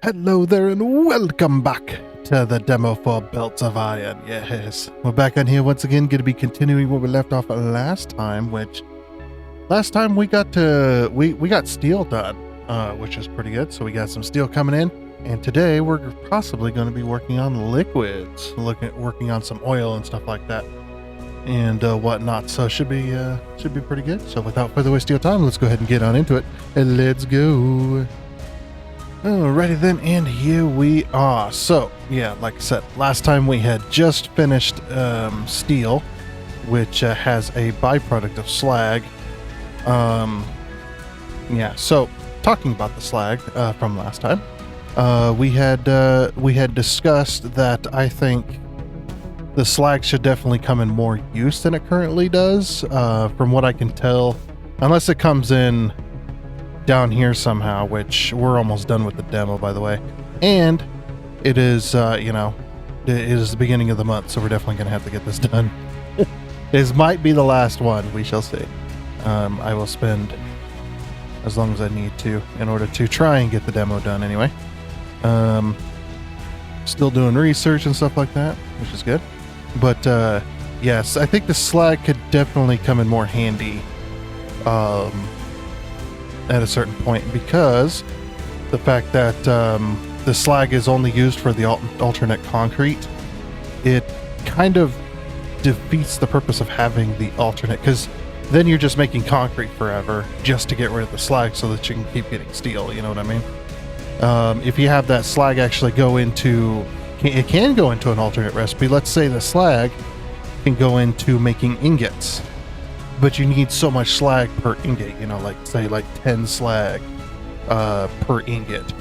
Hello there and welcome back to the demo for Belts of Iron. Yes, we're back on here once again, going to be continuing where we left off last time, which last time we got steel done, which is pretty good. So we got some steel coming in, and today we're possibly going to be working on liquids, working on some oil and stuff like that and whatnot. So should be pretty good. So without further wasting time, let's go ahead and get on into it, and let's go. Alrighty then, and here we are. So, yeah, like I said, last time we had just finished steel, which has a byproduct of slag. Yeah, so talking about the slag from last time, we had discussed that I think the slag should definitely come in more use than it currently does. From what I can tell, unless it comes in down here somehow, which we're almost done with the demo, by the way, and it is it is the beginning of the month, so we're definitely gonna have to get this done. This might be the last one, we shall see. I will spend as long as I need to in order to try and get the demo done anyway. Still doing research and stuff like that, which is good, but yes, I think the slag could definitely come in more handy at a certain point, because the fact that the slag is only used for the alternate concrete, it kind of defeats the purpose of having the alternate, because then you're just making concrete forever just to get rid of the slag so that you can keep getting steel, you know what I mean? If you have that slag actually go into, it can go into an alternate recipe. Let's say the slag can go into making ingots, but you need so much slag per ingot, like say like 10 slag per ingot,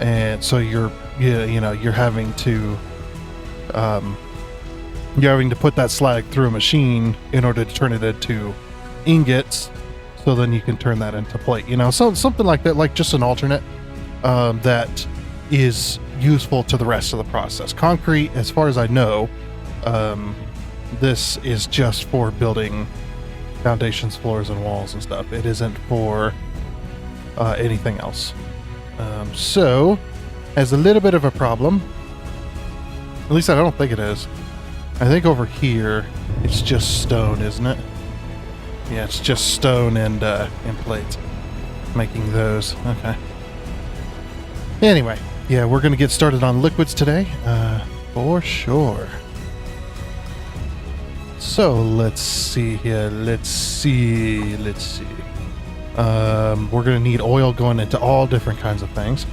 and so you're having to put that slag through a machine in order to turn it into ingots, so then you can turn that into plate, so something like that, like just an alternate that is useful to the rest of the process. Concrete, as far as I know, this is just for building foundations, floors, and walls and stuff. It isn't for anything else. So, has a little bit of a problem. At least I don't think it is. I think over here, it's just stone, isn't it? Yeah, it's just stone and plates. Making those. Okay. Anyway, yeah, we're going to get started on liquids today, for sure. So let's see here. Let's see. We're going to need oil going into all different kinds of things.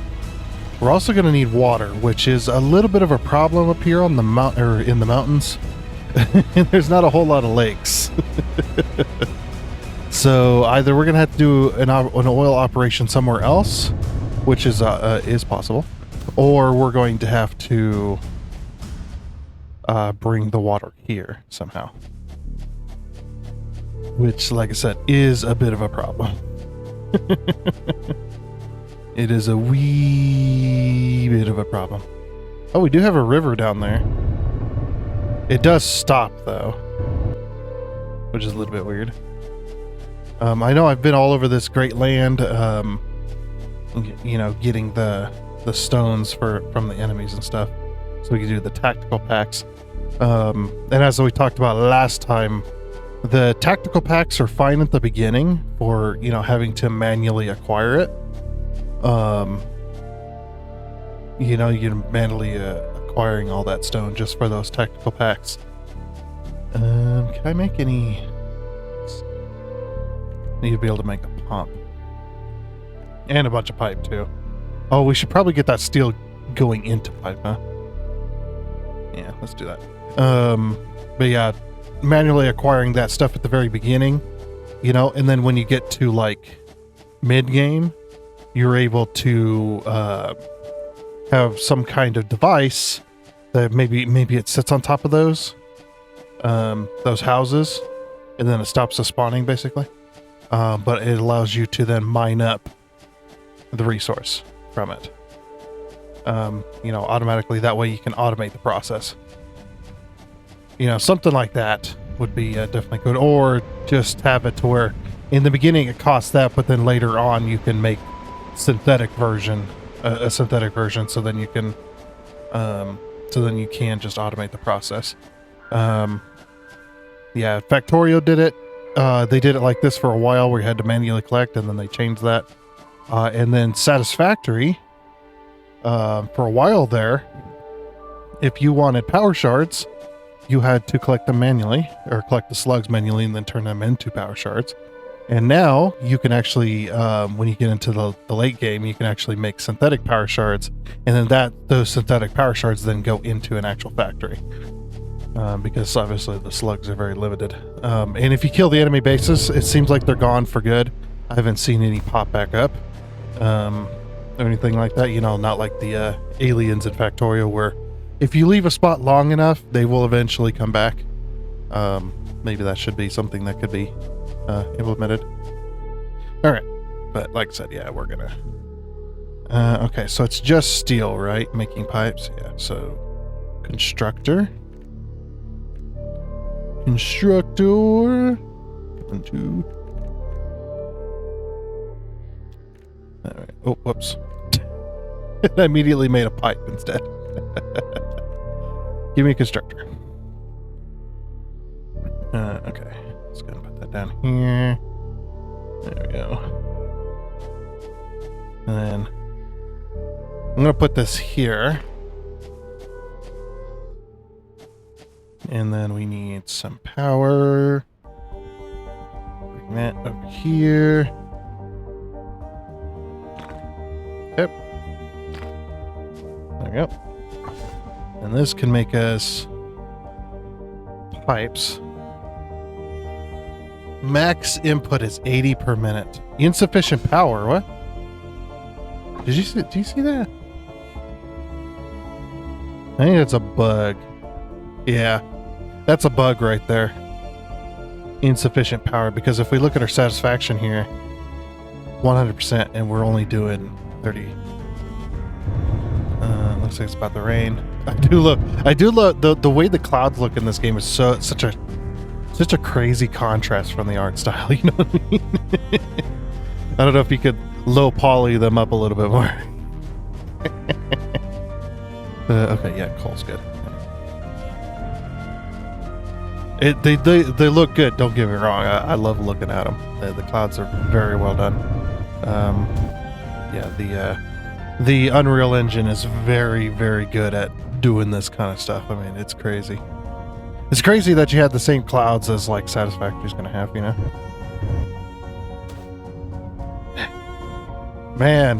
We're also going to need water, which is a little bit of a problem up here on the in the mountains. There's not a whole lot of lakes. So either we're going to have to do an oil operation somewhere else, which is possible, or we're going to have to bring the water here somehow, which, like I said, is a bit of a problem. It is a wee bit of a problem. Oh, we do have a river down there. It does stop though, which is a little bit weird. I know I've been all over this great land, getting the stones from the enemies and stuff, so we can do the tactical packs. And as we talked about last time, the tactical packs are fine at the beginning for, having to manually acquire it. You're manually acquiring all that stone just for those tactical packs. Can I make any? Need to be able to make a pump. And a bunch of pipe too. Oh, we should probably get that steel going into pipe, huh? Yeah, let's do that. But yeah, manually acquiring that stuff at the very beginning, and then when you get to like mid-game, you're able to have some kind of device that maybe it sits on top of those houses, and then it stops the spawning basically. But it allows you to then mine up the resource from it. Automatically. That way you can automate the process. Something like that would be definitely good. Or just have it to where in the beginning it costs that, but then later on you can make synthetic version a synthetic version, so then you can just automate the process. Yeah, Factorio did it. They did it like this for a while, where you had to manually collect, and then they changed that. And then Satisfactory, for a while there, if you wanted power shards, you had to collect them manually, or collect the slugs manually, and then turn them into power shards. And now you can actually, when you get into the late game, you can actually make synthetic power shards, and then those synthetic power shards then go into an actual factory. Because obviously the slugs are very limited. And if you kill the enemy bases, it seems like they're gone for good. I haven't seen any pop back up, or anything like that. You know, not like the aliens in Factorio, where if you leave a spot long enough, they will eventually come back. Maybe that should be something that could be implemented. All right, but like I said, yeah, we're gonna. Okay, so it's just steel, right? Making pipes. Yeah. So constructor. Constructor. 1, 2. All right. Oh, whoops. I immediately made a pipe instead. Give me a constructor. Okay. Let's go and put that down here. There we go. And then I'm going to put this here. And then we need some power. Bring that over here. Yep. There we go. And this can make us pipes. Max input is 80 per minute. Insufficient power, what? Do you see that? I think that's a bug. Yeah. That's a bug right there. Insufficient power, because if we look at our satisfaction here, 100%, and we're only doing 30. Looks like it's about to rain. I do love the way the clouds look in this game is such a crazy contrast from the art style. You know what I mean? I don't know if you could low poly them up a little bit more. Okay, yeah, coal's good. They look good. Don't get me wrong. I love looking at them. The clouds are very well done. Yeah, the Unreal Engine is very, very good at doing this kind of stuff. I mean, it's crazy. It's crazy that you had the same clouds as like Satisfactory's gonna have, you know? Man.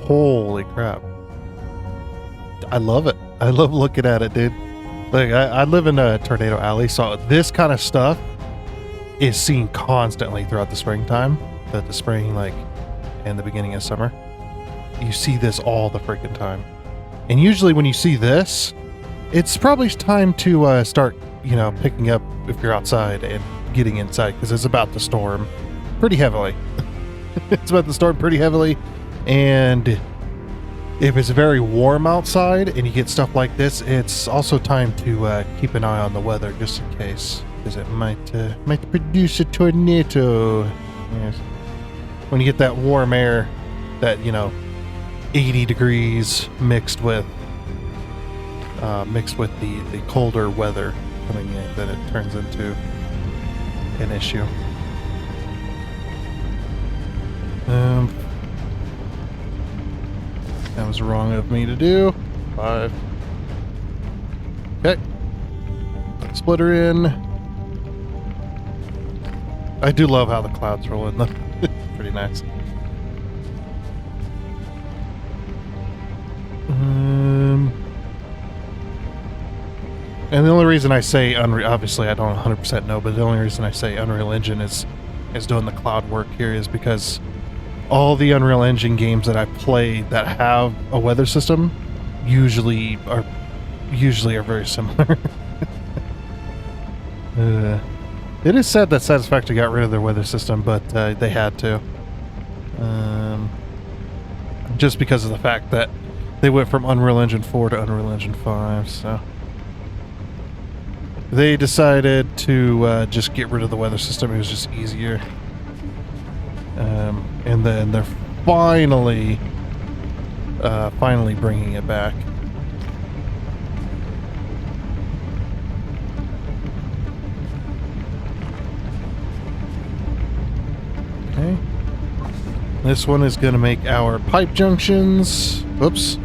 Holy crap. I love it. I love looking at it, dude. Like, I live in a tornado alley, so this kind of stuff is seen constantly throughout the springtime. The spring, like, and the beginning of summer. You see this all the freaking time. And usually when you see this, it's probably time to start, you know, picking up if you're outside and getting inside, because it's about to storm pretty heavily. It's about to storm pretty heavily, and if it's very warm outside and you get stuff like this, it's also time to keep an eye on the weather just in case, because it might produce a tornado. Yes. When you get that warm air, that, you know, 80 degrees mixed with the colder weather coming in, then it turns into an issue. That was wrong of me to do. 5. Okay. Splitter in. I do love how the clouds roll in, though. Pretty nice. And the only reason I say Unreal, obviously I don't 100% know, but the only reason I say Unreal Engine is doing the cloud work here is because all the Unreal Engine games that I play that have a weather system usually are very similar. It is sad that Satisfactory got rid of their weather system, but they had to. Just because of the fact that they went from Unreal Engine 4 to Unreal Engine 5, so they decided to just get rid of the weather system. It was just easier. And then finally bringing it back. Okay. This one is going to make our pipe junctions. Oops.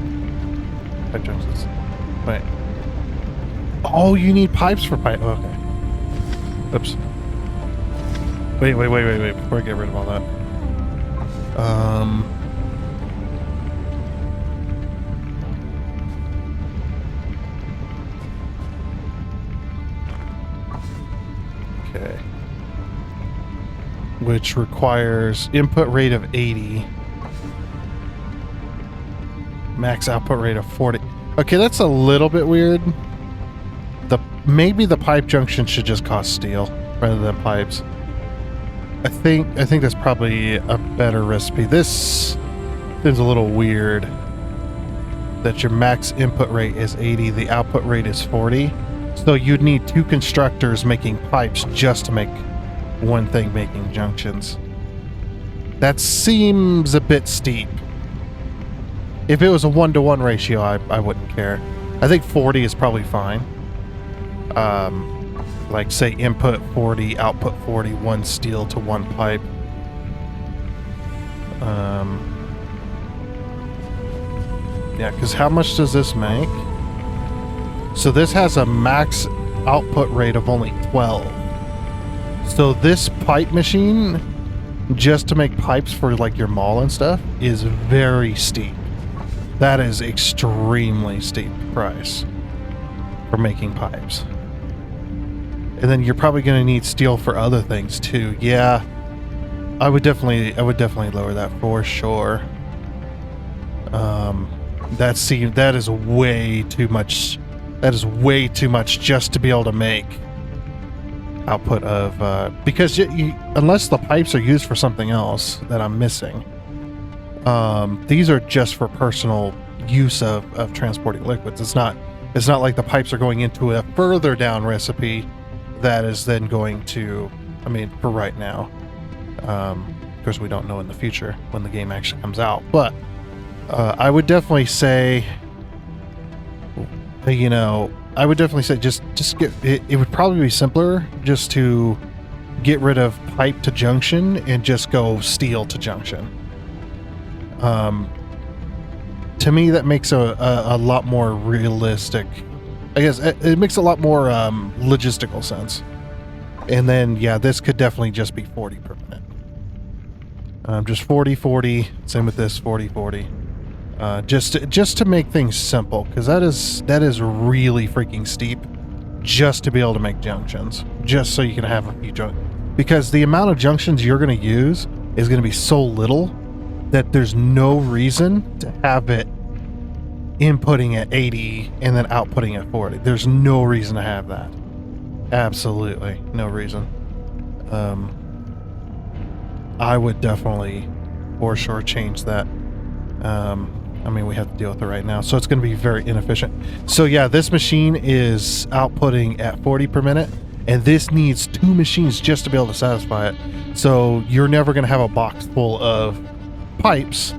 Pipe junctions. Wait. Oh, you need pipes for pipe. Okay. Oops. Wait. Before I get rid of all that. Okay. Which requires input rate of 80. Max output rate of 40. Okay, that's a little bit weird. Maybe the pipe junction should just cost steel rather than pipes. I think that's probably a better recipe. This seems a little weird that your max input rate is 80, the output rate is 40. So you'd need 2 constructors making pipes just to make one thing making junctions. That seems a bit steep. If it was a 1-to-1 ratio, I wouldn't care. I think 40 is probably fine. Like say input 40, output 40, 1 steel to 1 pipe. Yeah, because how much does this make? So this has a max output rate of only 12. So this pipe machine, just to make pipes for like your mall and stuff, is very steep. That is extremely steep price for making pipes. And then you're probably going to need steel for other things too. Yeah, I would definitely lower that for sure. That is way too much. That is way too much just to be able to make output of because unless the pipes are used for something else that I'm missing. These are just for personal use of transporting liquids. It's not like the pipes are going into a further down recipe that is then going to, I mean, for right now. Of course, we don't know in the future when the game actually comes out. But I would definitely say, I would definitely say just get it. It would probably be simpler just to get rid of pipe to junction and just go steel to junction. To me, that makes a lot more realistic. I guess it makes a lot more logistical sense. And then, yeah, this could definitely just be 40 per minute. Just 40, 40. Same with this, 40, 40. Just to make things simple, because that is really freaking steep. Just to be able to make junctions, just so you can have a few junctions. Because the amount of junctions you're going to use is going to be so little that there's no reason to have it inputting at 80 and then outputting at 40. There's no reason to have that. Absolutely no reason. I would definitely for sure change that. I mean, we have to deal with it right now, so it's going to be very inefficient. So yeah, this machine is outputting at 40 per minute, and this needs 2 machines just to be able to satisfy it. So you're never going to have a box full of pipes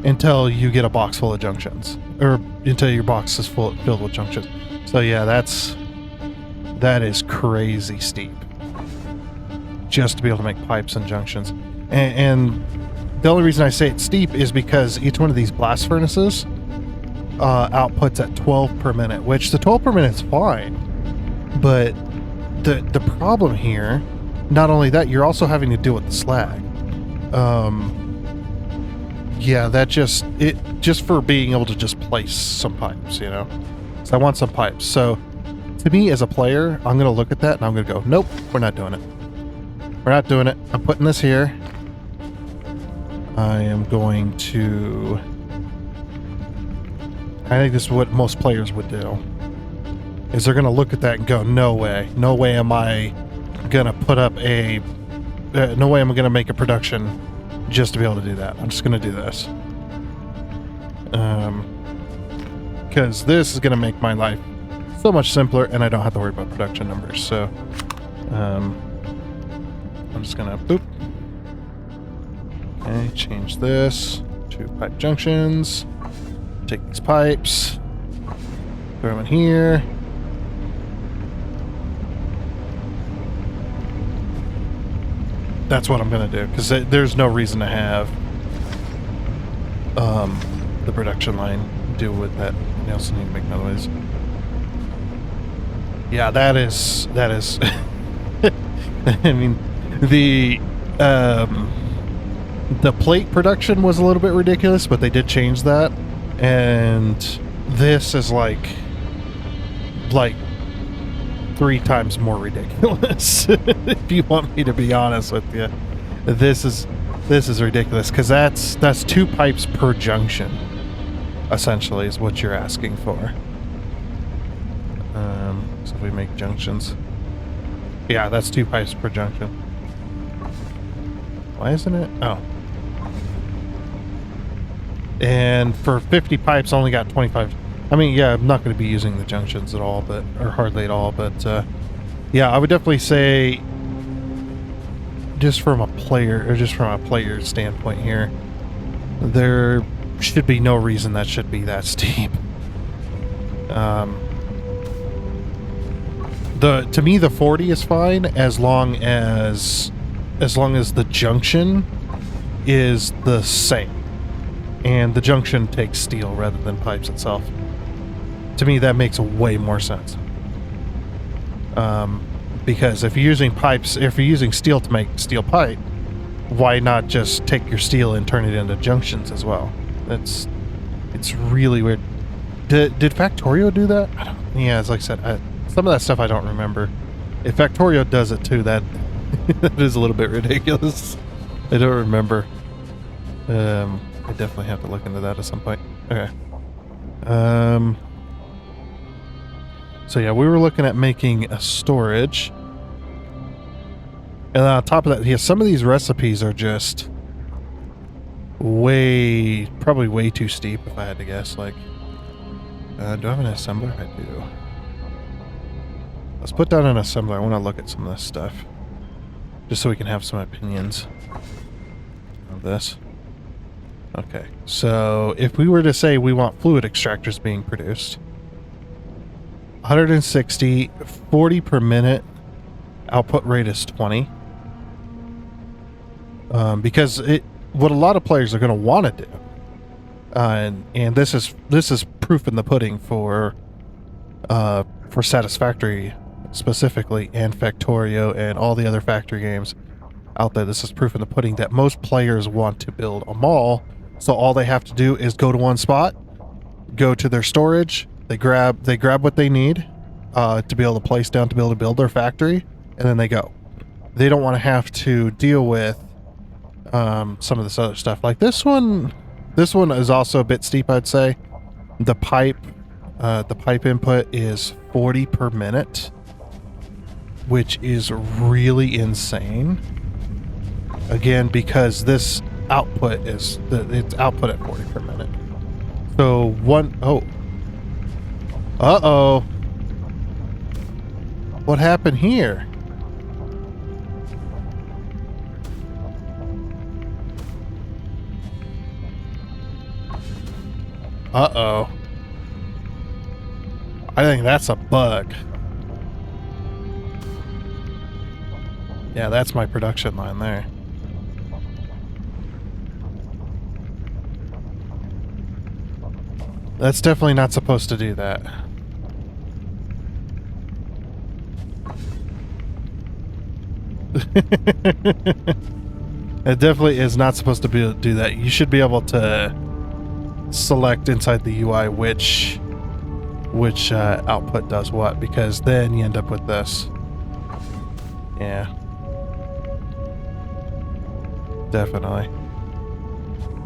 until you get a box full of junctions, or until your box is filled with junctions. So yeah, that is crazy steep just to be able to make pipes and junctions. And the only reason I say it's steep is because each one of these blast furnaces outputs at 12 per minute, which the 12 per minute is fine. But the problem here, not only that, you're also having to deal with the slag. Yeah, that just for being able to just place some pipes, So I want some pipes. So to me as a player, I'm going to look at that and I'm going to go, nope, we're not doing it. We're not doing it. I'm putting this here. I am going to... I think this is what most players would do. Is they're going to look at that and go, no way. No way am I going to put up a... no way am I going to make a production just to be able to do that. I'm just going to do this. Because this is going to make my life so much simpler and I don't have to worry about production numbers. So, I'm just going to... boop. Okay, change this. 2 pipe junctions. Take these pipes, throw them in here. That's what I'm gonna do, because there's no reason to have the production line deal with that. You also need to make noise. Yeah, that is I mean, the plate production was a little bit ridiculous, but they did change that, and this is like 3 times more ridiculous. If you want me to be honest with you, this is ridiculous, because that's 2 pipes per junction, essentially, is what you're asking for. So if we make junctions, yeah, that's 2 pipes per junction. Why isn't it? Oh. And for 50 pipes, only got 25. I mean, yeah, I'm not going to be using the junctions at all, or hardly at all, but yeah, I would definitely say, just from a player standpoint here, there should be no reason that should be that steep. To me, the 40 is fine as long as the junction is the same, and the junction takes steel rather than pipes itself. To me, that makes way more sense. Because if you're using steel to make steel pipe, why not just take your steel and turn it into junctions as well? It's really weird. Did Factorio do that? Yeah, as like I said, some of that stuff I don't remember. If Factorio does it too, that is a little bit ridiculous. I don't remember. I definitely have to look into that at some point. Okay. So yeah, we were looking at making a storage. And on top of that, yeah, some of these recipes are just probably way too steep, if I had to guess. Like, do I have an assembler? I do. Let's put down an assembler. I want to look at some of this stuff, just so we can have some opinions of this. Okay, so if we were to say we want fluid extractors being produced, 160, 40 per minute, output rate is 20. Because what a lot of players are going to want to do, and this is proof in the pudding for Satisfactory specifically, and Factorio and all the other factory games out there. This is proof in the pudding that most players want to build a mall, so all they have to do is go to one spot, go to their storage, they grab what they need to be able to place down to be able to build their factory, and then they go. They don't want to have to deal with some of this other stuff. Like this one is also a bit steep, I'd say. The pipe input is 40 per minute, which is really insane. Again, because this output it's output at 40 per minute. So uh-oh. What happened here? Uh-oh. I think that's a bug. Yeah, that's my production line there. That's definitely not supposed to do that. It definitely is not supposed to do that. You should be able to select inside the UI which output does what, because then you end up with this. Yeah. Definitely.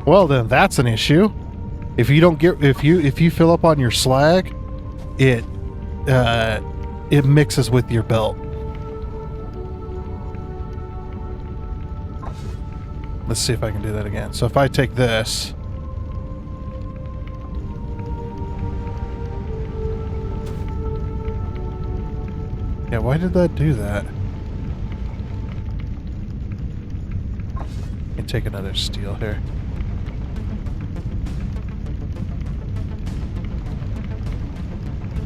Well, then that's an issue. If you don't get if you fill up on your slag, it mixes with your belt. Let's see if I can do that again. So if I take this, yeah, why did that do that? Let me take another steel here.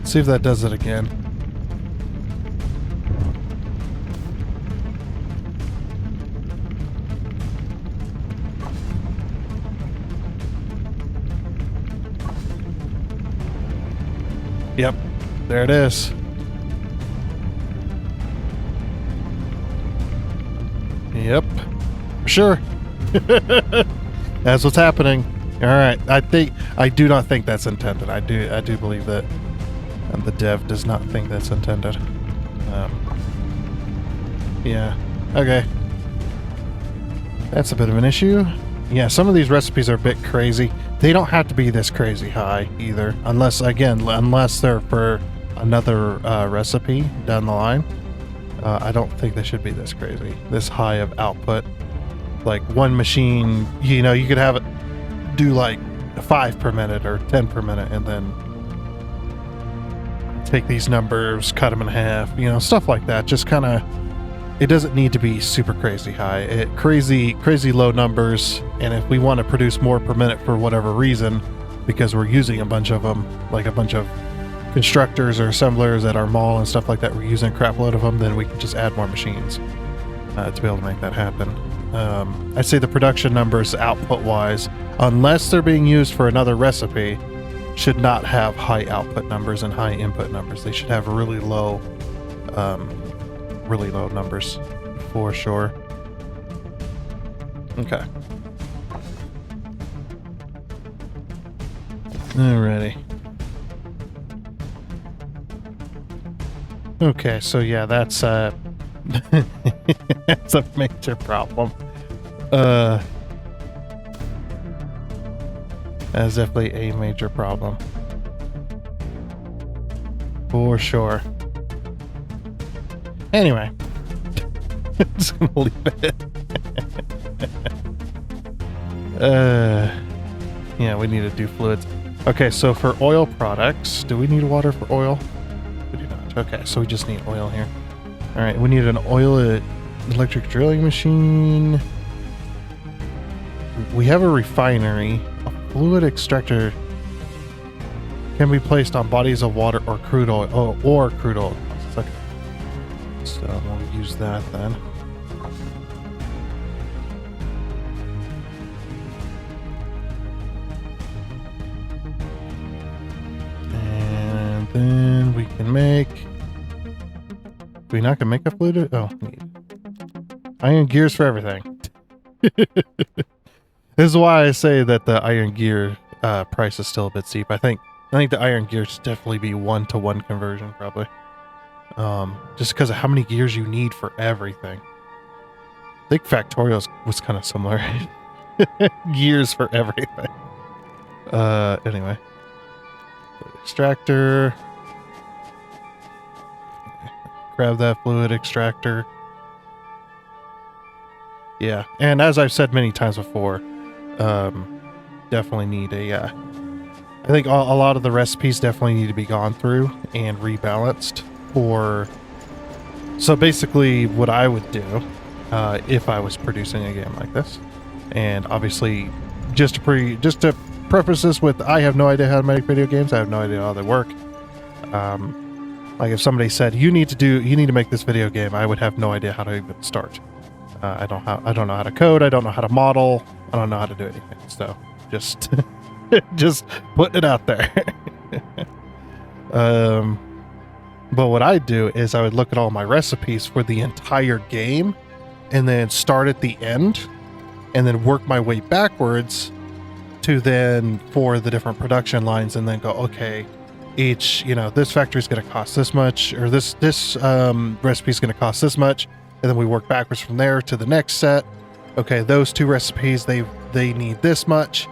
Let's see if that does it again. Yep, there it is. Yep, for sure. That's what's happening. All right, I do not think that's intended. I do believe that the dev does not think that's intended. Yeah. Okay. That's a bit of an issue. Yeah, some of these recipes are a bit crazy. They don't have to be this crazy high either, unless they're for another recipe down the line. I don't think they should be this crazy, this high of output. Like one machine, you know, you could have it do like 5 per minute or 10 per minute, and then take these numbers, cut them in half, you know, stuff like that. Just kind of, it doesn't need to be super crazy high. Crazy low numbers, and if we want to produce more per minute for whatever reason, because we're using a bunch of them, like a bunch of constructors or assemblers at our mall and stuff like that, we're using a crap load of them, then we can just add more machines to be able to make that happen. I'd say the production numbers output-wise, unless they're being used for another recipe, should not have high output numbers and high input numbers. They should have really low numbers for sure. Okay. Alrighty. Okay, so yeah, that's that's a major problem. That's definitely a major problem. For sure. Anyway. Just gonna leave it. Yeah, we need to do fluids. Okay, so for oil products, do we need water for oil? We do not. Okay, so we just need oil here. Alright, we need an oil electric drilling machine. We have a refinery. A fluid extractor can be placed on bodies of water or crude oil. Oh, or crude oil. Okay. So we'll use that then. And then we can make... we not gonna make a fluid? Oh, neat. Iron gears for everything. This is why I say that the iron gear price is still a bit steep. I think the iron gears should definitely be 1-to-1 conversion, probably. Just because of how many gears you need for everything. I think Factorial was kind of similar. Gears for everything. Anyway. Extractor. Grab that fluid extractor. Yeah, and as I've said many times before, definitely need a, I think a lot of the recipes definitely need to be gone through and rebalanced for, so basically what I would do, if I was producing a game like this, and obviously just to preface this with, I have no idea how to make video games, I have no idea how they work. Like if somebody said, you need to make this video game, I would have no idea how to even start. I don't know how to code. I don't know how to model. I don't know how to do anything. So just, just putting it out there. But what I'd do is I would look at all my recipes for the entire game and then start at the end and then work my way backwards to then for the different production lines and then go, okay, each, this factory is going to cost this much, or this recipe is going to cost this much. And then we work backwards from there to the next set. Okay, those two recipes, they need this much.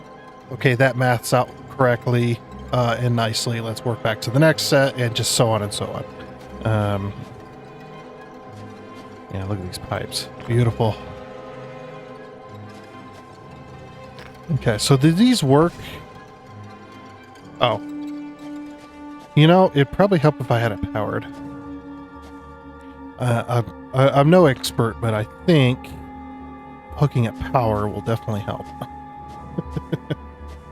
Okay, that maths out correctly and nicely. Let's work back to the next set and just so on and so on. Yeah, look at these pipes. Beautiful. Okay, so did these work? Oh. It'd probably help if I had it powered. I'm no expert, but I think hooking up power will definitely help.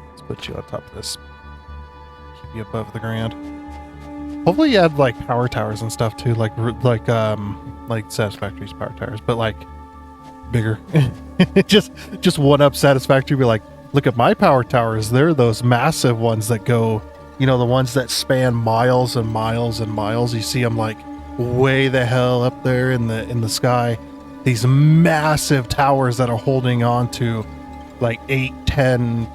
Let's put you on top of this. Keep you above the ground. Hopefully you add like power towers and stuff too, like Satisfactory's power towers, but like bigger. just one up Satisfactory. Be like, look at my power towers. They're those massive ones that go, you know, the ones that span miles and miles and miles. You see them like way the hell up there in the sky. These massive towers that are holding on to like 8, 10,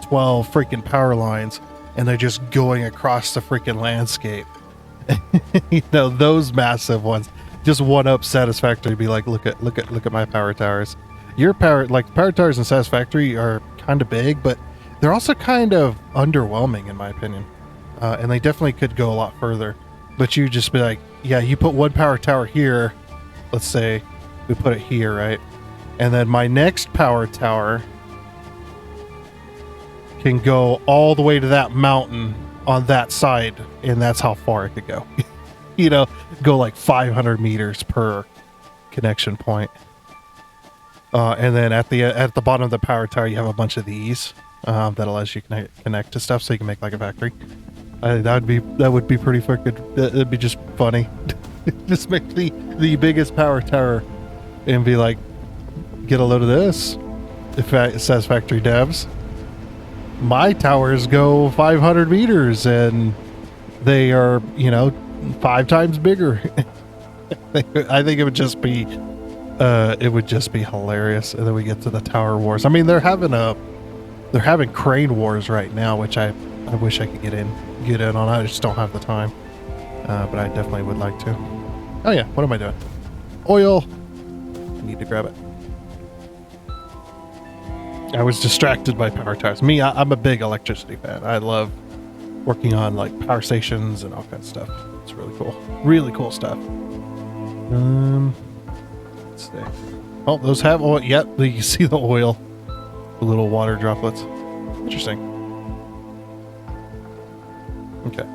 12 freaking power lines, and they're just going across the freaking landscape. You know, those massive ones. Just one up Satisfactory. Be like, look at my power towers. Your power towers in Satisfactory are kind of big, but they're also kind of underwhelming in my opinion. And they definitely could go a lot further. But you just be like, yeah, you put one power tower here. Let's say we put it here, right? And then my next power tower can go all the way to that mountain on that side, and that's how far it could go. You know, go like 500 meters per connection point. And then at the bottom of the power tower, you have a bunch of these that allows you to connect to stuff, so you can make like a factory. That would be pretty fucking. It'd be just funny. Just make the biggest power tower, and be like, get a load of this. If it says factory devs, my towers go 500 meters, and they are, you know, 5 times bigger. I think it would just be hilarious. And then we get to the tower wars. I mean, they're having crane wars right now, which I wish I could get in on. I just don't have the time. But I definitely would like to. Oh yeah, what am I doing? Oil. I need to grab it. I was distracted by power towers. I'm a big electricity fan. I love working on like power stations and all kinds of stuff. It's really cool. Really cool stuff. Let's see. Oh, those have oil. Yep, you see the oil. The little water droplets. Interesting. Okay.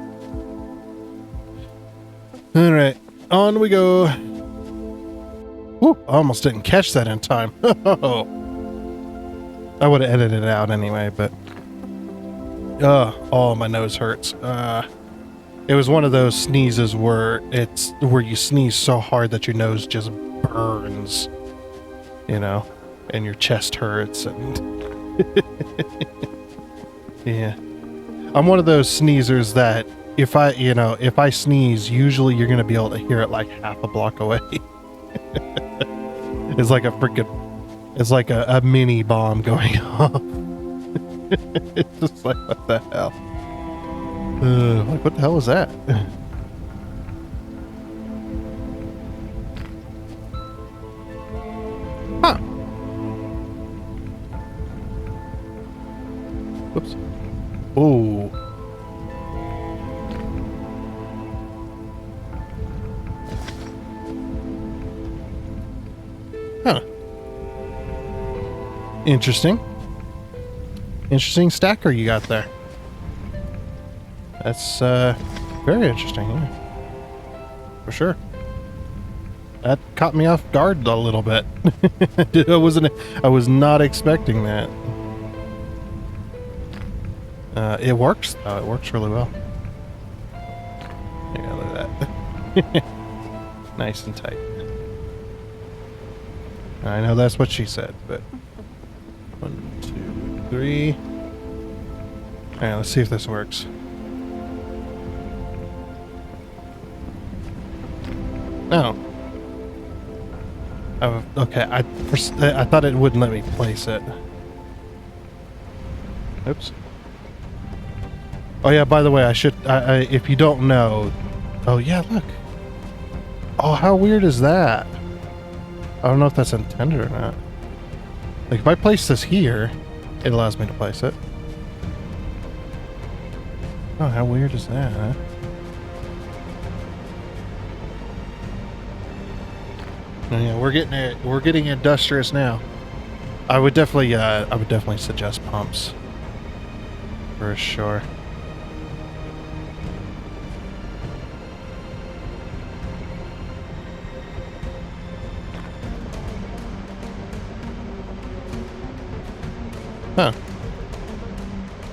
All right, on we go. Whoop, I almost didn't catch that in time. I would have edited it out anyway, but oh, my nose hurts. It was one of those sneezes where you sneeze so hard that your nose just burns, you know, and your chest hurts, and yeah. I'm one of those sneezers that if I sneeze, usually you're gonna be able to hear it like half a block away. It's like a mini bomb going off. It's just like, what the hell? Like, what the hell was that? Huh. Whoops. Oh. Huh. Interesting. Interesting stacker you got there. That's very interesting, yeah. For sure. That caught me off guard a little bit. I was not expecting that. It works though. It works really well. Yeah, look at that. Nice and tight. I know that's what she said, but 1, 2, 3. Alright, let's see if this works. No. Oh, okay. I thought it wouldn't let me place it. Oops. Oh yeah, by the way, if you don't know... Oh yeah, look. Oh, how weird is that? I don't know if that's intended or not. Like, if I place this here, it allows me to place it. Oh, how weird is that, huh? Oh, yeah, we're getting industrious now. I would definitely suggest pumps. For sure. Huh.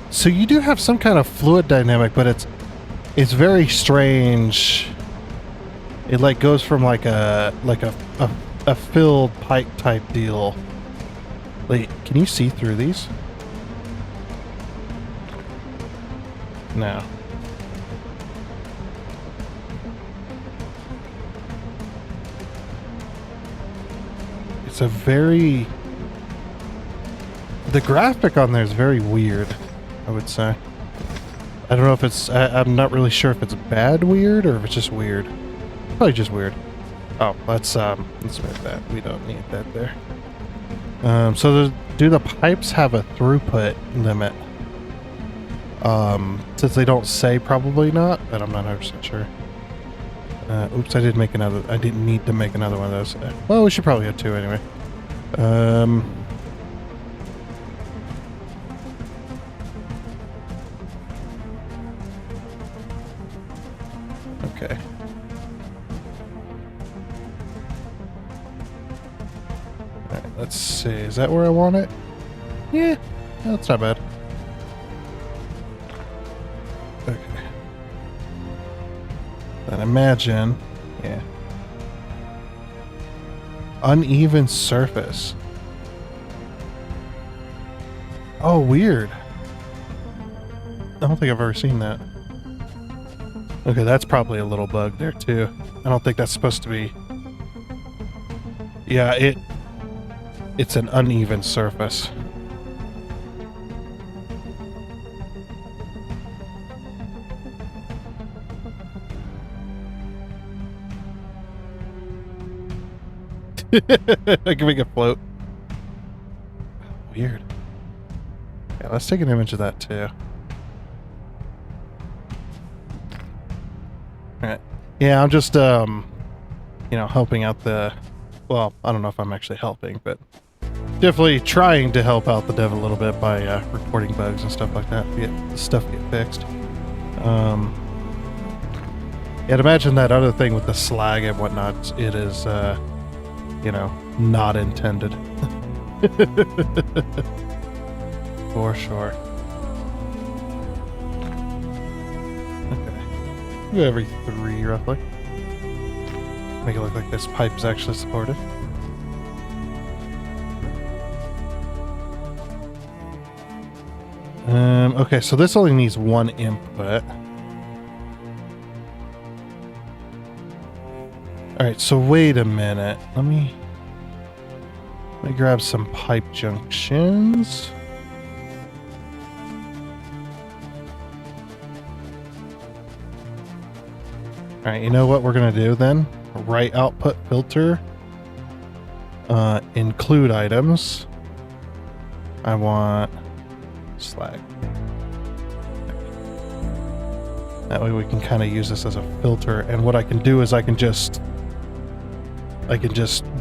So you do have some kind of fluid dynamic, but it's It's very strange. It like goes from like a filled pipe type deal. Wait, can you see through these? No. It's a very... The graphic on there is very weird, I would say. I don't know if it's... I'm not really sure if it's bad weird or if it's just weird. Probably just weird. Oh, let's move that. We don't need that there. So do the pipes have a throughput limit? Since they don't say, probably not, but I'm not 100% sure. Oops, I didn't need to make another one of those. Well, we should probably have two anyway. Okay. Alright, let's see. Is that where I want it? Yeah, that's not bad. Okay. Then imagine, yeah. Uneven surface. Oh, weird. I don't think I've ever seen that. Okay, that's probably a little bug there too. I don't think that's supposed to be... Yeah, it's an uneven surface. I can make it float. Weird. Yeah, let's take an image of that too. Alright. Yeah, I'm just, you know, helping out the... Well, I don't know if I'm actually helping, but definitely trying to help out the dev a little bit by reporting bugs and stuff like that to get the stuff get fixed. Yeah, I'd imagine that other thing with the slag and whatnot, it is, you know, not intended. For sure. Okay. Do every 3 roughly. Make it look like this pipe is actually supported. Okay, so this only needs 1 input. Alright, so wait a minute. Let me grab some pipe junctions. Alright, you know what we're going to do then? Right output filter. Include items. I want slag. That way we can kind of use this as a filter, and what I can do is I can just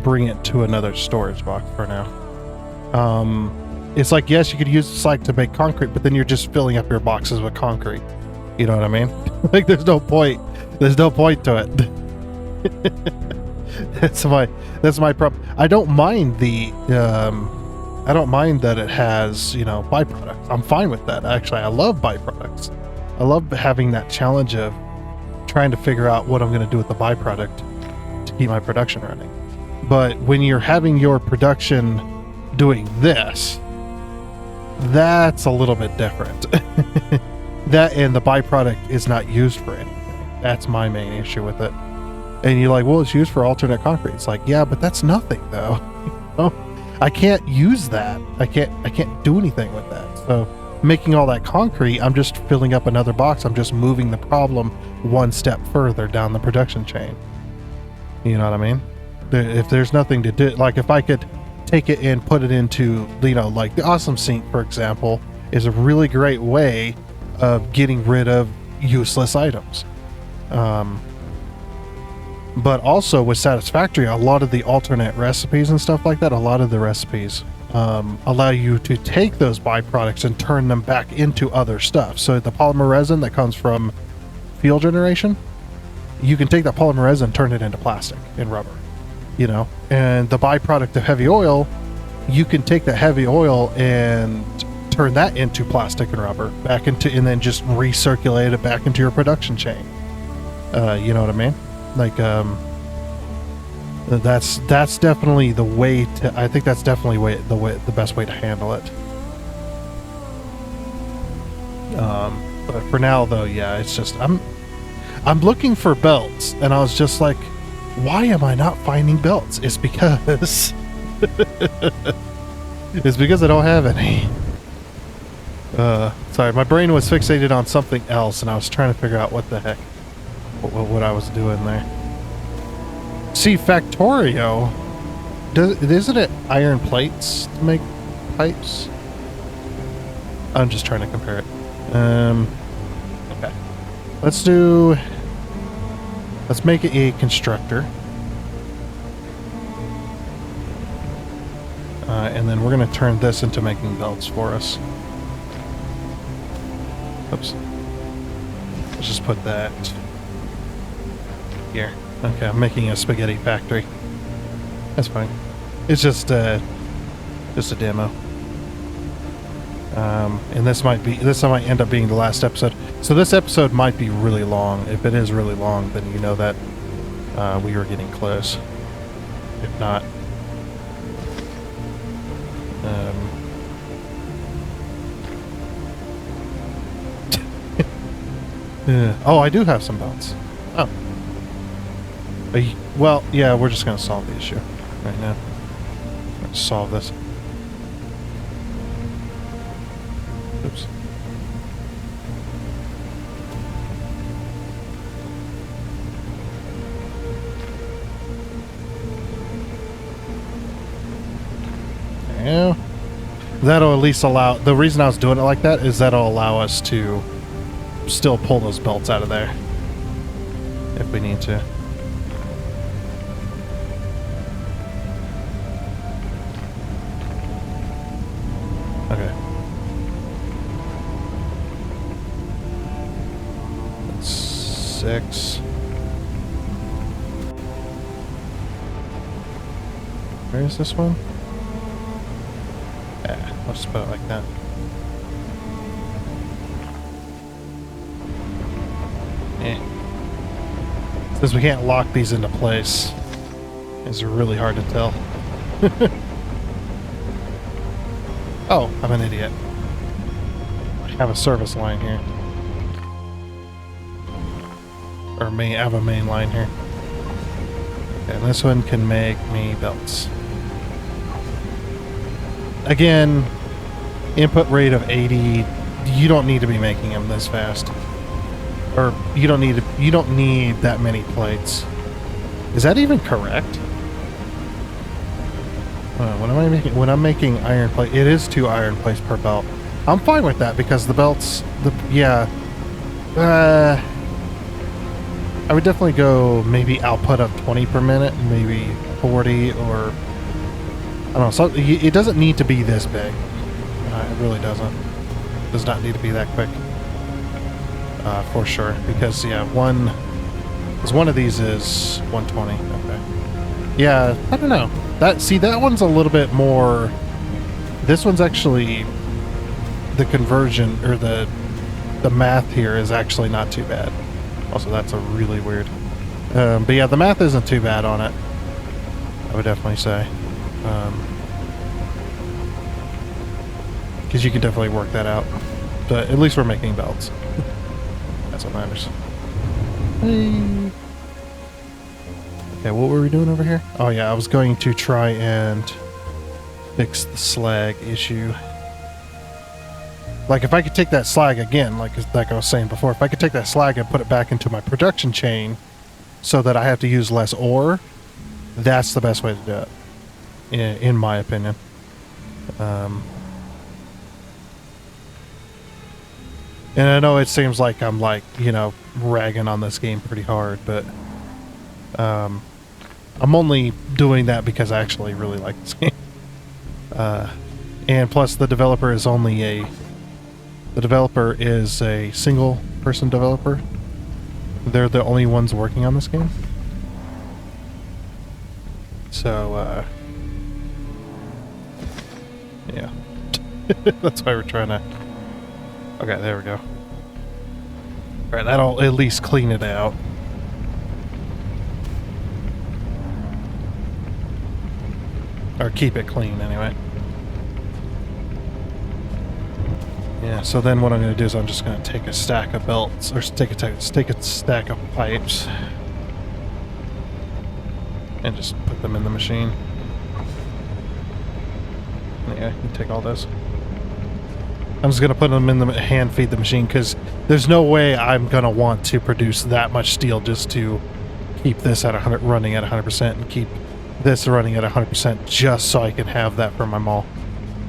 bring it to another storage box for now. It's like, yes, you could use the slag to make concrete, but then you're just filling up your boxes with concrete. You know what I mean? Like, there's no point to it. That's my problem. I don't mind I don't mind that it has, you know, byproducts. I'm fine with that. Actually, I love byproducts. I love having that challenge of trying to figure out what I'm going to do with the byproduct to keep my production running. But when you're having your production doing this, that's a little bit different. That and the byproduct is not used for anything. That's my main issue with it. And you're like, well, it's used for alternate concrete. It's like, yeah, but that's nothing though. You know? I can't use that. I can't do anything with that. So making all that concrete, I'm just filling up another box. I'm just moving the problem one step further down the production chain. You know what I mean? If there's nothing to do, like if I could take it and put it into, you know, like the Awesome Sink, for example, is a really great way of getting rid of useless items. But also with Satisfactory, a lot of the alternate recipes and stuff like that, a lot of the recipes allow you to take those byproducts and turn them back into other stuff. So the polymer resin that comes from fuel generation, you can take that polymer resin and turn it into plastic and rubber, you know. And the byproduct of heavy oil, you can take that heavy oil and turn that into plastic and rubber back into, and then just recirculate it back into your production chain. You know what I mean? Like, that's definitely the way to, I think that's definitely the best way to handle it. But for now though, yeah, it's just, I'm looking for belts, and I was just like, why am I not finding belts? It's because it's because I don't have any. Sorry, my brain was fixated on something else, and I was trying to figure out what the heck, what I was doing there. See, Factorio, isn't it iron plates to make pipes? I'm just trying to compare it. Okay. Let's make it a constructor. And then we're going to turn this into making belts for us. Oops. Let's just put that here. Okay, I'm making a spaghetti factory. That's fine. It's just a demo. And this might end up being the last episode. So this episode might be really long. If it is really long, then you know that we were getting close. If not, oh, I do have some belts. Oh. Well, yeah, we're just going to solve the issue right now. Let's solve this. Oops. Yeah. That'll at least allow... The reason I was doing it like that is that'll allow us to still pull those belts out of there if we need to. Okay. That's 6. Where is this one? Yeah, I'll just put it like that. Since we can't lock these into place, it's really hard to tell. Oh, I'm an idiot. I have a service line here. Or I have a main line here. Okay, and this one can make me belts. Again, input rate of 80. You don't need to be making them this fast. Or you don't need that many plates. Is that even correct? What am I making? When I'm making iron plate, it is 2 iron plates per belt. I'm fine with that because the belts, I would definitely go maybe output of 20 per minute, maybe 40, or I don't know. So it doesn't need to be this big. It really doesn't. It does not need to be that quick. For sure, because yeah, one of these is 120. Okay. Yeah, I don't know. That one's a little bit more. This one's actually the conversion or the math here is actually not too bad. Also, that's a really weird. But yeah, the math isn't too bad on it. I would definitely say. Because you can definitely work that out. But at least we're making belts. That's what matters. Hey. Okay, what were we doing over here? Oh yeah, I was going to try and fix the slag issue. Like if I could take that slag again, like I was saying before, if I could take that slag and put it back into my production chain so that I have to use less ore, that's the best way to do it, in my opinion. And I know it seems like I'm ragging on this game pretty hard, but I'm only doing that because I actually really like this game. And plus the developer is a single person developer. They're the only ones working on this game. So, yeah. That's why we're trying to... Okay, there we go. Alright, that'll at least clean it out. Or keep it clean, anyway. Yeah, so then what I'm going to do is I'm just going to take a stack of belts, or take a stack of pipes, and just put them in the machine. Yeah, you take all this. I'm just going to put them in the hand feed the machine, because there's no way I'm going to want to produce that much steel just to keep this at 100, running at 100%, and keep this running at 100% just so I can have that for my mall.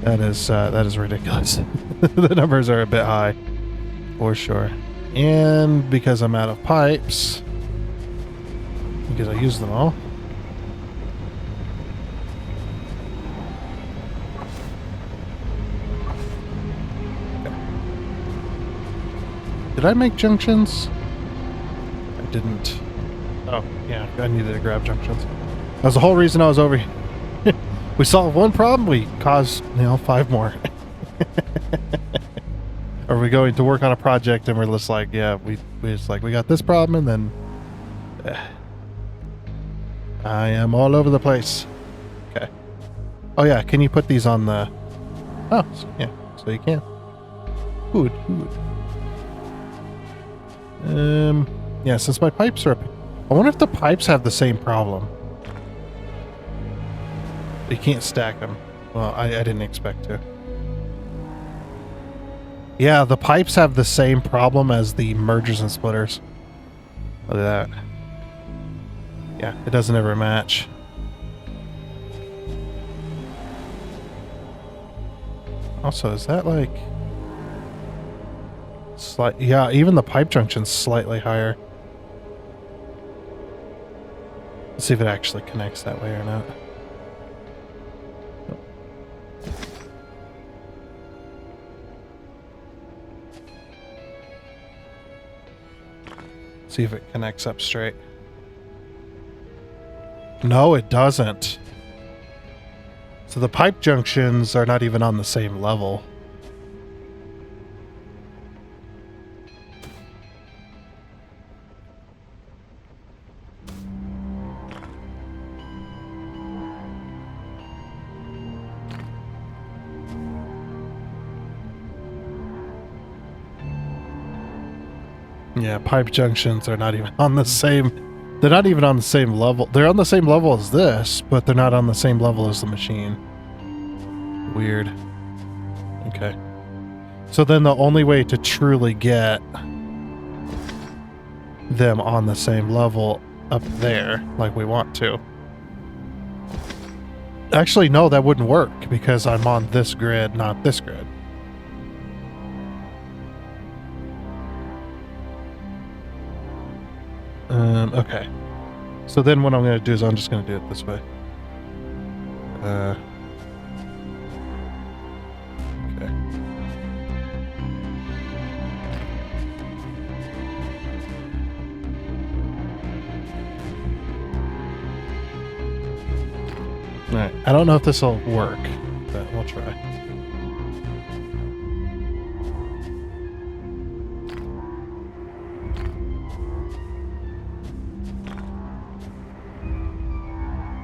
That is ridiculous. The numbers are a bit high, for sure. And because I'm out of pipes, because I used them all. Okay. Did I make junctions? I didn't. Oh, yeah, I needed to grab junctions. That was the whole reason I was over here. We solved one problem, we caused, 5 more. Are we going to work on a project and we're just like, yeah, we got this problem, and then I am all over the place. Okay. Oh yeah, can you put these on the... Oh, yeah, so you can. Good. Yeah, since my pipes are... I wonder if the pipes have the same problem. You can't stack them. Well, I didn't expect to. Yeah, the pipes have the same problem as the mergers and splitters. Look at that. Yeah, it doesn't ever match. Also, is that like... Yeah, even the pipe junction's slightly higher. Let's see if it actually connects that way or not. See if it connects up straight. No, it doesn't. So the pipe junctions are not even on the same level. Yeah, pipe junctions are not even on the same... They're not even on the same level. They're on the same level as this, but they're not on the same level as the machine. Weird. Okay. So then the only way to truly get them on the same level up there, like we want to... Actually, no, that wouldn't work, because I'm on this grid, not this grid. Okay. So then what I'm going to do is I'm just going to do it this way. Okay. Alright. I don't know if this will work, but we'll try.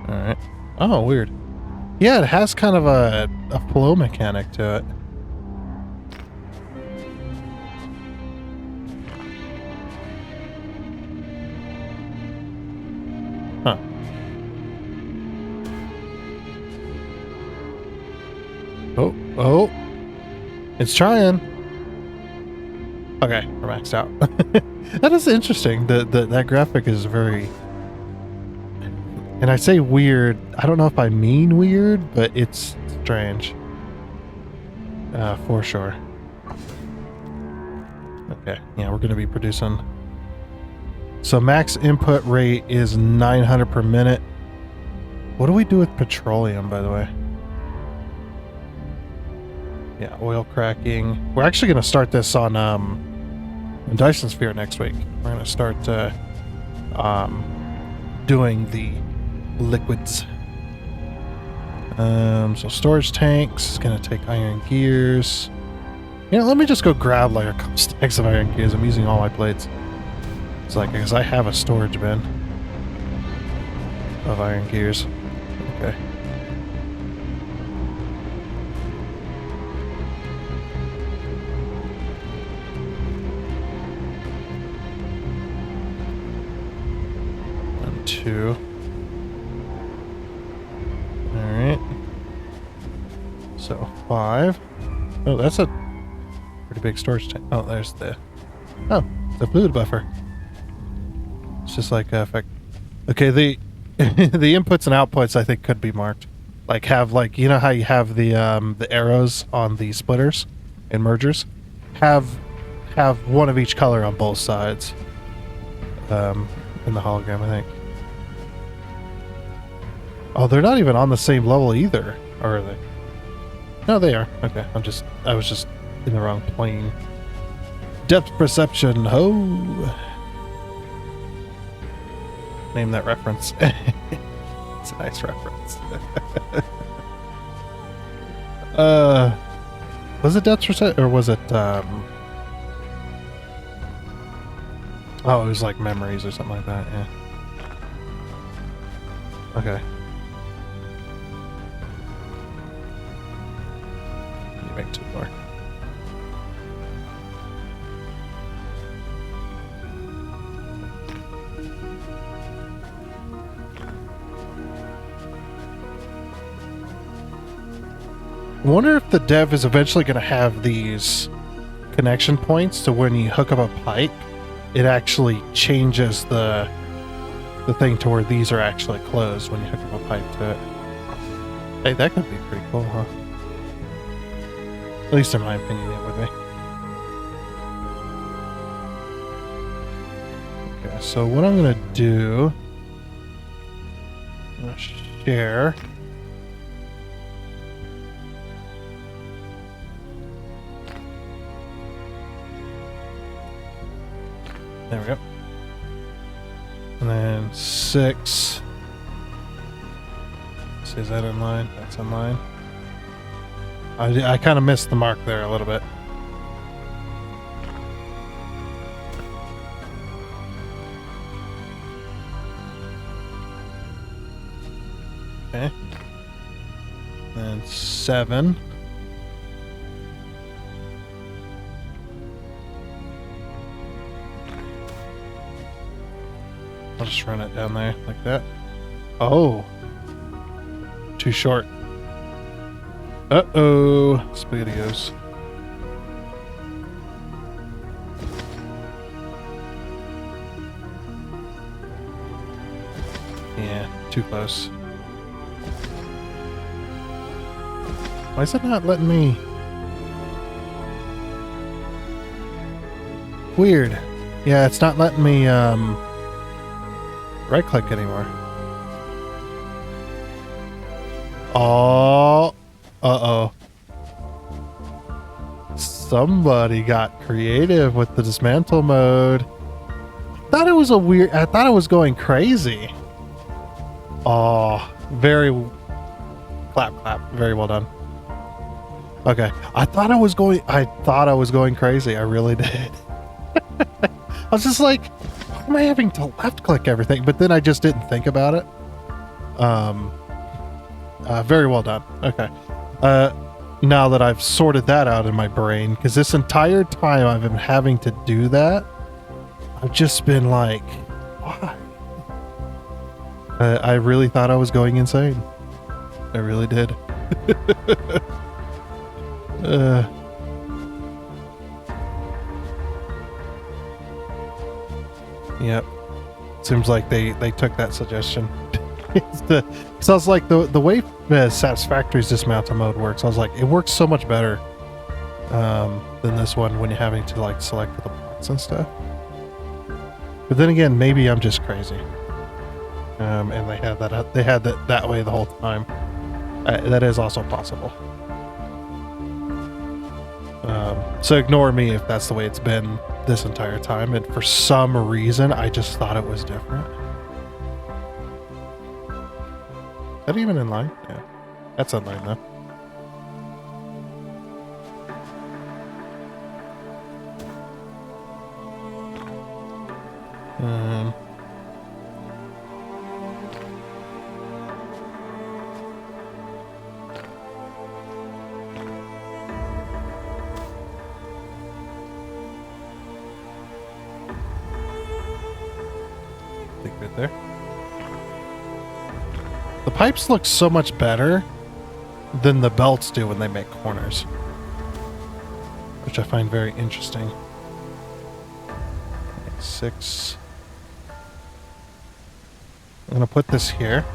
Alright. Oh, weird. Yeah, it has kind of a flow mechanic to it. Huh. Oh. It's trying. Okay, we're maxed out. That is interesting. That graphic is very... And I say weird, I don't know if I mean weird, but it's strange. For sure. Okay, yeah, we're going to be producing... So max input rate is 900 per minute. What do we do with petroleum, by the way? Yeah, oil cracking. We're actually going to start this on Dyson Sphere next week. We're going to start doing the liquids. So storage tanks is gonna take iron gears. You know, let me just go grab like a couple stacks of iron gears. I'm using all my plates. It's like, because I have a storage bin of iron gears. Okay. And 2. Alright. So 5. Oh, that's a pretty big storage tank. Oh, there's the... Oh, the fluid buffer. It's just like effect. Okay, the the inputs and outputs I think could be marked. Like have like, you know how you have the arrows on the splitters and mergers? Have one of each color on both sides. In the hologram, I think. Oh, they're not even on the same level either, or are they? No, they are. Okay, I was just in the wrong plane. Depth perception, ho! Name that reference. It's a nice reference. Was it depth perception, or was it, oh, it was like memories or something like that, yeah. Okay. Make 2 more. I wonder if the dev is eventually going to have these connection points so when you hook up a pipe, it actually changes the thing to where these are actually closed when you hook up a pipe to it. Hey, that could be pretty cool, huh? At least in my opinion, it would be. Okay, so what I'm going to do... I'm going to share... There we go. And then 6. So is that in line? That's in line. I kind of missed the mark there a little bit. Okay. And 7. I'll just run it down there like that. Oh. Too short. Uh-oh. SpaghettiOs. Yeah, too close. Why is it not letting me? Weird. Yeah, it's not letting me, right-click anymore. Oh. Uh-oh. Somebody got creative with the dismantle mode. I thought it was going crazy. Oh, very... Clap, clap. Very well done. Okay. I thought I was going crazy. I really did. I was just like, why am I having to left-click everything? But then I just didn't think about it. Very well done. Okay. Now that I've sorted that out in my brain, because this entire time I've been having to do that, I've just been like, why? I really thought I was going insane. I really did. Yep. Seems like they took that suggestion. Because I was like, the way Satisfactory's dismantle mode works, I was like, it works so much better than this one when you're having to like select the blocks and stuff. But then again, maybe I'm just crazy. And they had that way the whole time. That is also possible. So ignore me if that's the way it's been this entire time. And for some reason, I just thought it was different. Is that even in line? Yeah. That's annoying though. Right there. The pipes look so much better than the belts do when they make corners, which I find very interesting. 6. I'm gonna put this here.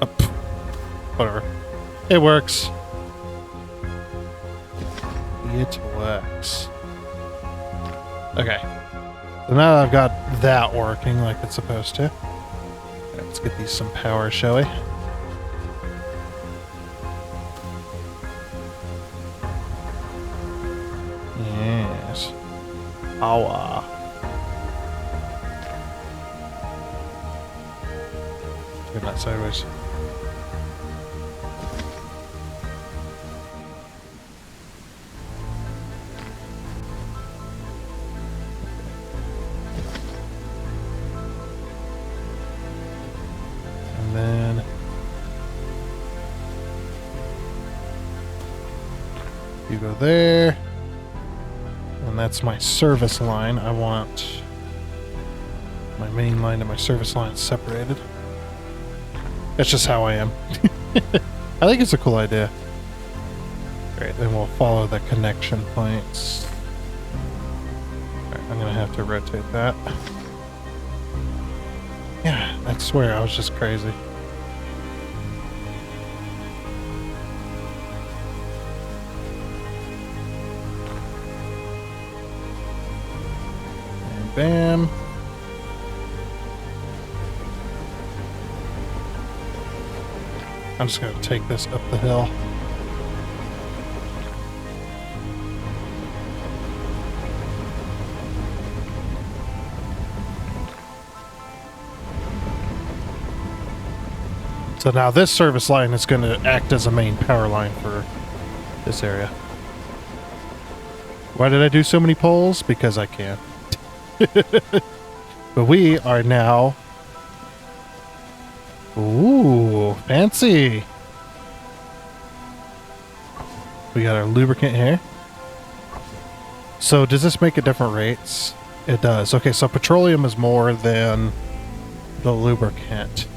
Oh, whatever. It works. It works. Okay. So now I've got that working like it's supposed to. Okay, let's get these some power, shall we? Yes. Power. Turn that sideways. You go there, and that's my service line. I want my main line and my service line separated. That's just how I am. I think it's a cool idea. Great, then we'll follow the connection points. Alright, I'm gonna have to rotate that. Yeah, I swear I was just crazy. Bam. I'm just going to take this up the hill. So now this service line is going to act as a main power line for this area. Why did I do so many poles? Because I can. But we are now... Ooh, fancy! We got our lubricant here. So does this make at different rates? It does. Okay, so petroleum is more than the lubricant.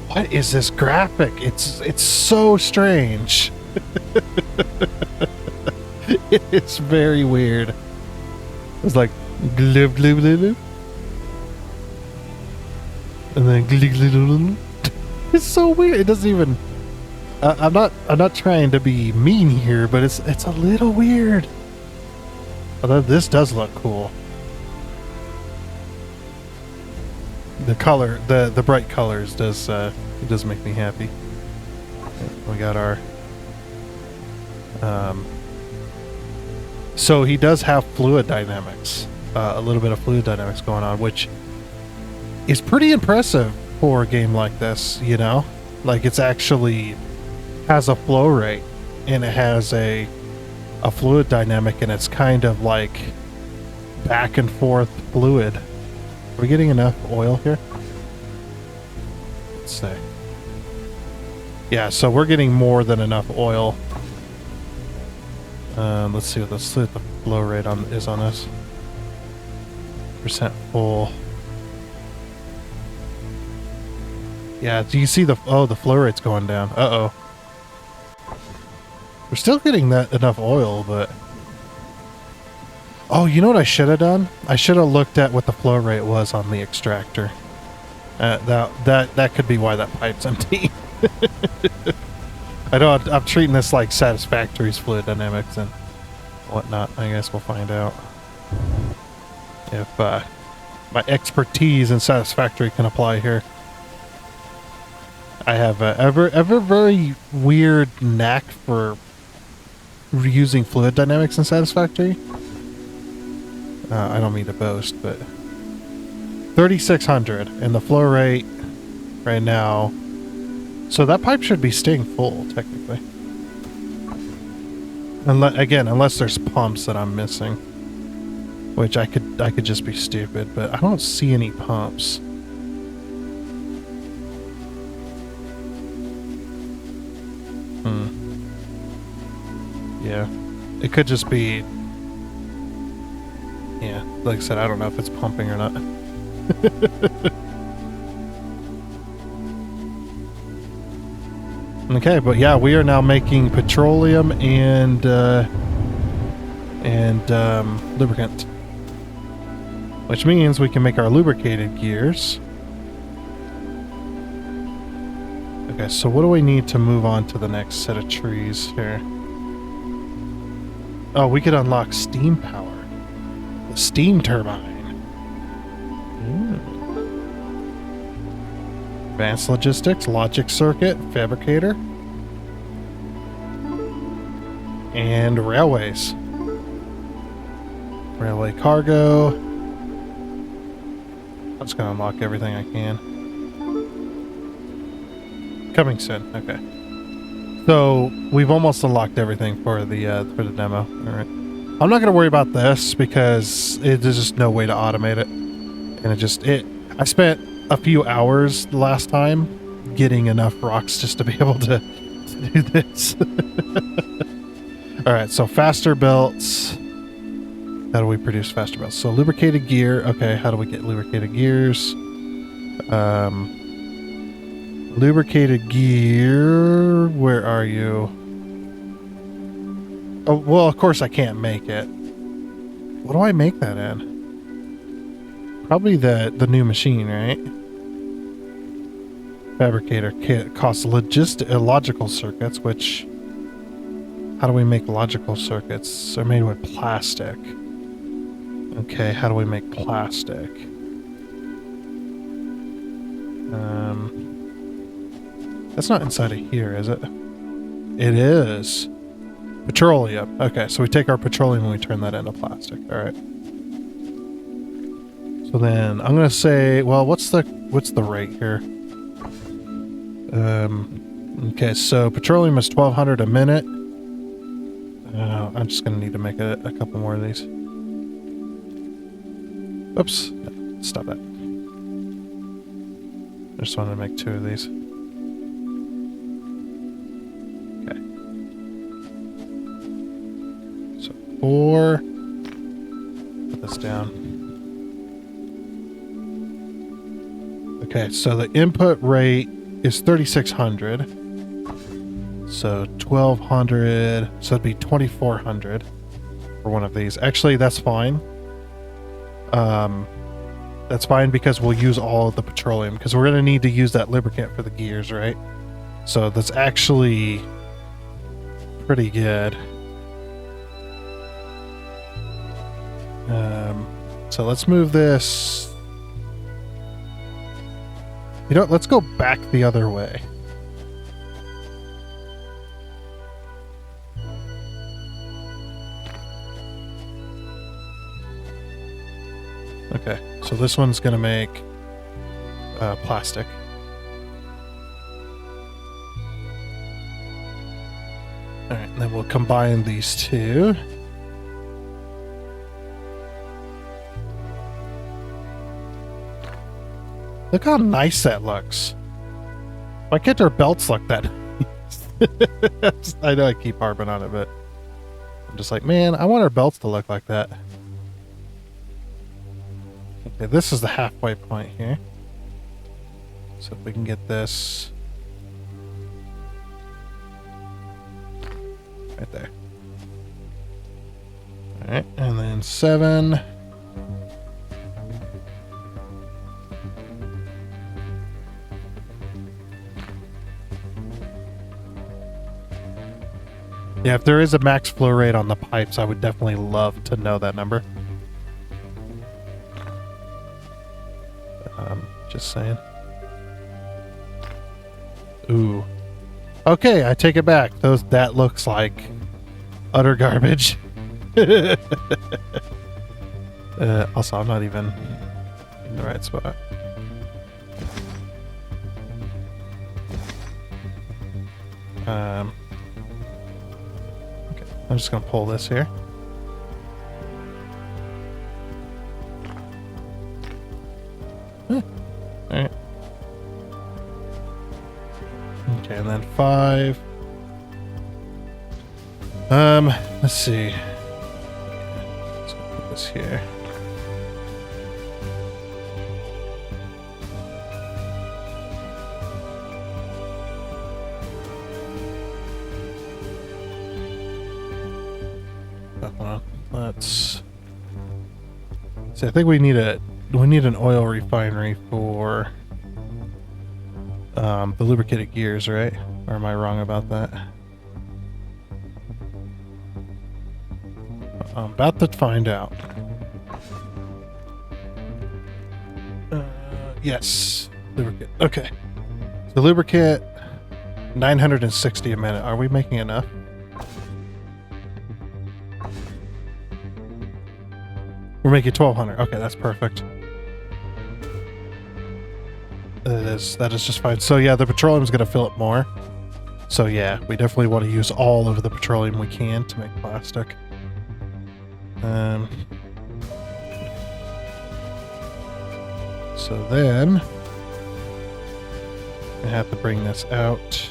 What is this graphic? It's so strange. It's very weird. It's like glib glib glib, and then glib glib glib. It's so weird. It doesn't even. I'm not trying to be mean here, but it's a little weird. Although this does look cool. The color, the bright colors does it does make me happy. We got our. So he does have fluid dynamics, a little bit of fluid dynamics going on, which is pretty impressive for a game like this, you know? Like, it's actually has a flow rate, and it has a fluid dynamic, and it's kind of like back and forth fluid. Are we getting enough oil here? Let's see. Yeah, so we're getting more than enough see what the flow rate is on this. Percent full. Yeah, do you see the flow rate's going down? Uh-oh. We're still getting enough oil, but... Oh, you know what I should have done? I should have looked at what the flow rate was on the extractor. That could be why that pipe's empty. I know I'm treating this like Satisfactory's fluid dynamics and whatnot. I guess we'll find out if my expertise in Satisfactory can apply here. I have ever very weird knack for using fluid dynamics in Satisfactory. I don't mean to boast, but 3,600 and the flow rate right now. So that pipe should be staying full, technically. Unless there's pumps that I'm missing, which I could just be stupid, but I don't see any pumps. Yeah, it could just be. Yeah, like I said, I don't know if it's pumping or not. Okay, but yeah, we are now making petroleum and lubricant, which means we can make our lubricated gears. Okay, so what do we need to move on to the next set of trees here? Oh, we could unlock steam power. The steam turbine. Advanced logistics, logic circuit, fabricator. And railways. Railway cargo. I'm just gonna unlock everything I can. Coming soon, okay. So we've almost unlocked everything for the demo. All right, I'm not gonna worry about this because there's just no way to automate it, and I spent a few hours last time getting enough rocks just to be able to do this. All right, so faster belts. How do we produce faster belts? So lubricated gear. Okay, how do we get lubricated gears? Lubricated gear, where are you? Oh, well, of course I can't make it. What do I make that in? Probably the new machine, right? Fabricator kit costs logical circuits, which... How do we make logical circuits? They're made with plastic. Okay, how do we make plastic? That's not inside of here, is it? It is. Petroleum. Okay, so we take our petroleum and we turn that into plastic. All right. So then I'm gonna say, well, what's the rate here? Okay, so petroleum is 1,200 a minute. I'm just gonna need to make a couple more of these. Oops. Stop that. I just wanted to make 2 of these. Okay. So 4. Put this down. Okay, so the input rate is 3,600. So 1,200. So it'd be 2,400 for one of these. Actually, that's fine. That's fine because we'll use all of the petroleum because we're going to need to use that lubricant for the gears, right? So that's actually pretty good. So let's move this. You know what? Let's go back the other way. Okay, so this one's gonna make plastic. Alright, and then we'll combine these two. Look how nice that looks. Why can't our belts look that nice? I know I keep harping on it, but I'm just like, man, I want our belts to look like that. Okay, this is the halfway point here. So if we can get this right there. Alright, and then 7. Yeah, if there is a max flow rate on the pipes, I would definitely love to know that number. Just saying. Ooh. Okay, I take it back. That looks like utter garbage. Also, I'm not even in the right spot. Okay, I'm just gonna pull this here. Alright. Okay, and then 5. Let's see. Let's put this here. Let's see. I think we need an oil refinery for the lubricated gears, right? Or am I wrong about that? I'm about to find out. Yes, lubricant. Okay, so lubricant 960 a minute. Are we making enough? We're making 1200. Okay, that's perfect. That is just fine. So yeah, the petroleum is going to fill up more. So yeah, we definitely want to use all of the petroleum we can to make plastic. So then I have to bring this out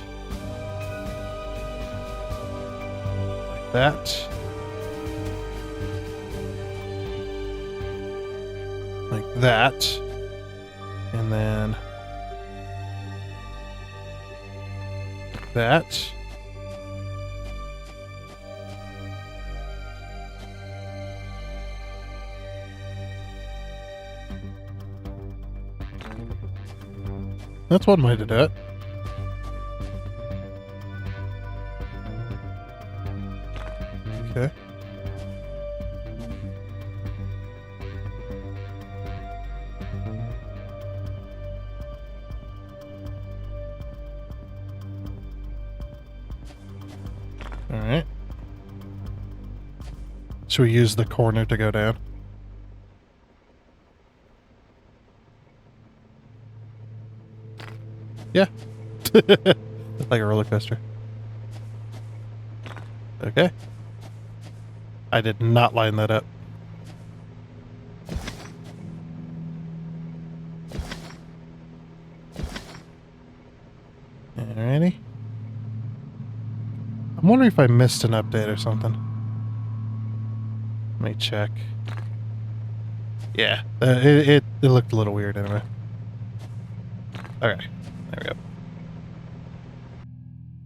like that. Like that. And then that. That's one way to do it. Okay. All right. Should we use the corner to go down? Yeah. Like a roller coaster. Okay. I did not line that up. Alrighty. I'm wondering if I missed an update or something. Let me check. Yeah, it looked a little weird anyway. Okay, there we go.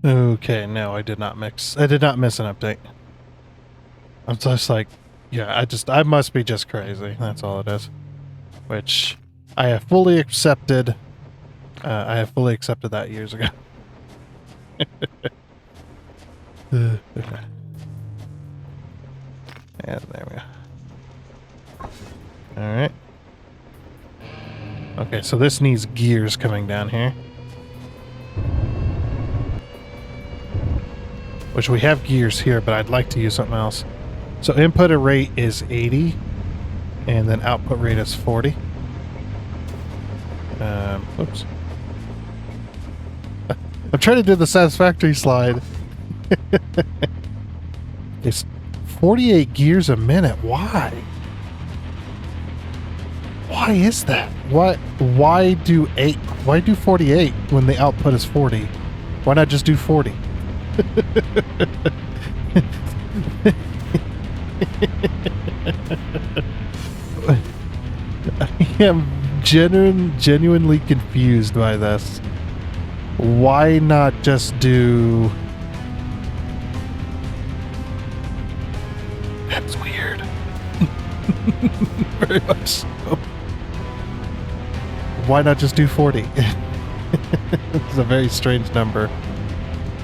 Okay, no, I did not miss an update. I'm just like, yeah, I must be just crazy. That's all it is. Which I have fully accepted. I have fully accepted that years ago. Okay. And there we go. Alright. Okay, so this needs gears coming down here. Which we have gears here, but I'd like to use something else. So input rate is 80, and then output rate is 40. Oops. I'm trying to do the satisfactory slide. It's 48 gears a minute. Why? Why is that? Why do 48 when the output is 40? Why not just do 40? I am genuinely confused by this. Why not just do... That's weird. Very much so. Why not just do 40? It's a very strange number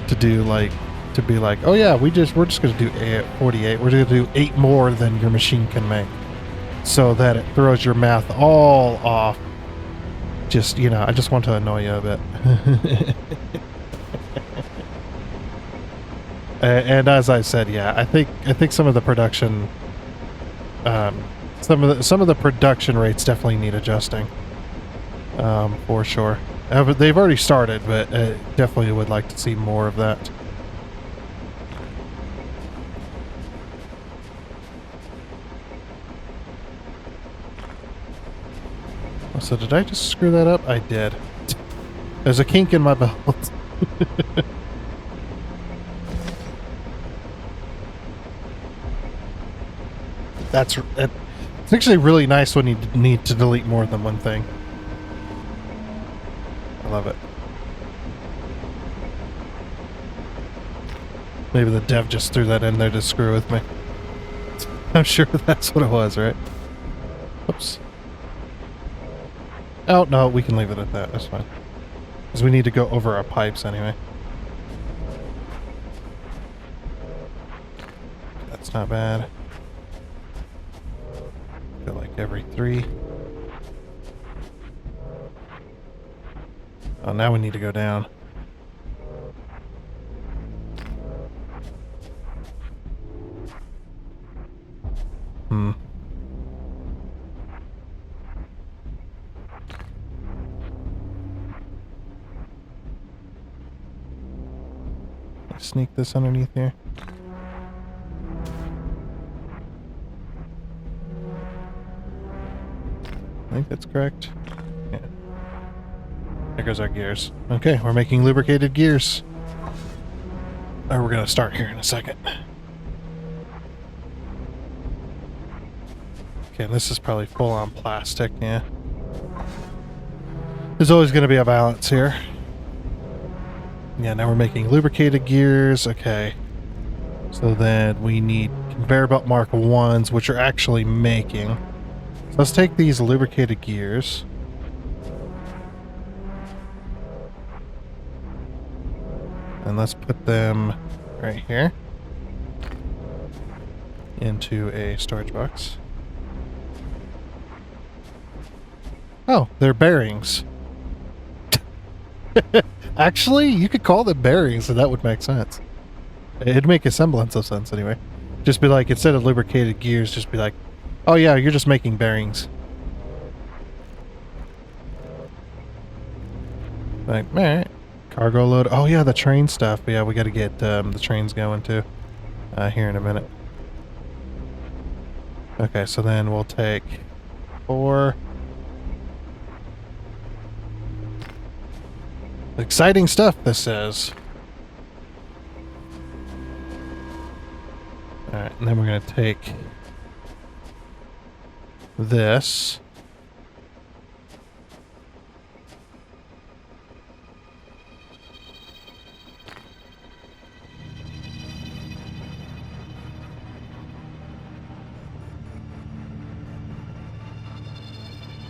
to do, like, to be like, oh yeah, we're just gonna do 48. We're gonna do 8 more than your machine can make, so that it throws your math all off. Just, you know, I just want to annoy you a bit. And as I said, yeah, I think some of the production Some of the production rates definitely need adjusting. For sure. But they've already started, but definitely would like to see more of that. So did I just screw that up? I did. There's a kink in my belt. It's actually really nice when you need to delete more than one thing. I love it. Maybe the dev just threw that in there to screw with me. I'm sure that's what it was, right? Oops. Oh, no, we can leave it at that. That's fine. Because we need to go over our pipes anyway. That's not bad. Go like every 3. Oh, now we need to go down. Sneak this underneath here. I think that's correct. Yeah. There goes our gears. Okay, we're making lubricated gears. Or we're gonna start here in a second. Okay, this is probably full-on plastic, yeah. There's always gonna be a balance here. Yeah, now we're making lubricated gears. Okay. So then we need conveyor belt Mark 1s, which are actually making. So let's take these lubricated gears. And let's put them right here. Into a storage box. Oh, they're bearings. Actually, you could call them bearings, and that would make sense. It'd make a semblance of sense anyway. Just be like, instead of lubricated gears, just be like, oh yeah, you're just making bearings. Like, alright. Cargo load. Oh yeah, the train stuff. Yeah, we gotta get the trains going too. Here in a minute. Okay, so then we'll take 4... Exciting stuff, this is. Alright, and then we're going to take this.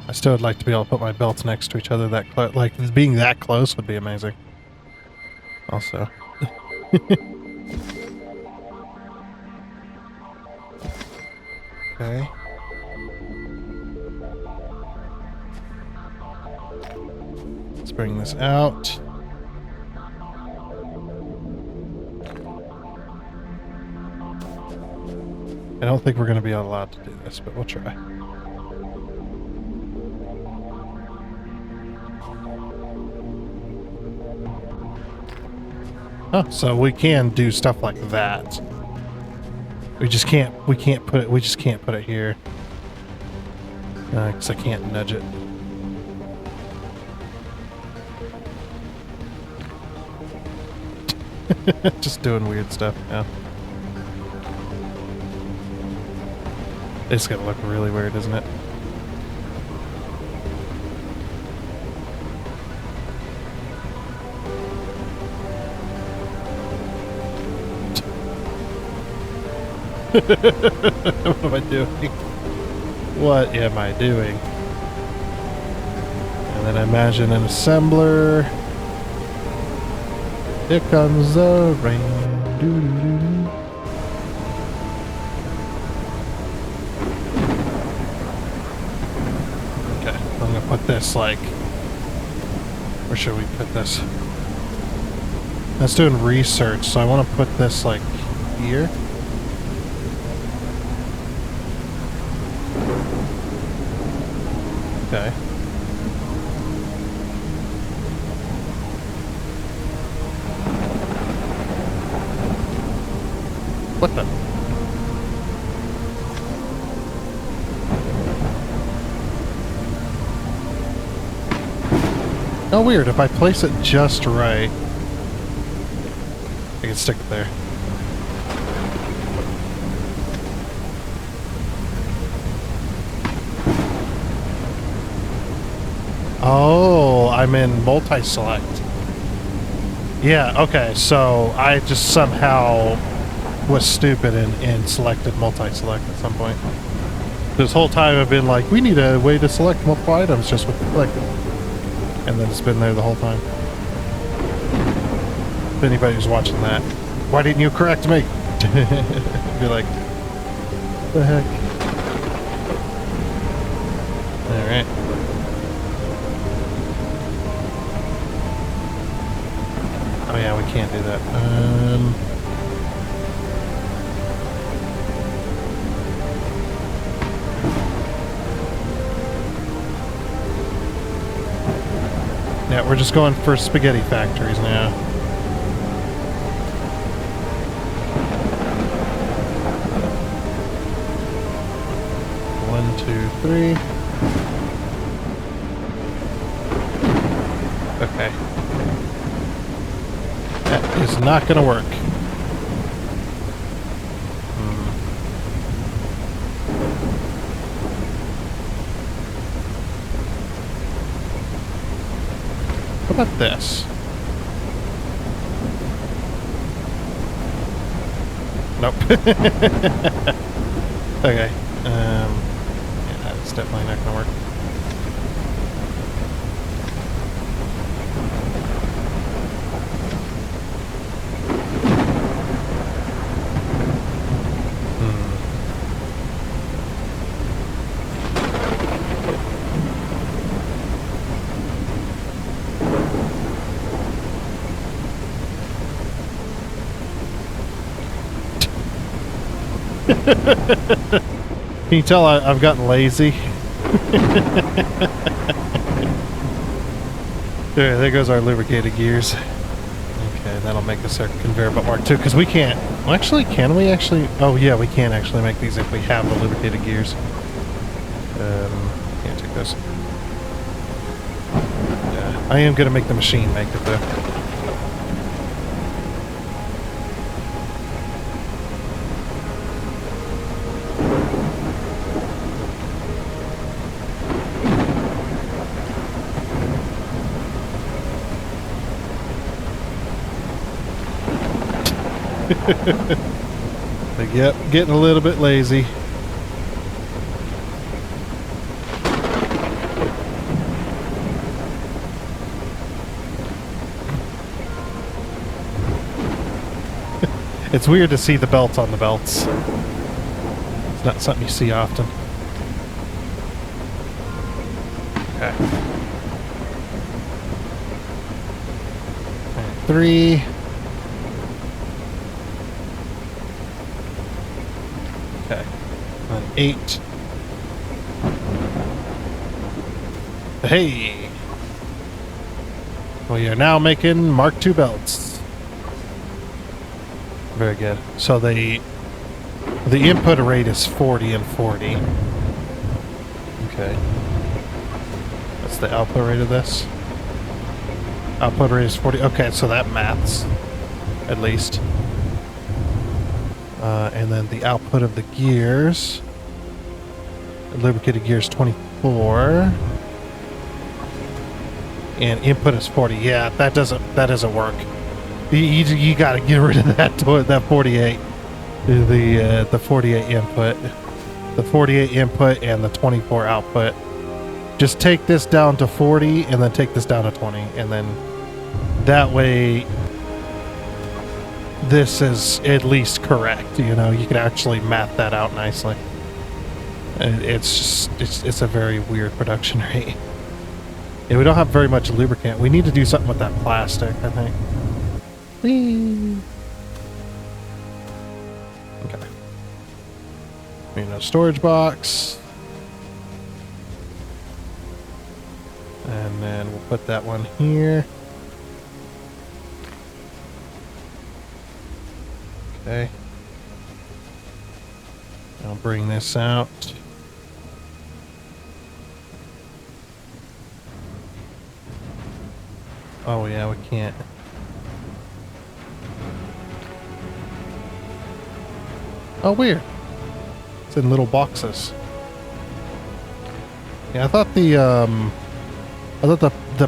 I still would like to be able to put my belts next to each other that close. Like, being that close would be amazing. Also. Okay. Let's bring this out. I don't think we're going to be allowed to do this, but we'll try. Oh, so we can do stuff like that. We just can't put it here. Because I can't nudge it. Just doing weird stuff now. It's gonna look really weird, isn't it? What am I doing? What am I doing? And then I imagine an assembler. Here comes the rain. Doo-doo-doo-doo. Okay, I'm gonna put this like... Where should we put this? That's doing research, so I want to put this like here. Okay. What the? Oh, weird. If I place it just right, I can stick it there. Oh, I'm in multi-select. Yeah, okay, so I just somehow was stupid and selected multi-select at some point. This whole time I've been like, we need a way to select multiple items just with selected. And then it's been there the whole time. If anybody who's watching that, why didn't you correct me? Be like, what the heck? Alright. Oh yeah, we can't do that. Yeah, we're just going for spaghetti factories now. One, two, three. Okay. That is not gonna work. What about this? Nope. Okay. Yeah, that's definitely not gonna work. Can you tell I've gotten lazy? There goes our lubricated gears. Okay, that'll make us our conveyor belt mark 2, because we can't... Well, actually, can we actually... Oh, yeah, we can actually make these if we have the lubricated gears. Can't take those. Yeah, I am going to make the machine make it, though. Like, yep, getting a little bit lazy. It's weird to see the belts on the belts. It's not something you see often. Okay. 3. Okay. And 8. Hey! We are now making Mark II belts. Very good. So the input rate is 40 and 40. Okay. That's the output rate of this. Output rate is 40. Okay, so that maths, at least. And then the output of the gears, the lubricated gears 24, and input is 40. Yeah, that doesn't work. You got to get rid of that 48. The 48 input, the 48 input, and the 24 output. Just take this down to 40, and then take this down to 20, and then that way this is at least correct. You know, you can actually math that out nicely. It's a very weird production rate. Yeah, we don't have very much lubricant. We need to do something with that plastic, I think. Whee! Okay. You know, storage box. And then we'll put that one here. Okay. I'll bring this out. Oh yeah, we can't. Oh, weird. It's in little boxes. Yeah, I thought the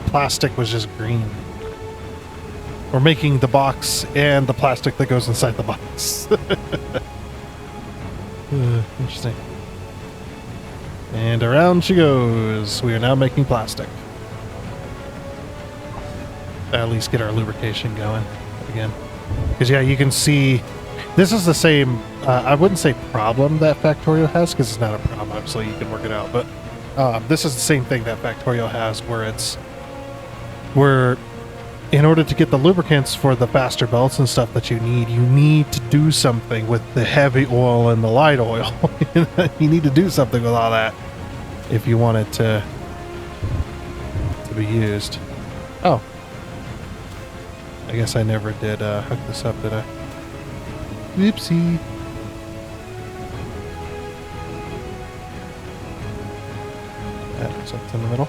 plastic was just green. We're making the box and the plastic that goes inside the box. Interesting. And around she goes. We are now making plastic. At least get our lubrication going again. Because yeah, you can see this is the same, I wouldn't say problem that Factorio has, because it's not a problem, obviously you can work it out, but this is the same thing that Factorio has, where in order to get the lubricants for the faster belts and stuff that you need to do something with the heavy oil and the light oil. You need to do something with all that if you want it to be used. Oh. I guess I never did hook this up, did I? Whoopsie. That's up in the middle.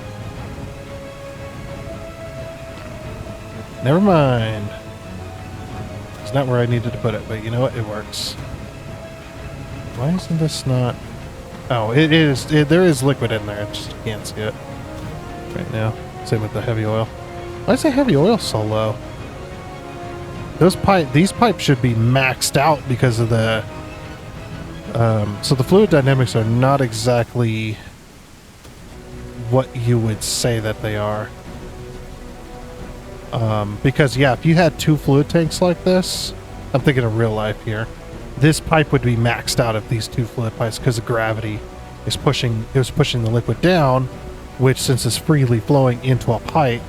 Never mind. It's not where I needed to put it, but you know what? It works. Why isn't this not... Oh, it is. There is liquid in there. I just can't see it right now. Same with the heavy oil. Why is the heavy oil so low? These pipes should be maxed out because of the... so the fluid dynamics are not exactly what you would say that they are. Because yeah, if you had two fluid tanks like this, I'm thinking of real life here, this pipe would be maxed out of these two fluid pipes because of gravity is pushing the liquid down, which since it's freely flowing into a pipe,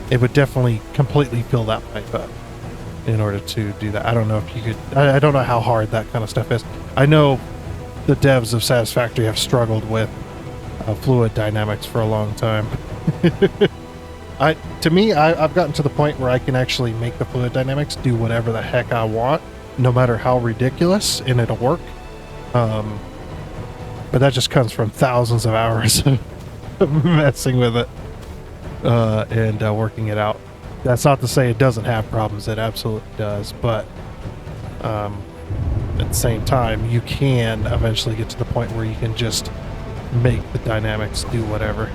it would definitely completely fill that pipe up in order to do that. I don't know if you could, I don't know how hard that kind of stuff is. I know the devs of Satisfactory have struggled with fluid dynamics for a long time. To me, I've gotten to the point where I can actually make the fluid dynamics do whatever the heck I want, no matter how ridiculous, and it'll work. But that just comes from thousands of hours of messing with it and working it out. That's not to say it doesn't have problems. It absolutely does. But at the same time, you can eventually get to the point where you can just make the dynamics do whatever.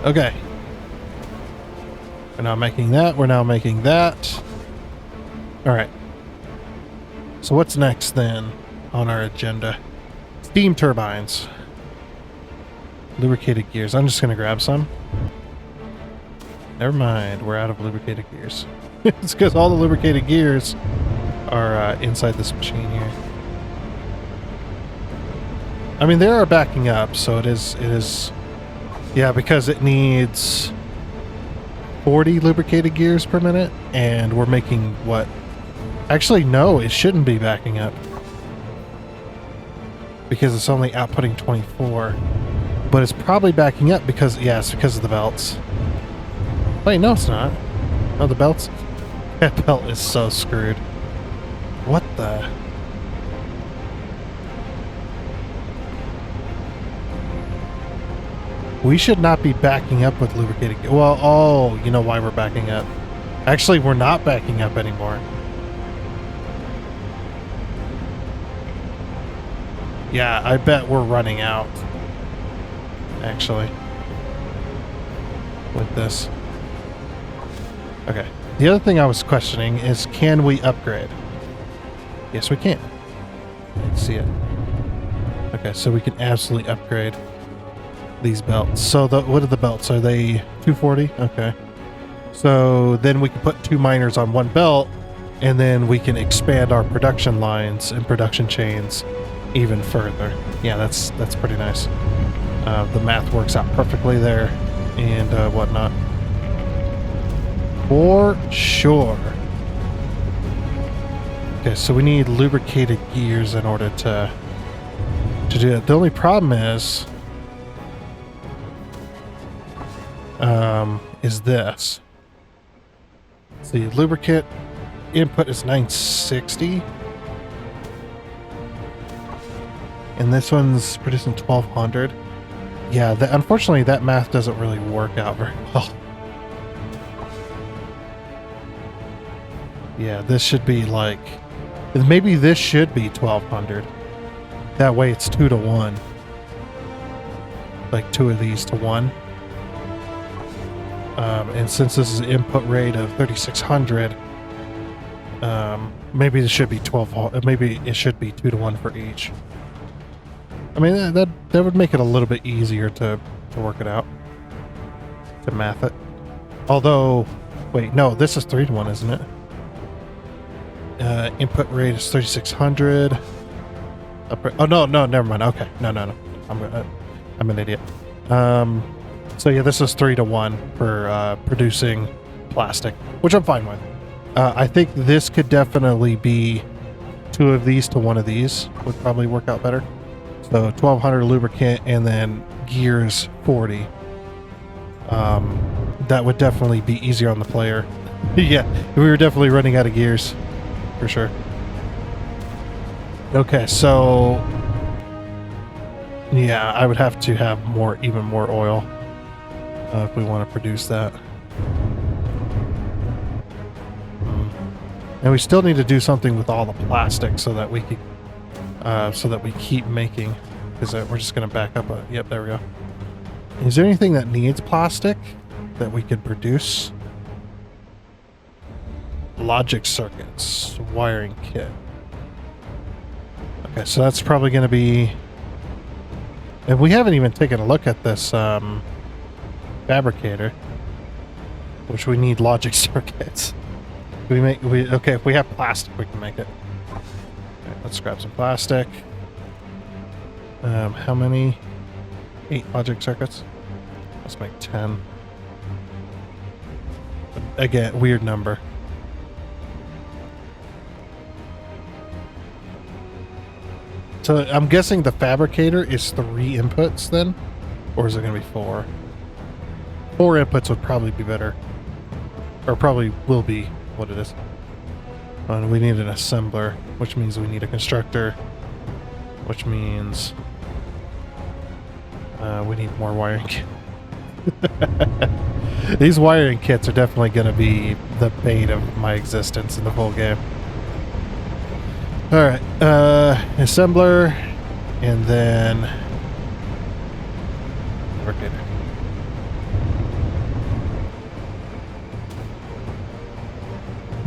Okay. We're now making that. We're now making that. Alright. So what's next then on our agenda? Steam turbines. Lubricated gears. I'm just going to grab some. Never mind. We're out of lubricated gears. It's because all the lubricated gears are inside this machine here. I mean, they are backing up, so it is... Yeah, because it needs 40 lubricated gears per minute, and we're making what? Actually, no, it shouldn't be backing up. Because it's only outputting 24. But it's probably backing up because, yeah, it's because of the belts. Wait, no, it's not. Oh, the belts? That belt is so screwed. What the... We should not be backing up with lubricated gears. Well, oh, you know why we're backing up. Actually, we're not backing up anymore. Yeah, I bet we're running out. Actually. With this. Okay. The other thing I was questioning is, can we upgrade? Yes, we can. Let's see it. Okay, so we can absolutely upgrade these belts. So what are the belts? Are they 240? Okay. So then we can put two miners on one belt, and then we can expand our production lines and production chains even further. Yeah, that's pretty nice. The math works out perfectly there and whatnot. For sure. Okay, so we need lubricated gears in order to to do it. The only problem is this. The lubricant input is 960. And this one's producing 1200. Yeah, unfortunately that math doesn't really work out very well. Yeah, this should be like... Maybe this should be 1200. That way it's 2 to 1. Like 2 of these to 1. And since this is an input rate of 3600, maybe this should be 12. Maybe it should be 2 to 1 for each. I mean, that would make it a little bit easier to work it out, to math it. Although, wait, no, this is 3 to 1, isn't it? Input rate is 3600. Oh no, never mind. Okay, no. I'm an idiot. So yeah, this is 3 to 1 for producing plastic, which I'm fine with. I think this could definitely be 2 of these to 1 of these would probably work out better. So 1200 lubricant and then gears 40. That would definitely be easier on the player. Yeah, we were definitely running out of gears for sure. Okay, so yeah, I would have to have even more oil if we want to produce that. And we still need to do something with all the plastic so that we keep making, because we're just going to back up. Yep, there we go. Is there anything that needs plastic that we could produce? Logic circuits, wiring kit. Okay, so that's probably going to be... And we haven't even taken a look at this fabricator, which we need logic circuits. Okay, if we have plastic, we can make it. Okay, let's grab some plastic. How many? 8 logic circuits. Let's make 10. But again, weird number. So I'm guessing the fabricator is 3 inputs then? Or is it going to be 4? 4 inputs would probably be better. Or probably will be what it is. And we need an assembler, which means we need a constructor, which means we need more wiring kits. These wiring kits are definitely going to be the bane of my existence in the whole game. Alright, assembler, and then fabricator.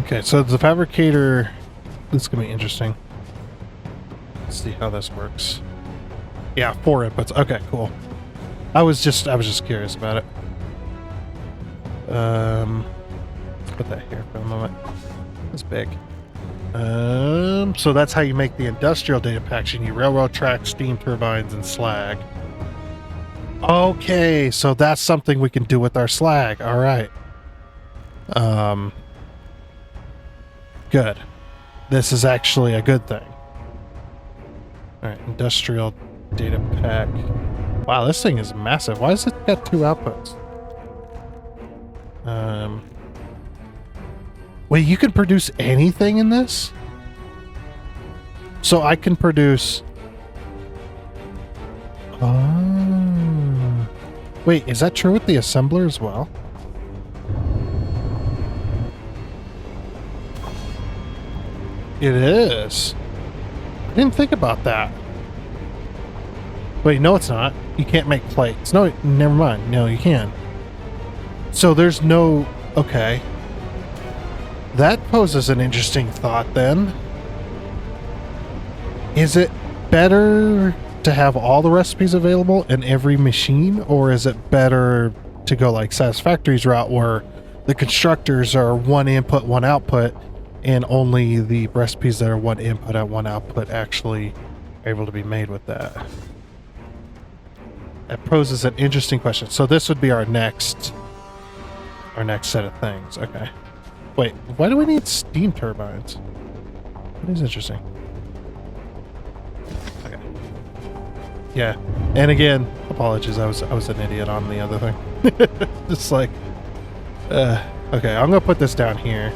Okay, so the fabricator, this is going to be interesting. Let's see how this works. Yeah, 4 inputs. Okay, cool. I was just curious about it. Let's put that here for a moment. It's big. So that's how you make the industrial data packs. You need railroad tracks, steam turbines, and slag. Okay, so that's something we can do with our slag. All right. Good. This is actually a good thing. All right, industrial data pack. Wow, this thing is massive. Why has it got 2 outputs? Wait, you can produce anything in this? So I can produce... Oh. Wait, is that true with the assembler as well? It is. I didn't think about that. Wait, no it's not. You can't make plates. No, never mind. No, you can. So there's no... Okay. That poses an interesting thought then. Is it better to have all the recipes available in every machine, or is it better to go like Satisfactory's route where the constructors are 1 input, 1 output, and only the recipes that are 1 input and 1 output actually are able to be made with that? That poses an interesting question. So this would be our next set of things. Okay. Wait, why do we need steam turbines? That is interesting. Okay. yeah. And again, apologies. I was an idiot on the other thing. Just like, okay. I'm gonna put this down here,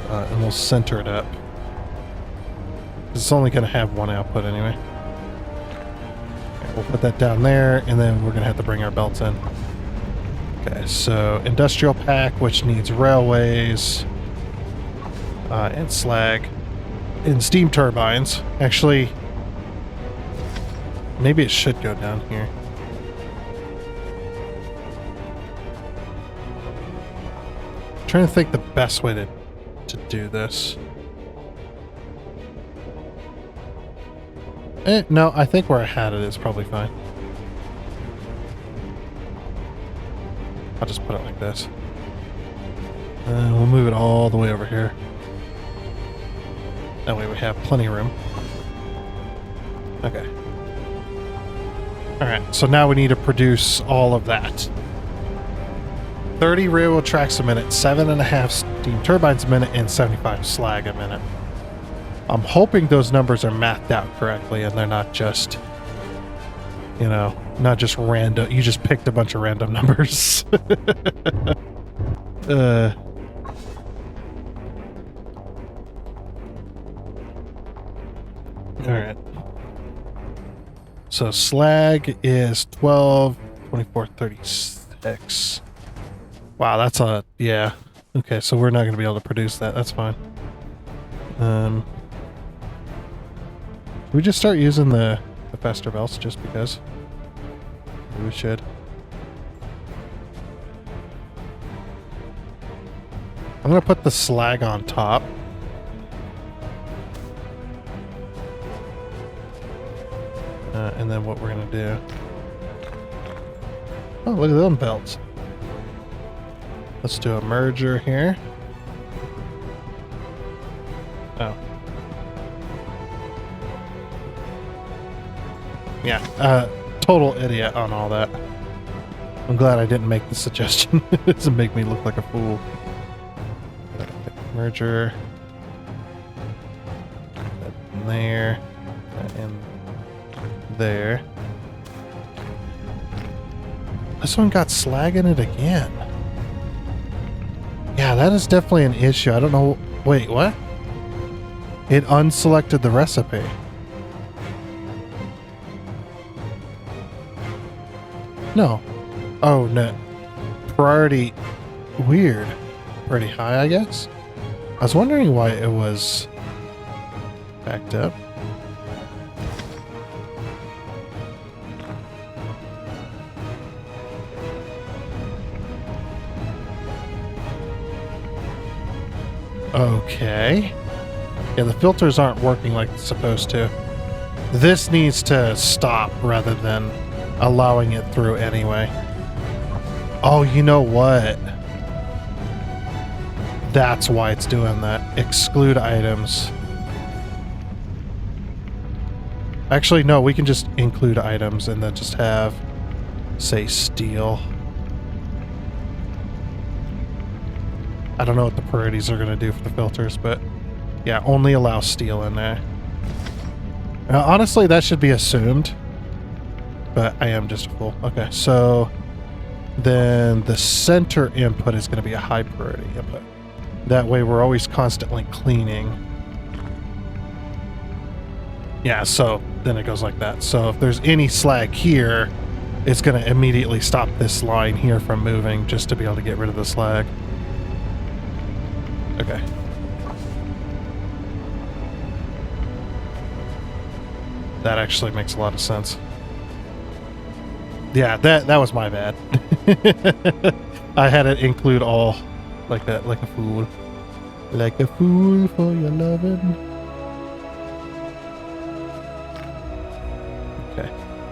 and we'll center it up. It's only gonna have one output anyway. Okay, we'll put that down there, and then we're gonna have to bring our belts in. Okay, so industrial pack, which needs railways, and slag, and steam turbines. Actually, maybe it should go down here. I'm trying to think the best way to do this. No, I think where I had it is probably fine. I'll just put it like this. We'll move it all the way over here. That way we have plenty of room. Okay. Alright, so now we need to produce all of that. 30 railroad tracks a minute, 7.5 steam turbines a minute, and 75 slag a minute. I'm hoping those numbers are mathed out correctly and they're not just, you know, not just random. You just picked a bunch of random numbers. Alright. So slag is 12, 24, 36. Wow, that's a, yeah. Okay, so we're not going to be able to produce that. That's fine. We just start using the faster belts just because? Maybe we should. I'm going to put the slag on top. And then what we're going to do... Oh, look at them belts. Let's do a merger here. Oh. Yeah, total idiot on all that. I'm glad I didn't make the suggestion. It doesn't make me look like a fool. Merger. That in there. That in there. This one got slag in it again. Yeah, that is definitely an issue. I don't know. Wait, what? It unselected the recipe. No. Oh, no. Priority. Weird. Pretty high, I guess? I was wondering why it was backed up. Okay. Yeah, the filters aren't working like it's supposed to. This needs to stop rather than allowing it through anyway. Oh, you know what? That's why it's doing that. Exclude items. Actually, no, we can just include items and then just have, say, steel. I don't know what the priorities are going to do for the filters, but yeah, only allow steel in there. Honestly, that should be assumed, but I am just a fool. Okay, so then the center input is going to be a high priority input. That way we're always constantly cleaning. Yeah, so then it goes like that. So if there's any slag here, it's going to immediately stop this line here from moving just to be able to get rid of the slag. Okay. That actually makes a lot of sense. Yeah, that was my bad. I had it include all like that, like a fool. Like a fool for your loving. Okay.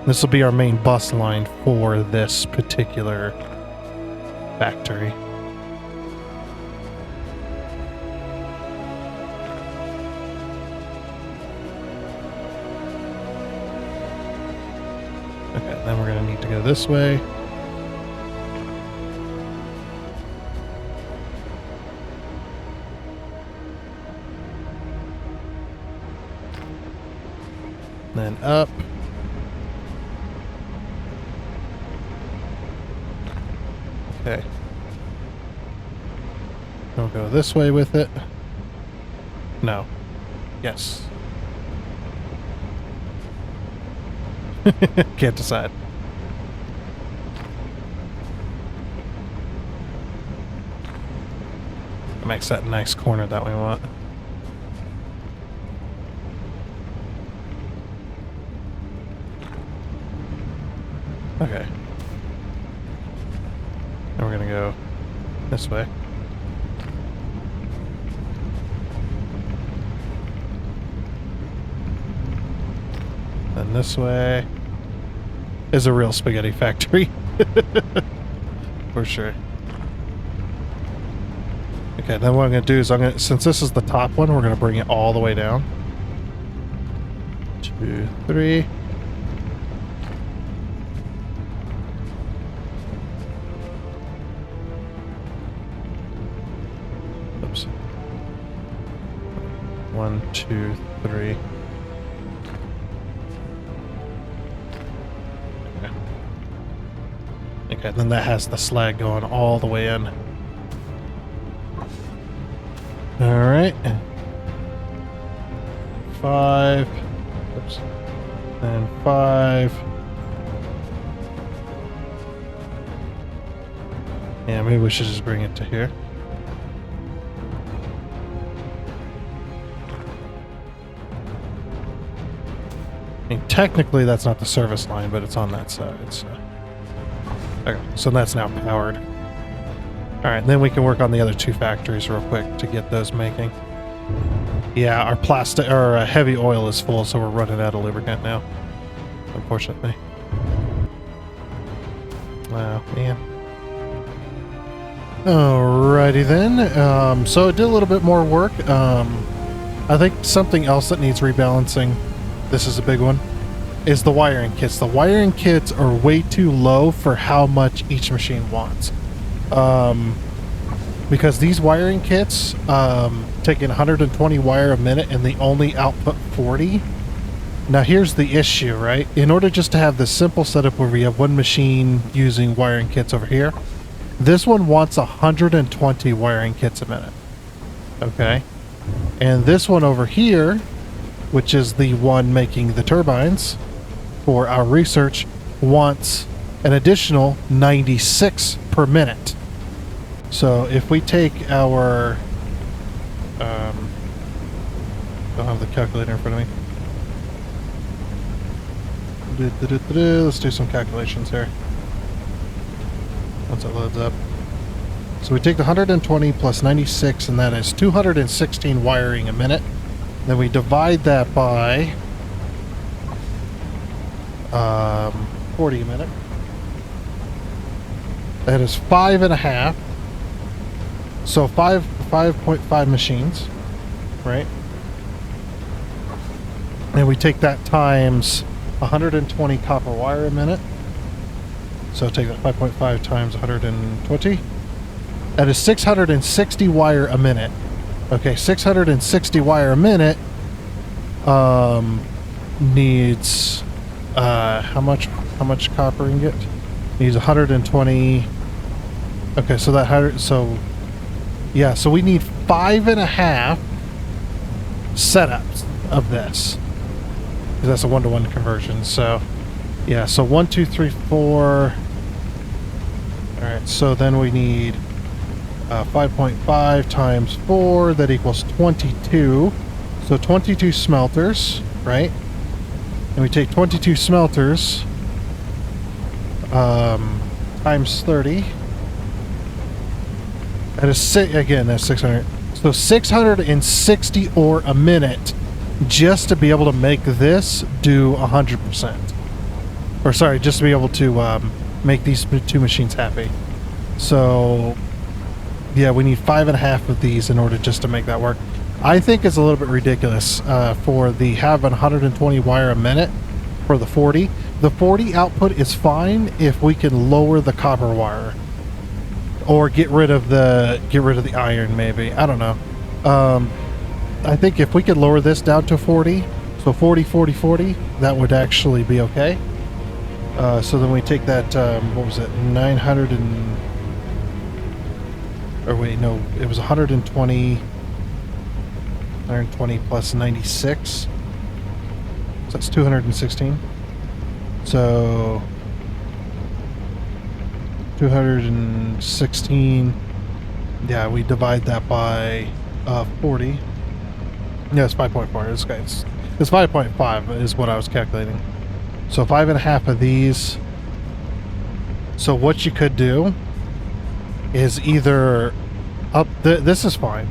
This will be our main bus line for this particular factory. Okay, then we're going to need to go this way. Then up. Okay. We'll go this way with it. No. Yes. Can't decide. Makes that nice corner that we want. Okay. Now we're gonna go this way. Then this way is a real spaghetti factory. For sure. Okay, then what I'm gonna do is since this is the top one, we're gonna bring it all the way down. 2, 3. Oops. 1, 2, 3. Okay, then that has the slag going all the way in. Alright. 5. Oops. And 5. Yeah, maybe we should just bring it to here. I mean, technically that's not the service line, but it's on that side, so... Okay, so that's now powered. Alright, then we can work on the other 2 factories real quick to get those making. Yeah, our plastic or heavy oil is full, so we're running out of lubricant now. Unfortunately. Wow, man. Alrighty then. So it did a little bit more work. I think something else that needs rebalancing, this is a big one, is the wiring kits. The wiring kits are way too low for how much each machine wants. Because these wiring kits taking 120 wire a minute and they only output 40. Now here's the issue, right? In order just to have this simple setup where we have one machine using wiring kits over here, this one wants 120 wiring kits a minute. Okay? And this one over here, which is the one making the turbines for our research, wants an additional 96 per minute. So if we take our don't have the calculator in front of me. Let's do some calculations here once it loads up. So we take the 120 plus 96, and that is 216 wiring a minute. Then we divide that by 40 a minute. That is 5.5. So 5.5 machines, right? And we take that times 120 copper wire a minute. So take that 5.5 times 120. That is 660 wire a minute. Okay, 660 wire a minute needs how much copper ingot? Needs 120. Okay, so that 100, so yeah, so we need 5.5 setups of this. Because that's a 1-to-1 conversion. So yeah, so 1, 2, 3, 4. Alright, so then we need 5.5 times 4, that equals 22. So 22 smelters, right? And we take 22 smelters times 30. That is again, that's 600. So 660 ore a minute just to be able to make this do 100%. Or sorry, just to be able to make these 2 machines happy. So yeah, we need 5.5 of these in order just to make that work. I think it's a little bit ridiculous for the having 120 wire a minute for the 40. The 40 output is fine if we can lower the copper wire or get rid of the iron, maybe. I don't know. I think if we could lower this down to 40, so 40, 40, 40, that would actually be okay. So then we take that, what was it, 900 and Or wait, no, it was 120 plus 96. So that's 216. So 216. Yeah, we divide that by 40. Yeah, it's 5.4. It's 5.5 is what I was calculating. So 5.5 of these. So what you could do is either this is fine,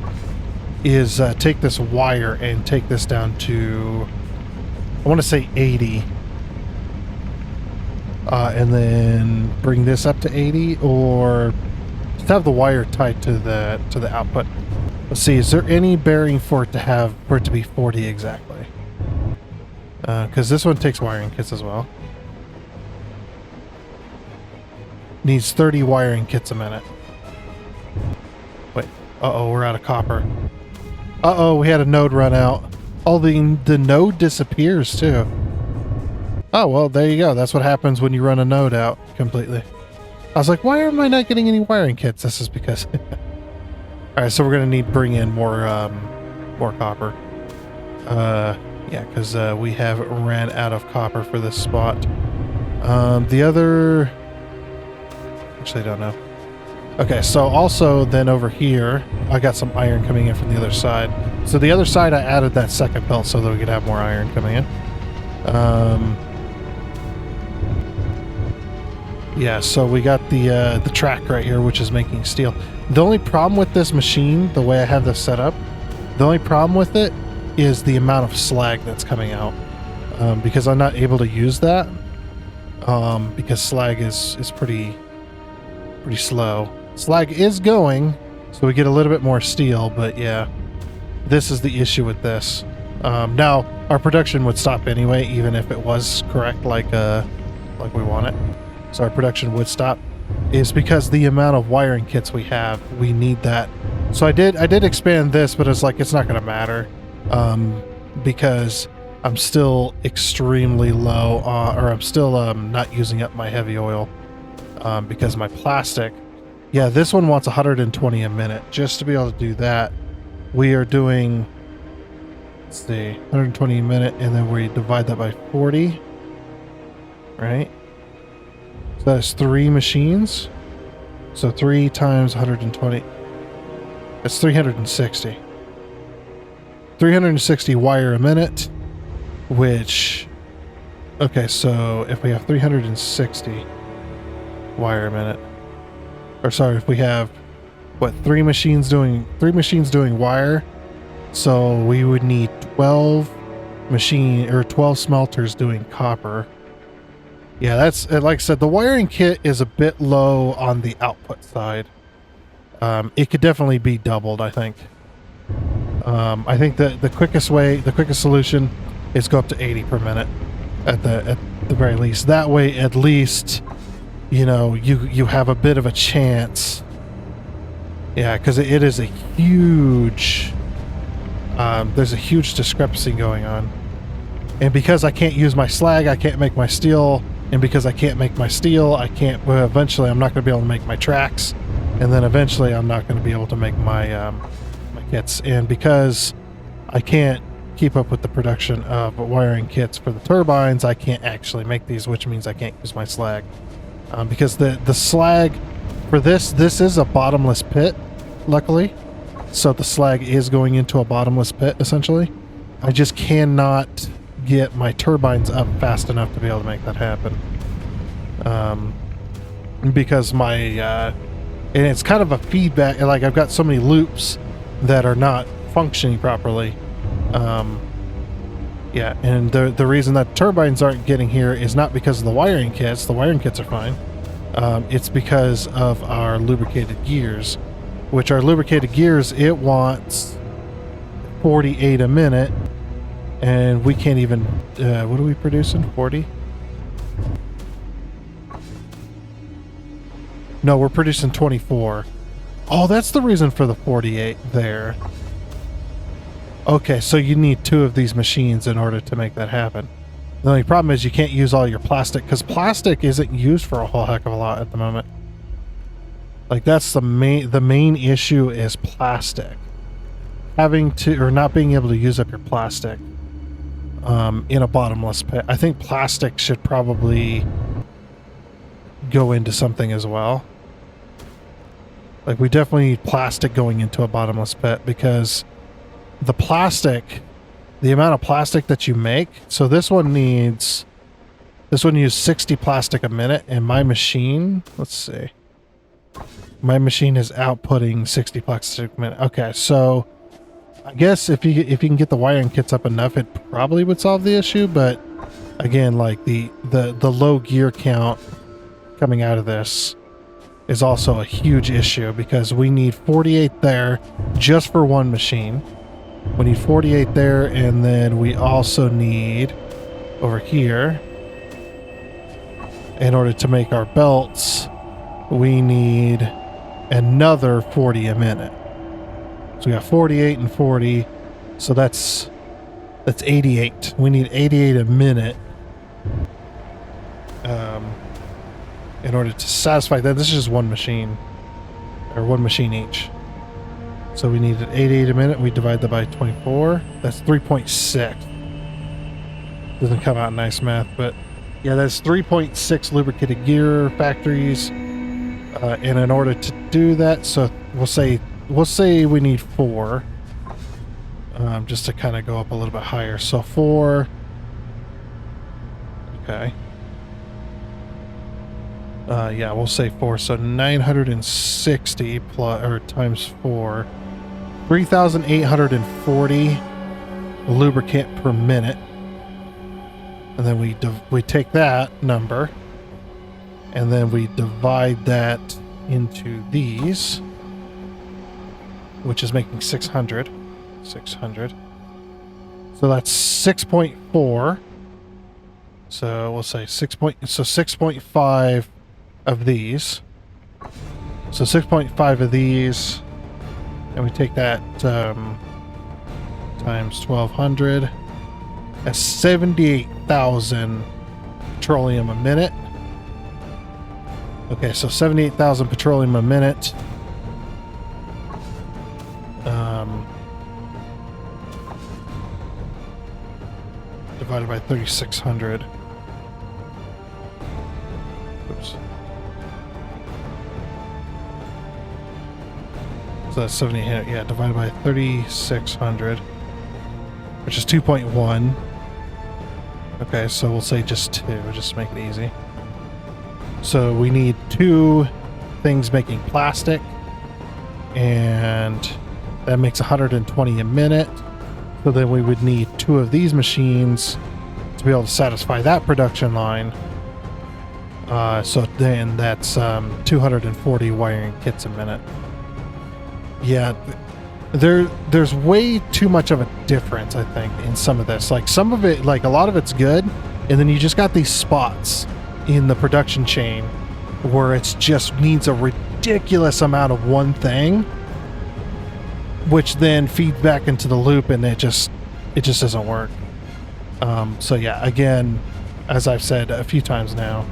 is take this wire and take this down to, I want to say 80, and then bring this up to 80, or just have the wire tied to the output. Let's see, is there any bearing for it to be 40 exactly? Because this one takes wiring kits as well. Needs 30 wiring kits a minute. Wait. Uh-oh, we're out of copper. Uh-oh, we had a node run out. Oh, the node disappears too. Oh, well, there you go. That's what happens when you run a node out completely. I was like, why am I not getting any wiring kits? This is because... Alright, so we're going to need to bring in more copper. Yeah, because we have ran out of copper for this spot. The other... Actually, I don't know. Okay, so also then over here, I got some iron coming in from the other side. So the other side, I added that second belt so that we could have more iron coming in. Yeah, so we got the track right here, which is making steel. The only problem with this machine, the way I have this set up, the only problem with it is the amount of slag that's coming out. Because I'm not able to use that. Because slag is pretty slow. Slag is going, so we get a little bit more steel, but yeah, this is the issue with this. Now, our production would stop anyway, even if it was correct, like we want it. So our production would stop, is because the amount of wiring kits we have, we need that. So I did expand this, but it's like, it's not going to matter, because I'm still extremely low, or I'm still not using up my heavy oil. Because my plastic, yeah, this one wants 120 a minute. Just to be able to do that, we are doing, let's see, 120 a minute, and then we divide that by 40, right? So that's 3 machines. So 3 times 120, that's 360. 360 wire a minute, which, okay, so if we have 360 wire a minute, or sorry, if we have what, 3 machines doing wire, so we would need 12 smelters doing copper. Yeah, that's, like I said, the wiring kit is a bit low on the output side. It could definitely be doubled, I think. I think that the quickest solution is go up to 80 per minute at the very least. That way, at least, you know, you have a bit of a chance. Yeah, because it is a huge, there's a huge discrepancy going on. And because I can't use my slag, I can't make my steel. And because I can't make my steel, I can't, well, eventually I'm not going to be able to make my tracks. And then eventually I'm not going to be able to make my, my kits. And because I can't keep up with the production of wiring kits for the turbines, I can't actually make these, which means I can't use my slag. Because the slag for this is a bottomless pit, luckily. So the slag is going into a bottomless pit, essentially. I just cannot get my turbines up fast enough to be able to make that happen. Because my, and it's kind of a feedback, like I've got so many loops that are not functioning properly. Yeah, and the reason that turbines aren't getting here is not because of the wiring kits. The wiring kits are fine. It's because of our lubricated gears, which our lubricated gears, it wants 48 a minute, and we can't even, what are we producing, 40? No, we're producing 24. Oh, that's the reason for the 48 there. Okay, so you need 2 of these machines in order to make that happen. The only problem is you can't use all your plastic, because plastic isn't used for a whole heck of a lot at the moment. Like that's the main issue is plastic. Having to, or not being able to use up your plastic in a bottomless pit. I think plastic should probably go into something as well. Like we definitely need plastic going into a bottomless pit because the plastic, the amount of plastic that you make. So this one uses 60 plastic a minute, and my machine, let's see. My machine is outputting 60 plastic a minute. Okay, so I guess if you can get the wiring kits up enough, it probably would solve the issue, but again, like the low gear count coming out of this is also a huge issue because we need 48 there just for one machine. We need 48 there, and then we also need over here, in order to make our belts, we need another 40 a minute. So we got 48 and 40, so that's 88. We need 88 a minute in order to satisfy that. This is just one machine, or one machine each. So we needed 88 a minute. We divide that by 24. That's 3.6. Doesn't come out nice math, but yeah, that's 3.6 lubricated gear factories. And in order to do that, so we'll say we need 4, just to kind of go up a little bit higher. So 4. Okay. Yeah, we'll say 4. So 960 plus, or times 4, 3,840 lubricant per minute. And then we take that number, and then we divide that into these, which is making 600. 600. So that's 6.4. So we'll say 6.5 of these. So 6.5 of these, and we take that times 1,200. That's 78,000 petroleum a minute. Okay, so 78,000 petroleum a minute. Divided by 3,600. Oops. So that's 78. Yeah, divided by 3,600, which is 2.1. Okay, so we'll say just 2, just to make it easy. So we need 2 things making plastic, and that makes 120 a minute. So then we would need 2 of these machines to be able to satisfy that production line. So then that's 240 wiring kits a minute. Yeah, there's way too much of a difference, I think, in some of this. Like some of it, like a lot of it's good, and then you just got these spots in the production chain where it's just needs a ridiculous amount of one thing, which then feeds back into the loop, and it just doesn't work. So yeah, again, as I've said a few times now,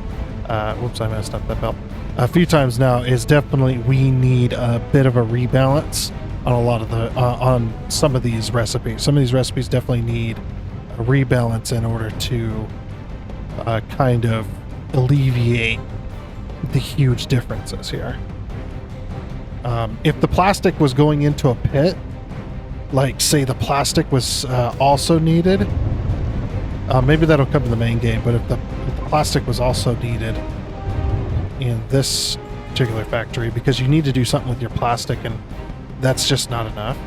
whoops, I messed up that belt. A few times now, is definitely we need a bit of a rebalance on a lot of the on some of these recipes. Some of these recipes definitely need a rebalance in order to kind of alleviate the huge differences here. If the plastic was going into a pit, like say the plastic was also needed, maybe that'll come to the main game, but if the plastic was also needed in this particular factory, because you need to do something with your plastic, and that's just not enough.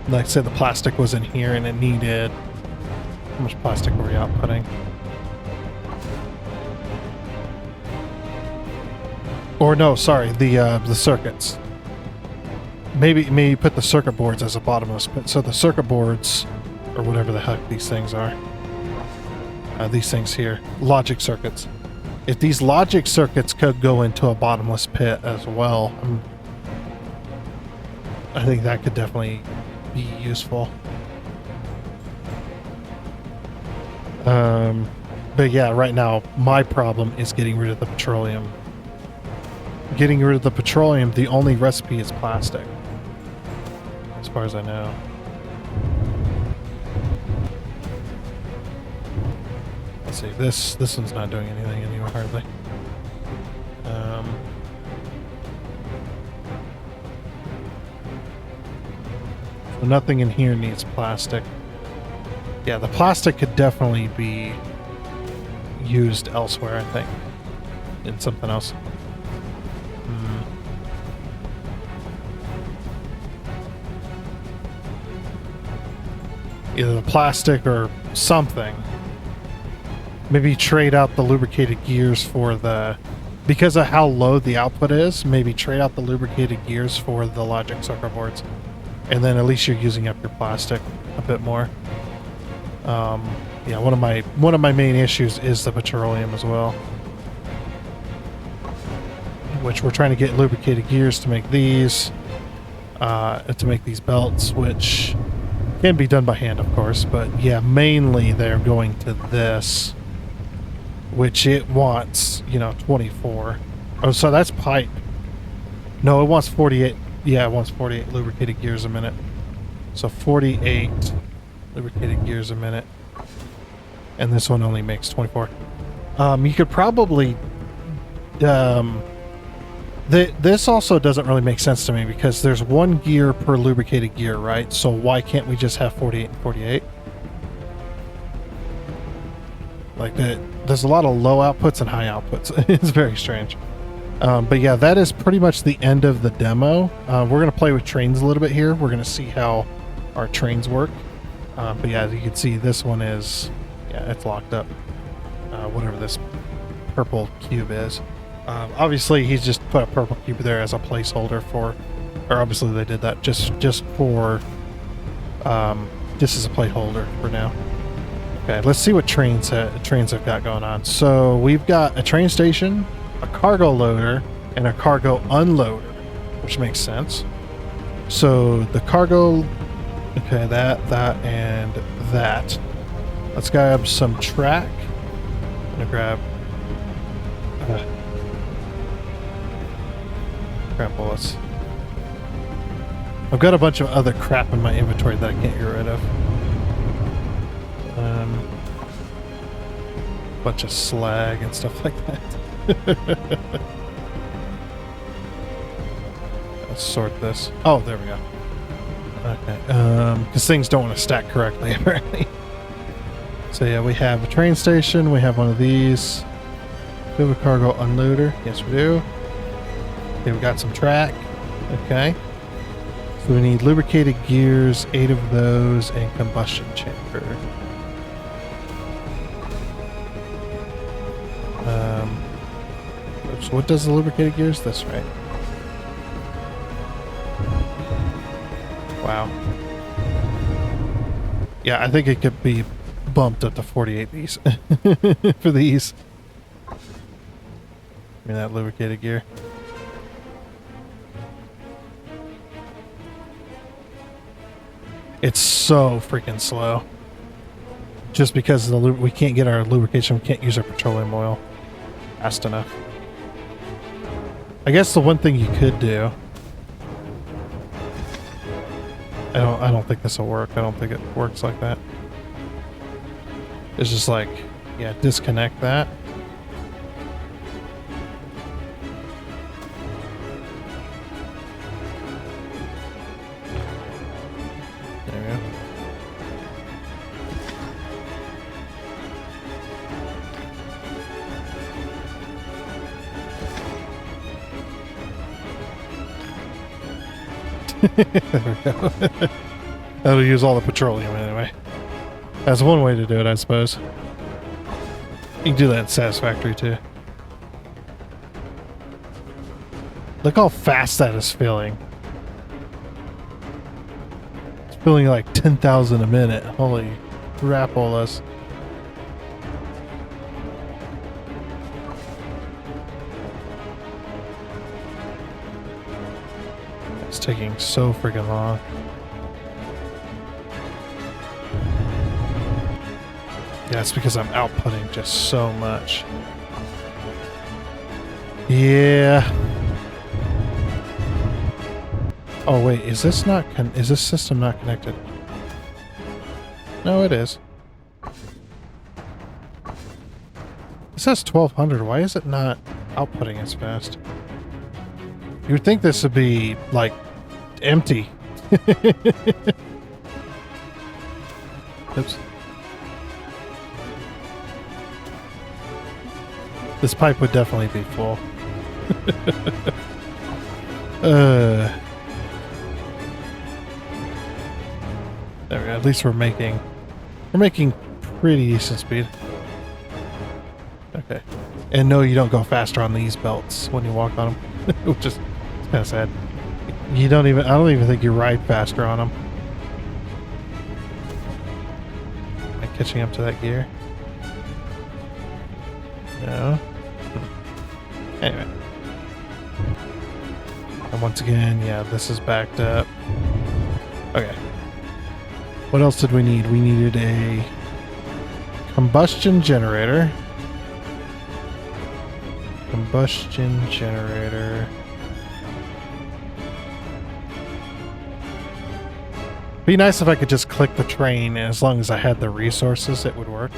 Like I said, the plastic was in here and it needed, how much plastic were we outputting? Or no, sorry, the circuits. Maybe put the circuit boards as a bottomless pit. So the circuit boards, or whatever the heck these things are, these things here, logic circuits. If these logic circuits could go into a bottomless pit as well, I think that could definitely be useful. But yeah, right now, my problem is getting rid of the petroleum. Getting rid of the petroleum, the only recipe is plastic. As far as I know. Let's see, this one's not doing anything anymore, hardly. So nothing in here needs plastic. Yeah, the plastic could definitely be used elsewhere, I think. In something else. Either the plastic or something. Maybe trade out the lubricated gears for the... Because of how low the output is, maybe trade out the lubricated gears for the logic circuit boards. And then at least you're using up your plastic a bit more. Yeah, one of my main issues is the petroleum as well. Which we're trying to get lubricated gears to make these. To make these belts, which can be done by hand, of course. But yeah, mainly they're going to this. Which it wants, 24. Oh, so that's pipe. No, it wants 48. Yeah, it wants 48 lubricated gears a minute. So 48 lubricated gears a minute. And this one only makes 24. You could probably... this also doesn't really make sense to me because there's one gear per lubricated gear, right? So why can't we just have 48 and 48? Like there's a lot of low outputs and high outputs. It's very strange. But yeah, that is pretty much the end of the demo. We're going to play with trains a little bit here. We're going to see how our trains work. But yeah, as you can see, this one is, yeah, it's locked up. Whatever this purple cube is. Obviously, he's just put a purple cube there as a placeholder for, or obviously they did that just for, just as a placeholder for now. Okay, let's see what trains have got going on. So we've got a train station, a cargo loader, and a cargo unloader, which makes sense. So the cargo, okay, that, and that. Let's grab some track. I'm gonna grab crap bullets. I've got a bunch of other crap in my inventory that I can't get rid of. Bunch of slag and stuff like that. Let's sort this. Oh, there we go. Okay. Because things don't want to stack correctly, apparently. So yeah, we have a train station. We have one of these. Do we have a cargo unloader? Yes, we do. Okay, we got some track. Okay. So we need lubricated gears, 8 of those, and combustion chamber. So what does the lubricated gears? That's right. Wow. Yeah, I think it could be bumped up to 48 these for these. I mean, that lubricated gear. It's so freaking slow. Just because of the we can't get our lubrication, we can't use our petroleum oil fast enough. I guess the one thing you could do, I don't think this will work. I don't think it works like that. It's just like, yeah, disconnect that. There we go. There we go. That'll use all the petroleum anyway. That's one way to do it, I suppose. You can do that in Satisfactory too. Look how fast that is filling. It's filling like 10,000 a minute. Holy crapolas. It's taking so freaking long. Yeah, it's because I'm outputting just so much. Yeah. Oh wait, is this system not connected? No, it is. It says 1200. Why is it not outputting as fast? You would think this would be like empty. Oops. This pipe would definitely be full. There we go. At least we're making pretty decent speed. Okay. And no, you don't go faster on these belts when you walk on them, which is kind of sad. I don't even think you ride faster on them. Am I catching up to that gear? No. Anyway. And once again, yeah, this is backed up. Okay. What else did we need? We needed a combustion generator. Combustion generator. Be nice if I could just click the train, and as long as I had the resources, it would work.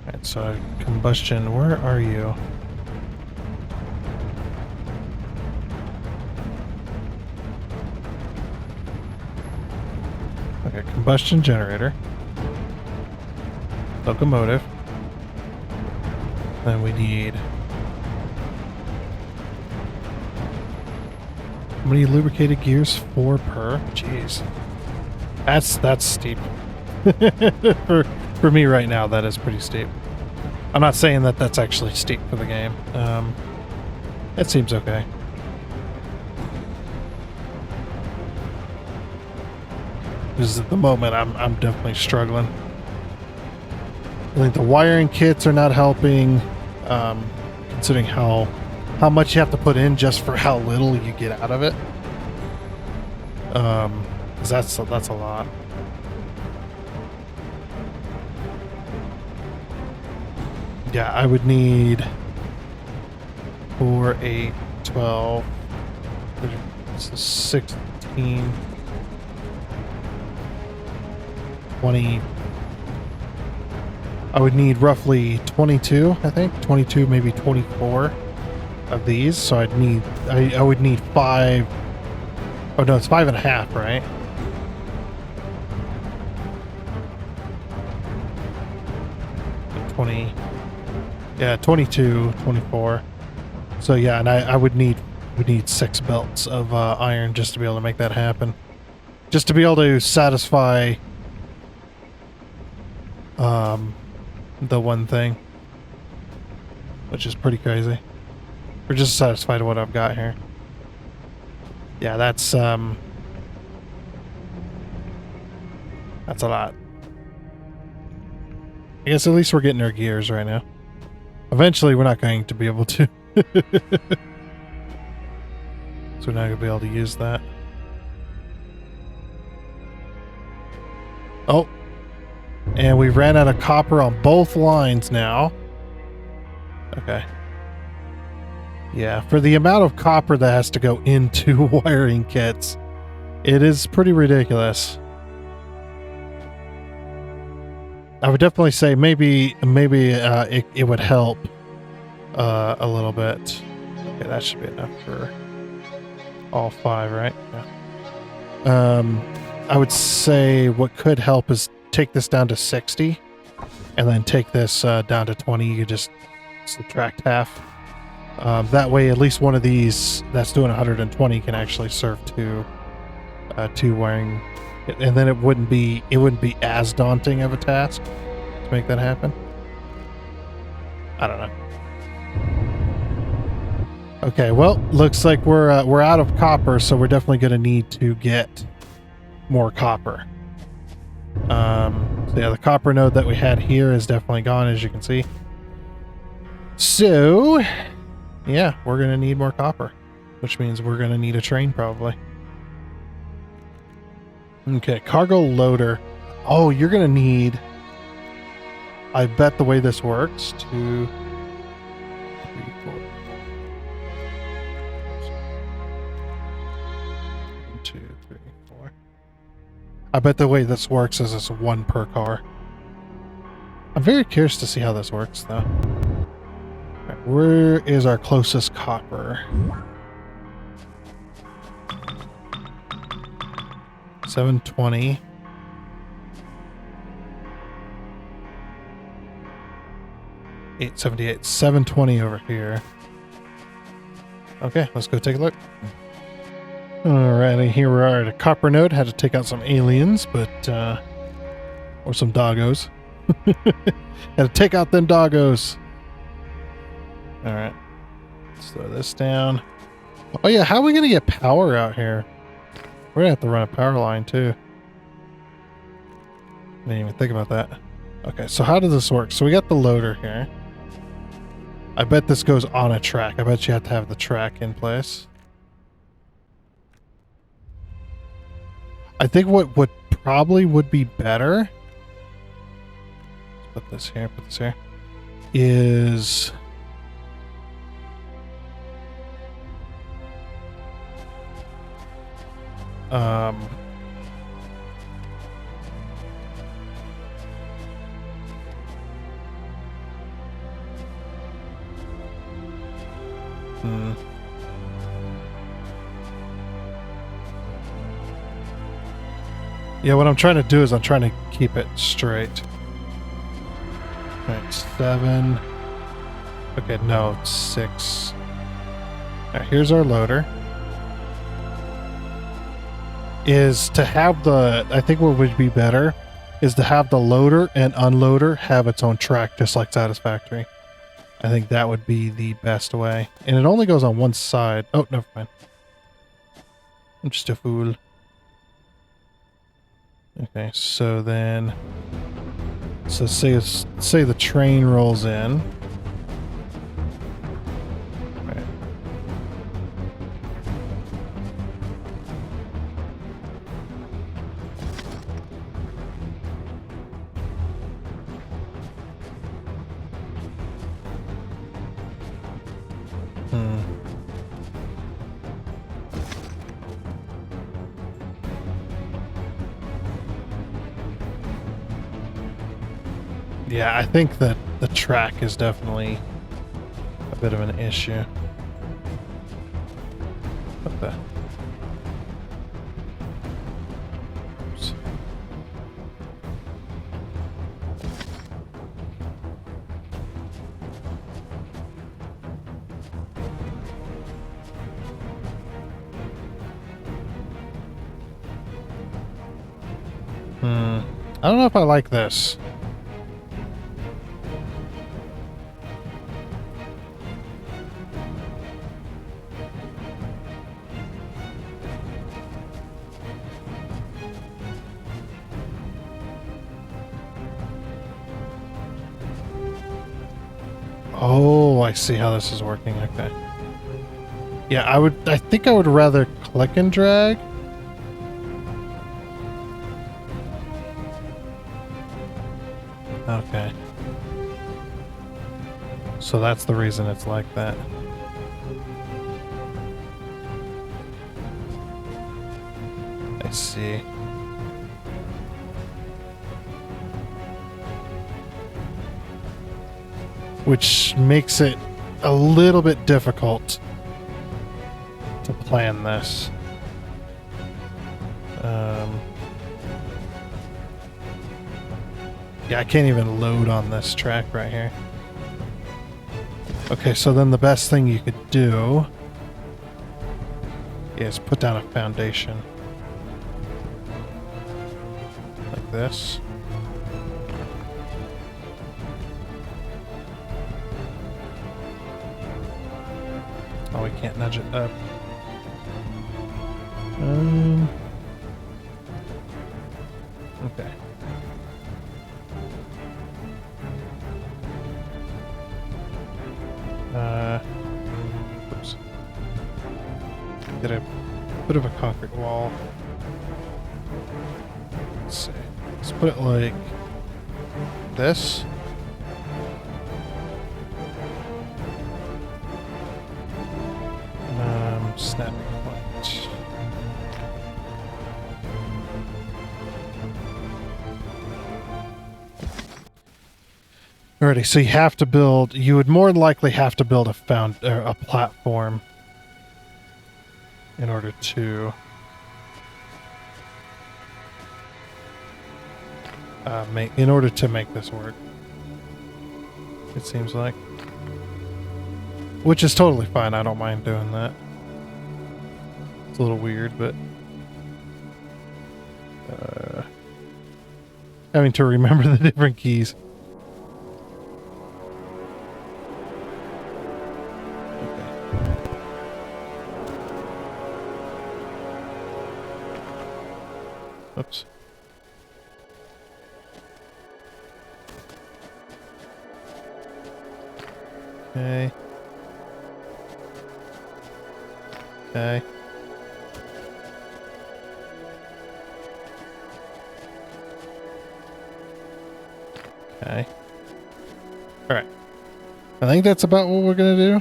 Alright, so combustion, where are you? Okay, combustion generator. Locomotive. Then we need... How many lubricated gears? 4 per? Jeez. That's steep. For me right now, that is pretty steep. I'm not saying that that's actually steep for the game. It seems okay. Because at the moment, I'm definitely struggling. I think the wiring kits are not helping, considering how much you have to put in just for how little you get out of it. 'Cause that's a lot. Yeah, I would need 4, 8, 12, 16, 20. I would need roughly 22, I think. 22, maybe 24 of these. So I would need 5. Oh no, it's 5.5, right? Yeah, 22, 24. So yeah, and we need 6 belts of iron just to be able to make that happen. Just to be able to satisfy the one thing, which is pretty crazy. We're just satisfied with what I've got here. Yeah, that's a lot. I guess at least we're getting our gears right now. Eventually, we're not going to be able to. So we're not going to be able to use that. Oh. And we ran out of copper on both lines now. Okay. Yeah, for the amount of copper that has to go into wiring kits, it is pretty ridiculous. I would definitely say maybe it would help a little bit. Okay, that should be enough for all 5, right? Yeah. I would say what could help is take this down to 60, and then take this down to 20. You could just subtract half. That way, at least one of these that's doing 120 can actually serve two wiring, and then it wouldn't be as daunting of a task to make that happen. I don't know. Okay, well, looks like we're out of copper, so we're definitely going to need to get more copper. So yeah, the copper node that we had here is definitely gone, as you can see. So yeah, we're going to need more copper. which means we're going to need a train probably. Okay, cargo loader. Oh, you're going to need... I bet the way this works, 2, 3, 4. 1, 2, 3, 4. I bet the way this works is it's 1 per car. I'm very curious to see how this works, though. Right, where is our closest copper? 720. 878. 720 over here. Okay, let's go take a look. Alrighty, here we are at a copper node. Had to take out some aliens, but or some doggos. Had to take out them doggos. Alright. Let's throw this down. Oh yeah, how are we gonna get power out here? We're gonna have to run a power line too. Didn't even think about that. Okay, so how does this work? So we got the loader here. I bet this goes on a track. I bet you have to have the track in place. I think what probably would be better, let's put this here, is yeah, what I'm trying to do is I'm trying to keep it straight. Right, 7. Okay, no, 6. Alright, here's our loader. Is to have the, I think what would be better is to have the loader and unloader have its own track, just like Satisfactory. I think that would be the best way. And it only goes on one side. Oh, never mind. I'm just a fool. Okay, so then... So say the train rolls in. Right. Yeah, I think that the track is definitely a bit of an issue. What the? Oops. I don't know if I like this. Oh, I see how this is working. Okay. Yeah, I think I would rather click and drag. Okay. So that's the reason it's like that. I see. Which makes it a little bit difficult to plan this. Yeah, I can't even load on this track right here. Okay, so then the best thing you could do is put down a foundation. Like this. Oh, we can't nudge it up. Okay. Oops. bit of a concrete wall. Let's see. Let's put it like this. Snapping point. Alrighty, so you have to build. You would more likely have to build a platform in order to make this work. It seems like, which is totally fine. I don't mind doing that. It's a little weird, but having to remember the different keys. Oops. Okay. Okay. Okay. Alright. I think that's about what we're gonna do.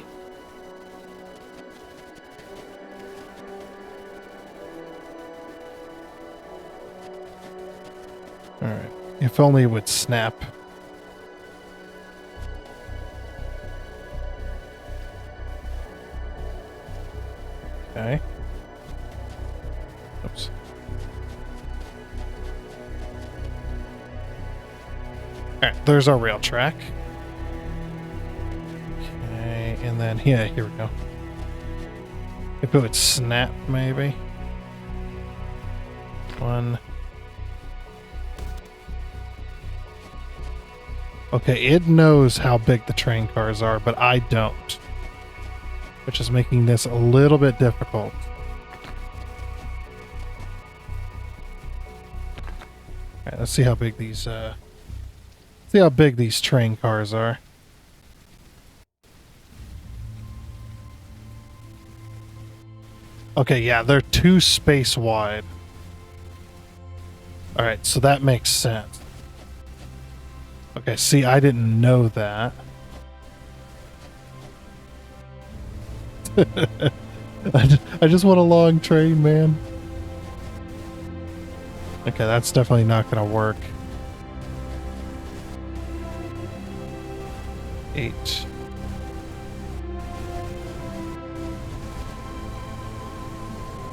Alright. If only it would snap. Okay. Oops. Alright, there's our rail track. Okay, and then, yeah, here we go. If it would snap, maybe. One. Okay, it knows how big the train cars are, but I don't. Which is making this a little bit difficult. Alright, let's see how big these train cars are. Okay, yeah, they're 2 space wide. Alright, so that makes sense. Okay, see, I didn't know that. I just want a long train, man. Okay, that's definitely not gonna work. 8.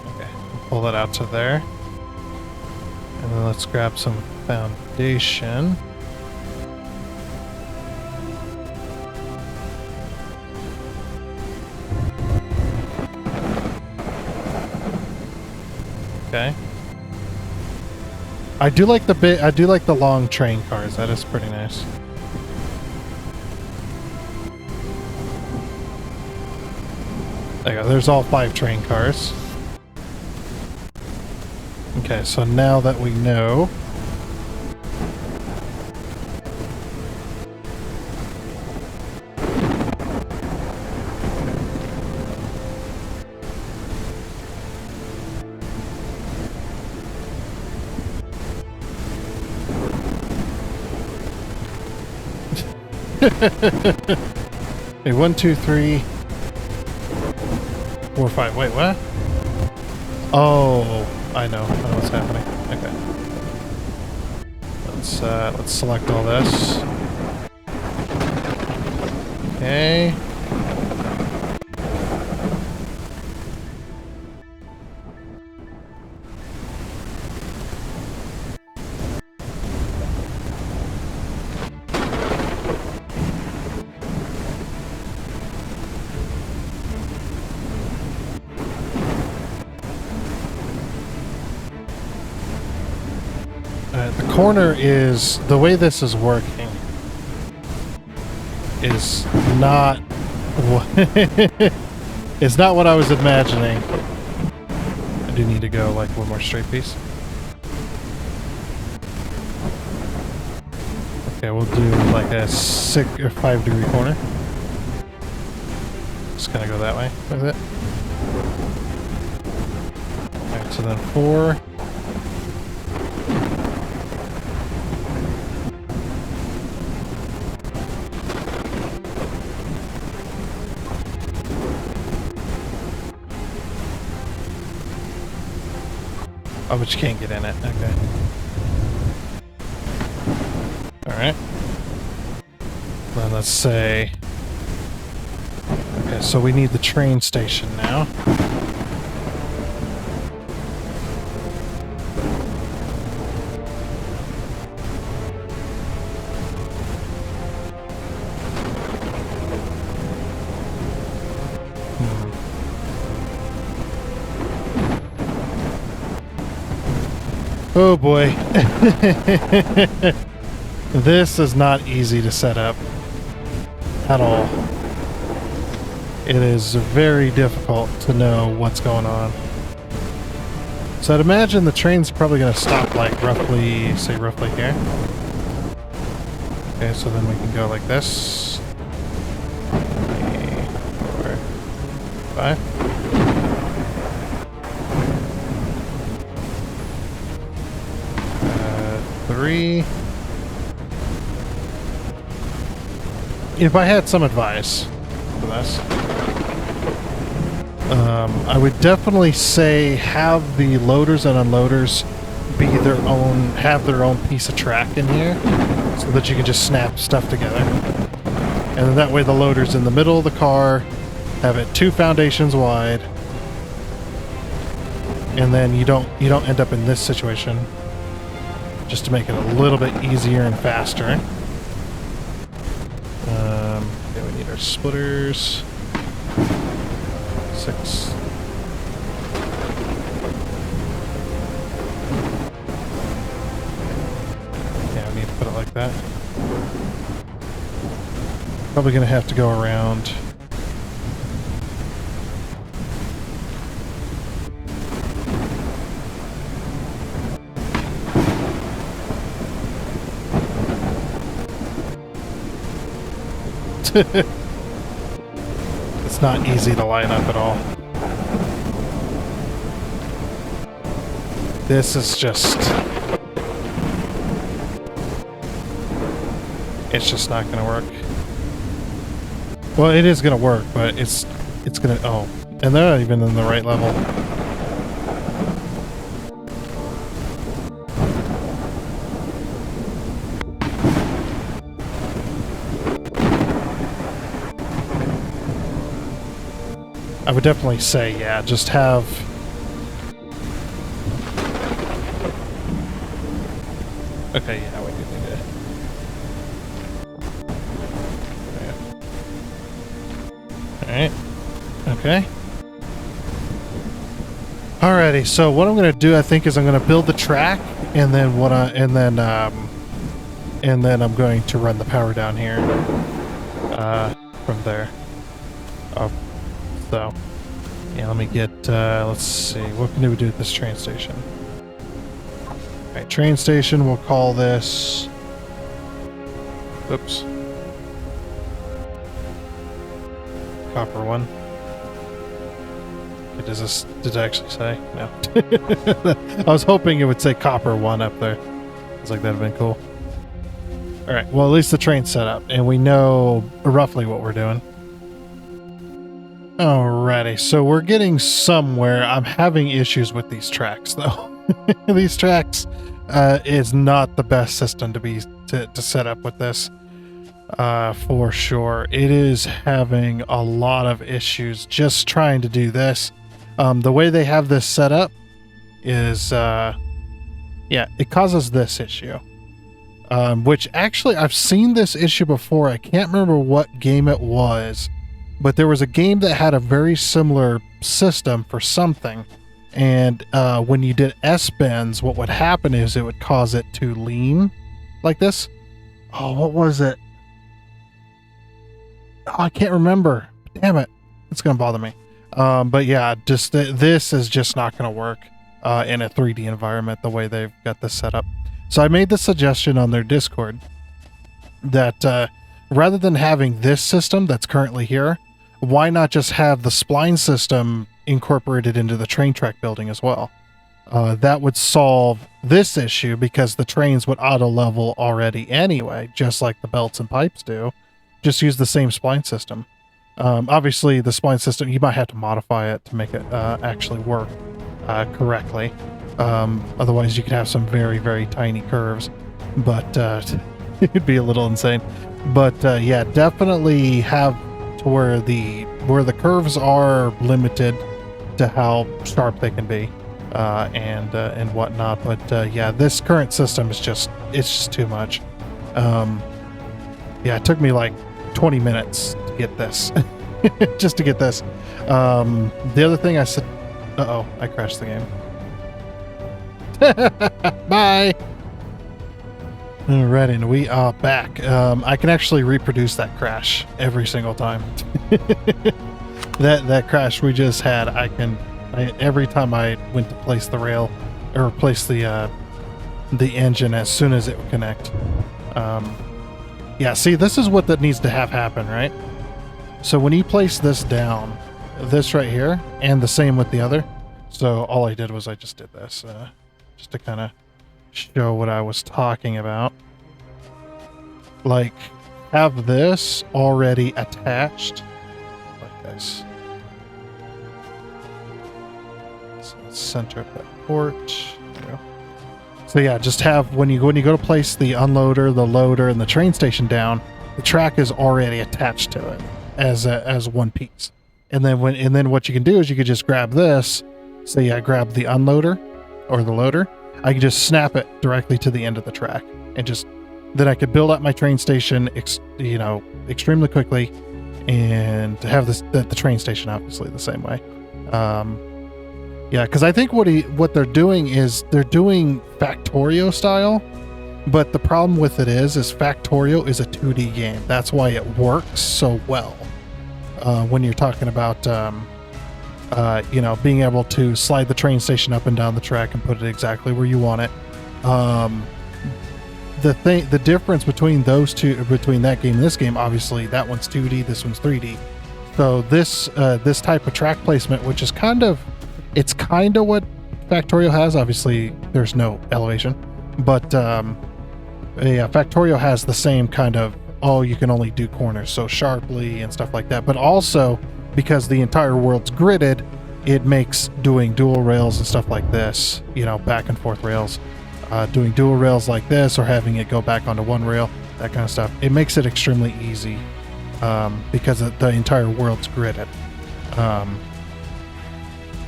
Okay, pull that out to there. And then let's grab some foundation. Okay. I do like the long train cars. That is pretty nice. There you go. There's all 5 train cars. Okay, so now that we know, okay, 1, 2, 3, 4, 5. Wait, what? Oh, I know what's happening. Okay. Let's select all this. Okay. The corner is, the way this is working is not it's not what I was imagining. I do need to go like one more straight piece. Okay, we'll do like a 6 or 5 degree corner. Just gonna go that way with it. so then 4. Oh, but you can't get in it. Okay. Alright. Then let's say... Okay, so we need the train station now. Oh boy. This is not easy to set up at all. It is very difficult to know what's going on. So I'd imagine the train's probably going to stop like roughly, say roughly here. Okay, so then we can go like this. 3, 4, 5. If I had some advice for this, I would definitely say have the loaders and unloaders be have their own piece of track in here, so that you can just snap stuff together. And then that way the loader's in the middle of the car, have it 2 foundations wide, and then you don't end up in this situation. Just to make it a little bit easier and faster. Okay, we need our splitters. 6. Yeah, we need to put it like that. Probably gonna have to go around. It's not easy to line up at all. This is just... It's just not gonna work. Well, it is gonna work, but it's gonna... Oh, and they're not even in the right level. I would definitely say, yeah, just have... Okay, yeah, we do need it. Alright. Okay. Alrighty, so what I'm gonna do, I think, is I'm gonna build the track, and then and then I'm going to run the power down here. From there. So, yeah, let me get, let's see, what can we do at this train station? Alright, train station, we'll call this, oops, copper 1. Okay, did it actually say? No. I was hoping it would say copper 1 up there. I was like, that'd have been cool. Alright, well, at least the train's set up, and we know roughly what we're doing. Alrighty, so we're getting somewhere. I'm having issues with these tracks, though. These tracks is not the best system to set up with this, for sure. It is having a lot of issues just trying to do this. The way they have this set up is, yeah, it causes this issue. Which actually, I've seen this issue before. I can't remember what game it was. But there was a game that had a very similar system for something. And when you did S-bends, what would happen is it would cause it to lean like this. Oh, what was it? Oh, I can't remember. Damn it. It's going to bother me. But yeah, just this is just not going to work in a 3D environment the way they've got this set up. So I made the suggestion on their Discord that rather than having this system that's currently here, why not just have the spline system incorporated into the train track building as well? that would solve this issue because the trains would auto level already anyway, just like the belts and pipes do. Just use the same spline system. Obviously, the spline system, you might have to modify it to make it actually work correctly. Otherwise, you could have some very, very tiny curves, but it'd be a little insane. But yeah, definitely have to where the curves are limited to how sharp they can be, and whatnot. But yeah, this current system is it's just too much. Yeah, it took me like 20 minutes to get this, just to get this. The other thing I said, I crashed the game. Bye. Alright, and we are back. I can actually reproduce that crash every single time. that crash we just had, every time I went to place the rail or replace the engine as soon as it would connect. Yeah, see, this is what that needs to have happen, right? So when you place this down, this right here, and the same with the other. So all I did was I just did this, just to kind of show what I was talking about. Like, have this already attached like this. So let's center up that port. There we go. So yeah, just have when you go to place the unloader, the loader, and the train station down, the track is already attached to it as one piece. And then what you can do is you could just grab this. Say I grab the unloader or the loader, I can just snap it directly to the end of the track, and then I could build out my train station, extremely quickly, and have the train station obviously the same way. Yeah, because I think what they're doing is they're doing Factorio style, but the problem with it is Factorio is a 2D game. That's why it works so well when you're talking about being able to slide the train station up and down the track and put it exactly where you want it. The difference between those two, between that game and this game, obviously that one's 2D, this one's 3D. So this type of track placement, which is kind of what Factorio has. Obviously, there's no elevation, but yeah, Factorio has the same kind of, you can only do corners so sharply and stuff like that. But also, because the entire world's gridded, it makes doing dual rails and stuff like this, back and forth rails, doing dual rails like this, or having it go back onto one rail, that kind of stuff. It makes it extremely easy because the entire world's gridded.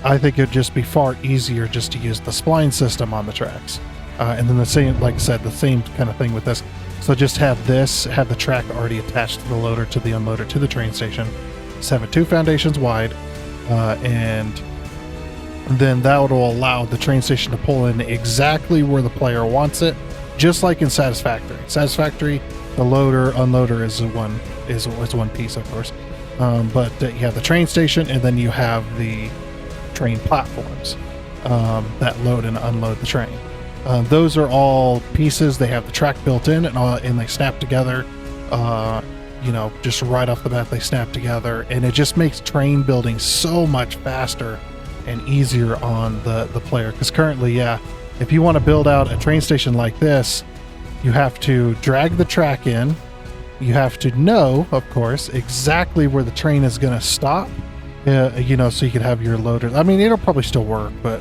I think it'd just be far easier just to use the spline system on the tracks. And then the same, like I said, the same kind of thing with this. So just have the track already attached to the loader, to the unloader, to the train station. Just have it 2 foundations wide, and then that will allow the train station to pull in exactly where the player wants it, just like in Satisfactory. Satisfactory, the loader, unloader is one piece, of course. But you have the train station, and then you have the train platforms that load and unload the train. Those are all pieces. They have the track built in, and they snap together. Just right off the bat, they snap together, and it just makes train building so much faster and easier on the player. Because currently, if you want to build out a train station like this, you have to drag the track in. You have to know, of course, exactly where the train is going to stop. So you can have your loader. I mean, it'll probably still work, but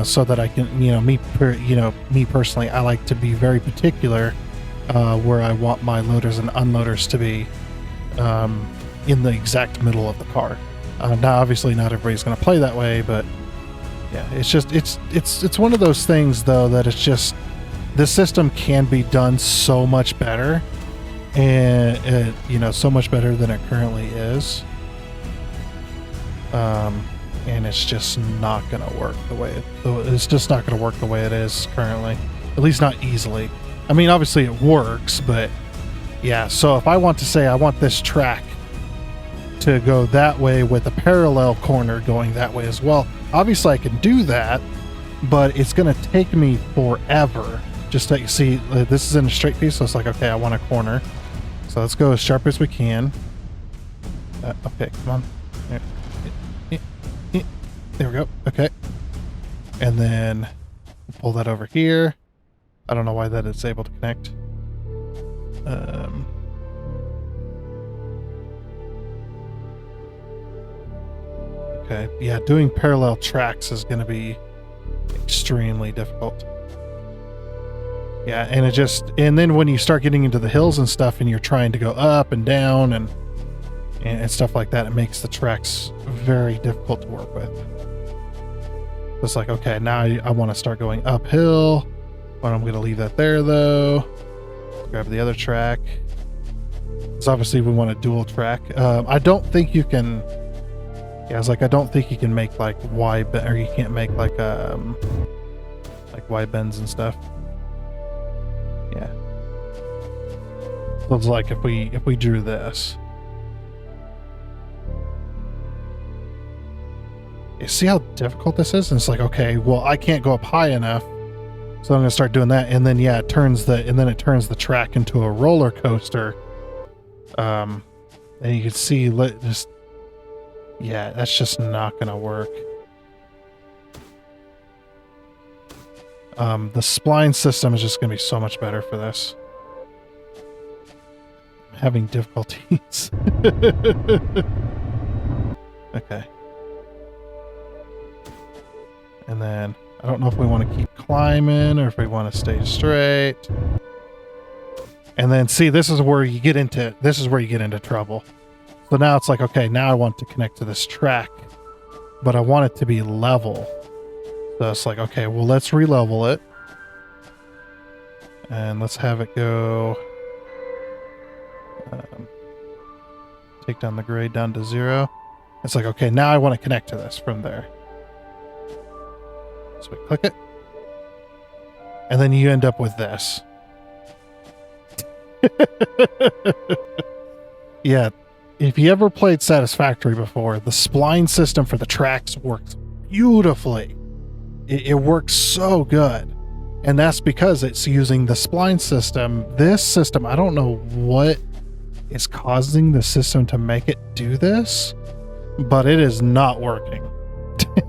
so that I can, me personally, I like to be very particular where I want my loaders and unloaders to be in the exact middle of the car. Now, obviously, not everybody's going to play that way, but yeah, it's one of those things though that it's just this system can be done so much better, and so much better than it currently is. And it's just not going to work the way it is currently, at least not easily. I mean, obviously it works, but yeah. So if I want to say I want this track to go that way with a parallel corner going that way as well, obviously I can do that, but it's going to take me forever. Just to see, this is in a straight piece, so it's like, okay, I want a corner. So let's go as sharp as we can. Okay, come on. There we go. Okay. And then pull that over here. I don't know why that is able to connect. Okay, yeah, doing parallel tracks is going to be extremely difficult. Yeah, and then when you start getting into the hills and stuff and you're trying to go up and down and stuff like that, it makes the tracks very difficult to work with. It's like, okay, now I want to start going uphill, but I'm going to leave that there though. Grab the other track. Because obviously we want a dual track. I don't think you can... Yeah, I was like, I don't think you can make like or you can't make like Y bends and stuff. Yeah. So it's like if we drew this. You see how difficult this is? And it's like, okay, well, I can't go up high enough, so I'm gonna start doing that, and then yeah, it turns the track into a roller coaster. And you can see just. Yeah, that's just not gonna work. The spline system is just gonna be so much better for this. I'm having difficulties. Okay. And then I don't know if we want to keep climbing or if we want to stay straight. And then see, this is where you get into trouble. So now it's like, okay, now I want to connect to this track, but I want it to be level. So it's like, okay, well, let's re-level it. And let's have it go... take down the grade down to 0. It's like, okay, now I want to connect to this from there. So we click it. And then you end up with this. Yeah. If you ever played Satisfactory before, the spline system for the tracks works beautifully. It works so good. And that's because it's using the spline system. This system, I don't know what is causing the system to make it do this, but it is not working.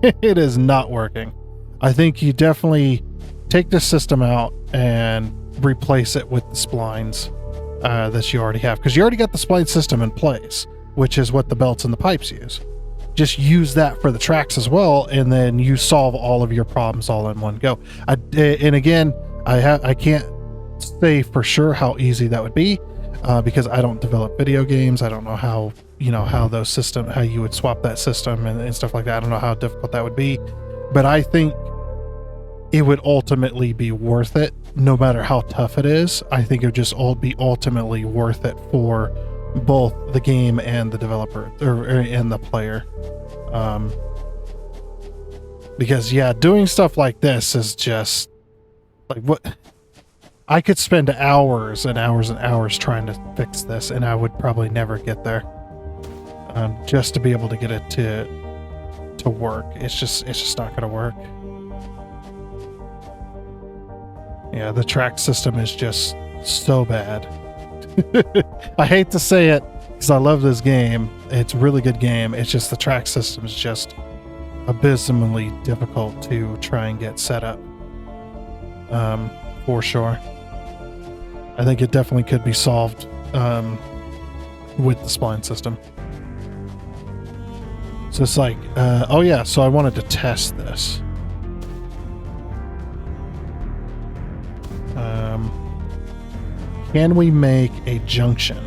It is not working. I think you definitely take this system out and replace it with the splines that you already have, because you already got the spline system in place, which is what the belts and the pipes use. Just use that for the tracks as well, and then you solve all of your problems all in one go. And again, I can't say for sure how easy that would be, because I don't develop video games. I don't know how how you would swap that system and stuff like that. I don't know how difficult that would be, but I think it would ultimately be worth it, no matter how tough it is. I think it would just be ultimately worth it for both the game and the developer and the player. Because yeah, doing stuff like this is just like what I could spend hours and hours and hours trying to fix this, and I would probably never get there. Just to be able to get it to work. It's just not going to work. Yeah, the track system is just so bad. I hate to say it because I love this game. It's a really good game. It's just the track system is just abysmally difficult to try and get set up. For sure. I think it definitely could be solved with the spline system. So it's like, oh yeah, so I wanted to test this. Can we make a junction?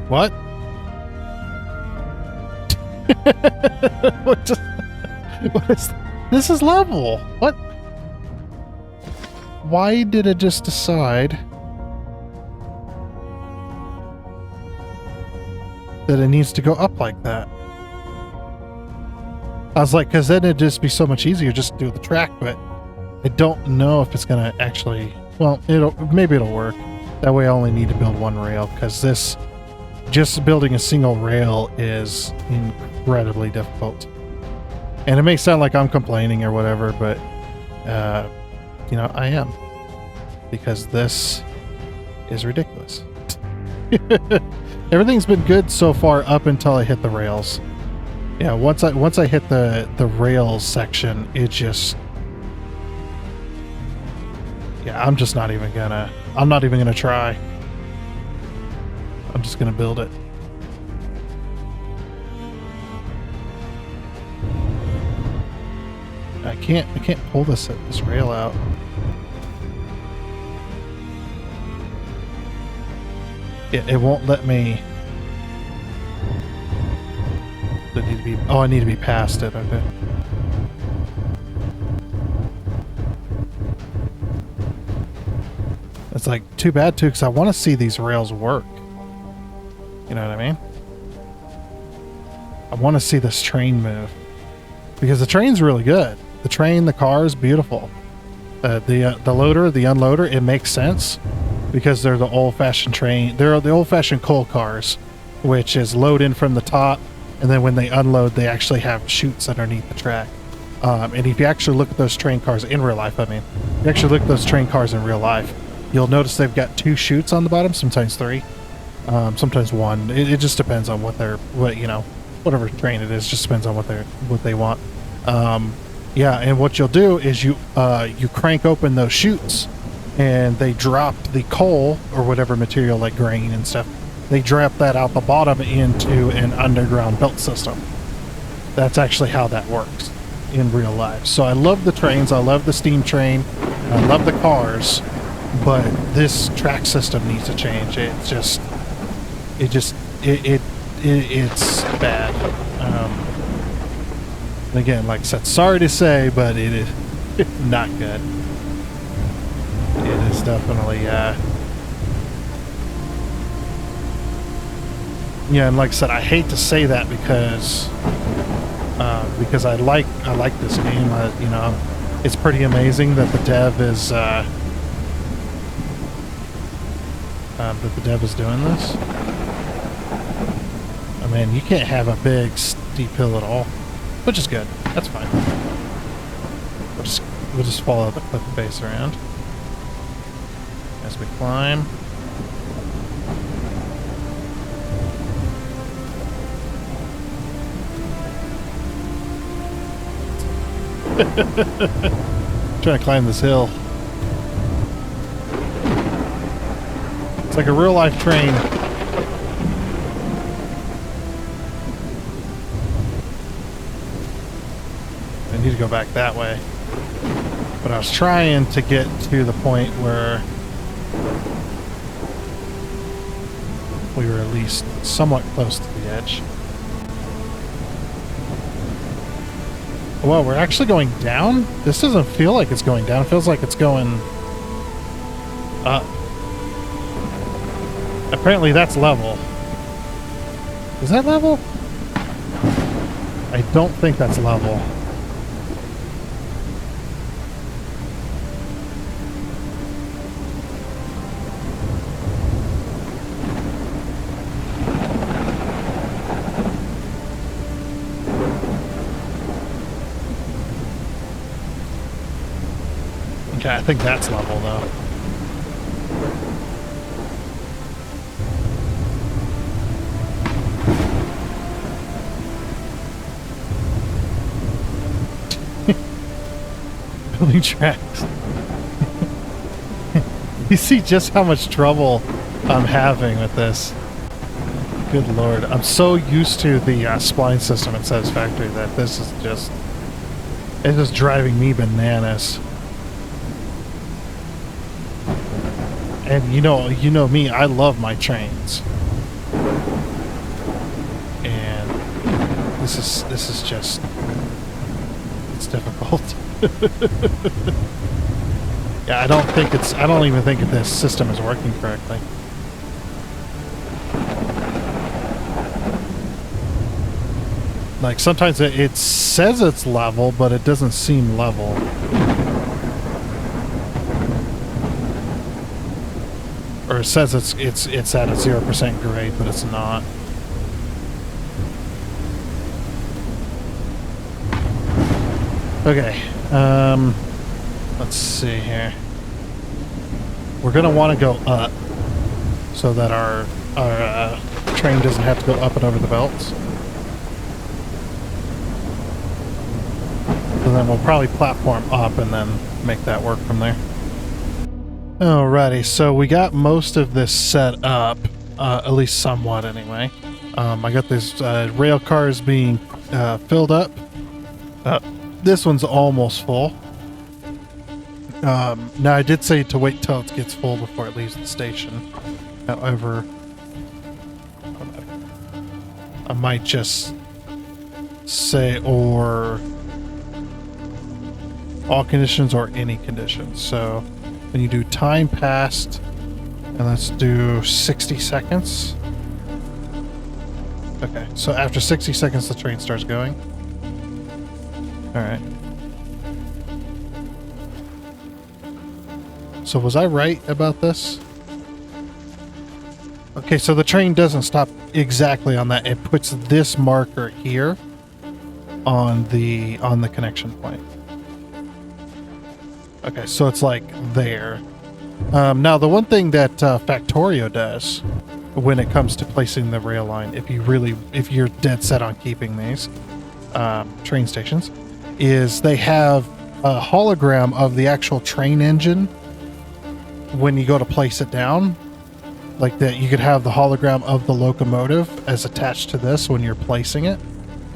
What? What is this? Is level? What? Why did it just decide that it needs to go up like that? I was like, because then it'd just be so much easier just to do the track, but I don't know if it's gonna actually, well, maybe it'll work. That way I only need to build one rail, because this, just building a single rail is incredibly difficult. And it may sound like I'm complaining or whatever, but you know, I am. Because this is ridiculous. Everything's been good so far up until I hit the rails. Yeah, once I hit the rails section, it just... Yeah, I'm not even gonna try. I'm just gonna build it. I can't pull this rail out. It won't let me. I need to be past it. Okay. It's like too bad too, because I want to see these rails work. You know what I mean? I want to see this train move, because the train's really good. The train, the car is beautiful. The loader, the unloader, it makes sense because they're the old-fashioned train. They're the old-fashioned coal cars, which is load in from the top, and then when they unload, they actually have chutes underneath the track. And if you actually look at those train cars in real life, if you actually look at those train cars in real life, you'll notice they've got 2 chutes on the bottom, sometimes 3, sometimes 1. It just depends on whatever train it is. Just depends on what they want. Yeah, and what you'll do is you crank open those chutes, and they drop the coal or whatever material like grain and stuff. They drop that out the bottom into an underground belt system. That's actually how that works in real life. So I love the trains. I love the steam train. I love the cars, but this track system needs to change. It's bad. Again, like I said, sorry to say, but it is not good. It is definitely, yeah, and like I said, I hate to say that because I like this game. It's pretty amazing that the dev is doing this. I mean, you can't have a big steep hill at all. Which is good. That's fine. We'll just follow the cliff face around as we climb. Trying to climb this hill. It's like a real life train. I need to go back that way. But I was trying to get to the point where we were at least somewhat close to the edge. Well, we're actually going down? This doesn't feel like it's going down. It feels like it's going up. Apparently that's level. Is that level? I don't think that's level. Okay, I think that's level, though. Building tracks. You see just how much trouble I'm having with this. Good lord. I'm so used to the spline system in Satisfactory that this is just... it's just driving me bananas. And you know me, I love my trains. And this is just, it's difficult. Yeah, I don't even think this system is working correctly. Like sometimes it says it's level, but it doesn't seem level. Or it says it's at a 0% grade, but it's not. Okay. Let's see here. We're gonna want to go up so that our train doesn't have to go up and over the belts. And then we'll probably platform up and then make that work from there. Alrighty, so we got most of this set up, at least somewhat anyway. I got this rail cars being filled up. This one's almost full. Now I did say to wait till it gets full before it leaves the station. However, I might just say or all conditions or any conditions. So when you do time passed, and let's do 60 seconds. Okay, so after 60 seconds the train starts going. Alright. So was I right about this? Okay, so the train doesn't stop exactly on that. It puts this marker here on the connection point. Okay, so it's like there. Now the one thing that Factorio does when it comes to placing the rail line, if you're dead set on keeping these train stations, is they have a hologram of the actual train engine when you go to place it down. Like that, you could have the hologram of the locomotive as attached to this when you're placing it,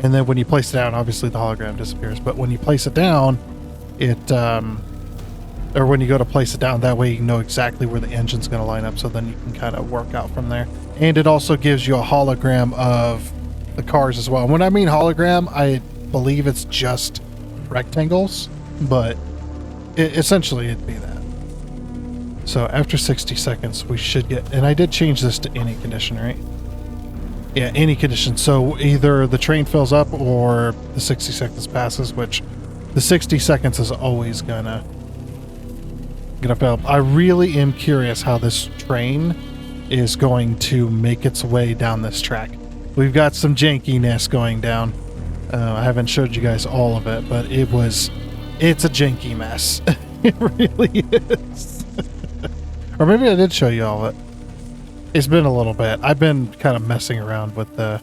and then when you place it down, obviously the hologram disappears. But when you place it down, it or when you go to place it down, that way you know exactly where the engine's going to line up, so then you can kind of work out from there. And it also gives you a hologram of the cars as well. And when I mean hologram, I believe it's just rectangles, but essentially it'd be that. So after 60 seconds, we should get, and I did change this to any condition, right? Yeah, any condition. So either the train fills up or the 60 seconds passes, which the 60 seconds is always gonna fill. I really am curious how this train is going to make its way down this track. We've got some jankiness going down. I haven't showed you guys all of it, but it's a janky mess. It really is. Or maybe I did show you all of it. It's been a little bit. I've been kind of messing around with the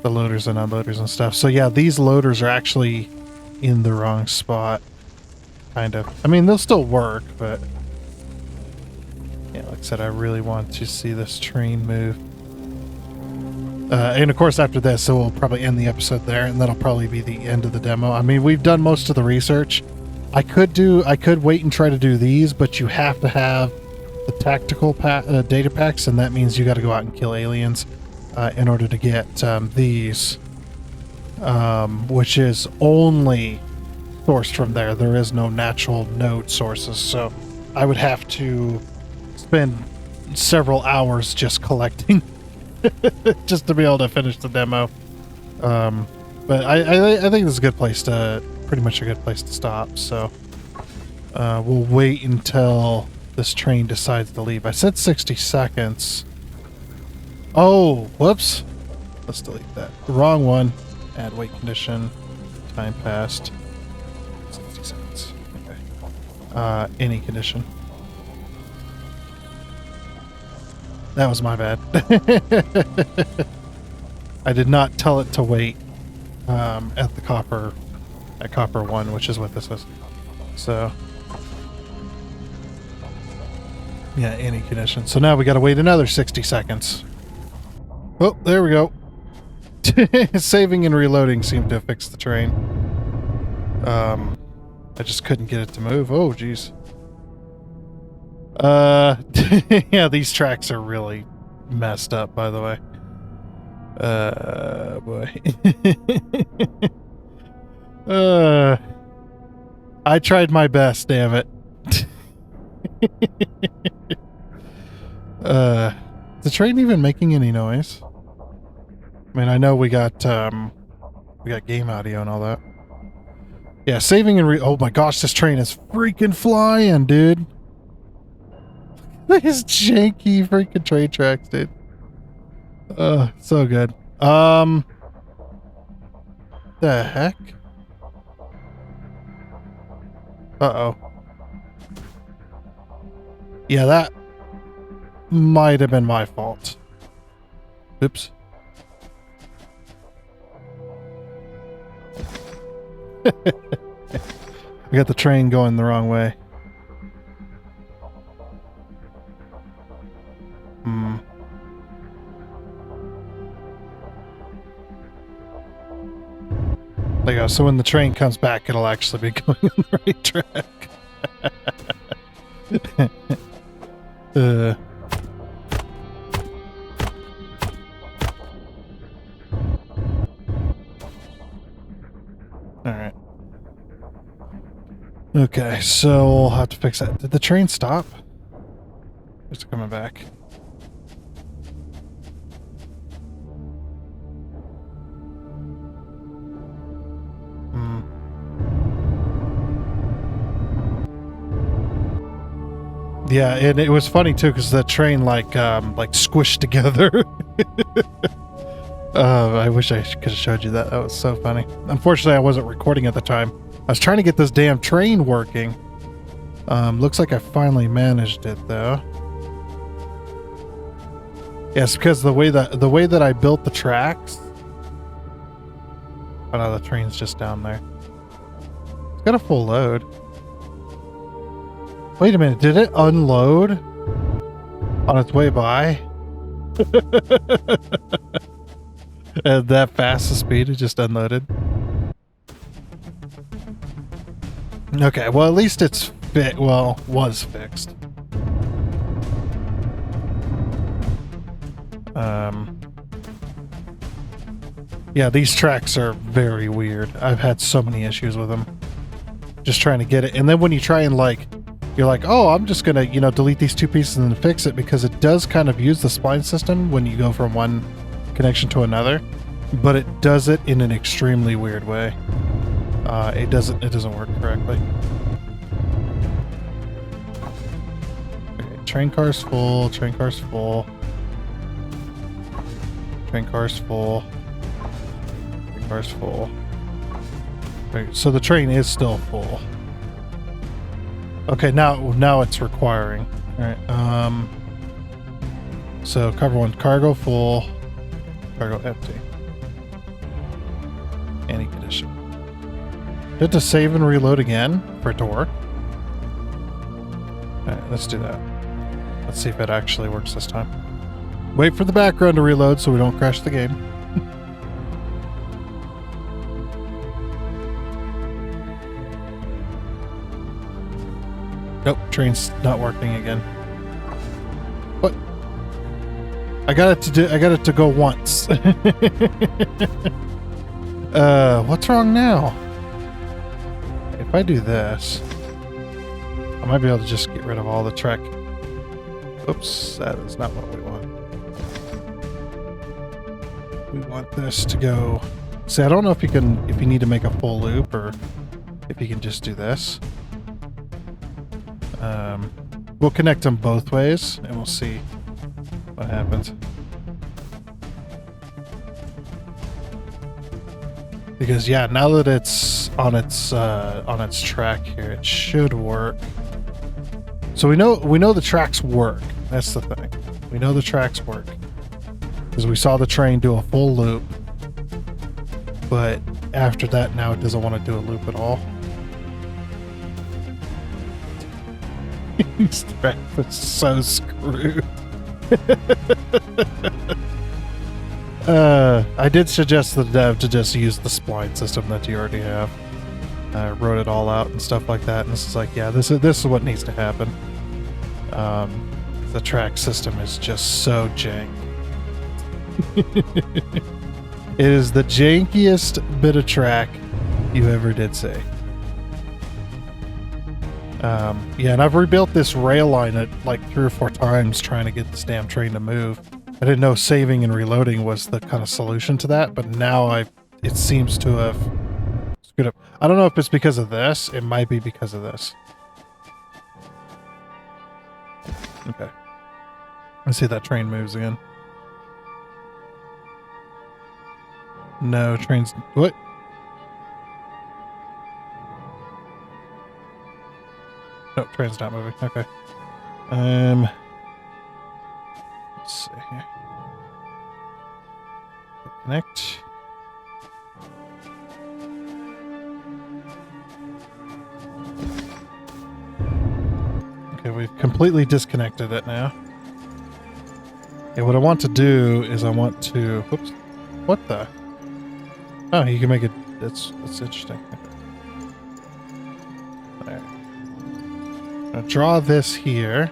loaders and unloaders and stuff. So yeah, these loaders are actually in the wrong spot. Kind of. I mean, they'll still work, but yeah, like I said, I really want to see this train move. And of course, after this, so we'll probably end the episode there, and that'll probably be the end of the demo. I mean, we've done most of the research. I could wait and try to do these, but you have to have the tactical data packs, and that means you got to go out and kill aliens in order to get these, which is only sourced from there. There is no natural node sources, so I would have to spend several hours just collecting just to be able to finish the demo. But I think this is a good place to, pretty much a good place to stop. So we'll wait until this train decides to leave. I said 60 seconds. Oh, whoops. Let's delete that. The wrong one. Add wait condition. Time passed. 60 seconds. Okay. Any condition. That was my bad. I did not tell it to wait at the copper 1, which is what this is. So yeah, any condition. So now we got to wait another 60 seconds. Oh, there we go. Saving and reloading seemed to fix the train. I just couldn't get it to move. Oh, jeez. Yeah, these tracks are really messed up, by the way. Boy. I tried my best, damn it. Is the train even making any noise? I mean, I know we got game audio and all that. Yeah, saving and oh my gosh, this train is freaking flying, dude. These janky freaking train tracks, dude. So good. The heck? Uh-oh. Yeah, that might have been my fault. Oops. We got the train going the wrong way. There you go. So when the train comes back, it'll actually be going on the right track. Alright. Okay, so we'll have to fix that. Did the train stop? It's coming back. Yeah, and it was funny too because the train like squished together. I wish I could have showed you that. That was so funny. Unfortunately, I wasn't recording at the time. I was trying to get this damn train working. Looks like I finally managed it though. Yes, because the way that I built the tracks. Oh no, the train's just down there. It's got a full load. Wait a minute, did it unload on its way by? At that fast a speed, it just unloaded. Okay, well at least it's was fixed. Yeah, these tracks are very weird. I've had so many issues with them. Just trying to get it. And then when you try and you're like, oh, I'm just gonna, delete these two pieces and fix it, because it does kind of use the spline system when you go from one connection to another, but it does it in an extremely weird way. It doesn't work correctly. Okay, train car's full, train car's full. Train car's full. Train car's full. Right, so the train is still full. Okay, now it's requiring. Alright, so cover one, cargo full, cargo empty. Any condition. Do I have to save and reload again for it to work? Alright, let's do that. Let's see if it actually works this time. Wait for the background to reload so we don't crash the game. Nope, train's not working again. What? I got it to go once. What's wrong now? If I do this, I might be able to just get rid of all the track. Oops, that is not what we want. We want this to go. See, I don't know if you need to make a full loop or if you can just do this. We'll connect them both ways and we'll see what happens. Because yeah, now that it's on its track here, it should work. So we know the tracks work. That's the thing. We know the tracks work because we saw the train do a full loop. But after that, now it doesn't want to do a loop at all. These tracks are so screwed. I did suggest the dev to just use the spline system that you already have. I wrote it all out and stuff like that, and this is like, yeah, this is what needs to happen. The track system is just so jank. It is the jankiest bit of track you ever did see. Yeah, and I've rebuilt this rail line at like 3 or 4 times trying to get this damn train to move. I didn't know saving and reloading was the kind of solution to that, but now it seems to have screwed up. I don't know if it's because of this. It might be because of this. Okay. Let's see if that train moves again. No, train's... What? Nope, train's not moving. Okay. Let's see here. Connect. Okay, we've completely disconnected it now. Okay, what I want to do is I want to... Whoops. What the? Oh, you can make it... That's interesting. There. I'll draw this here.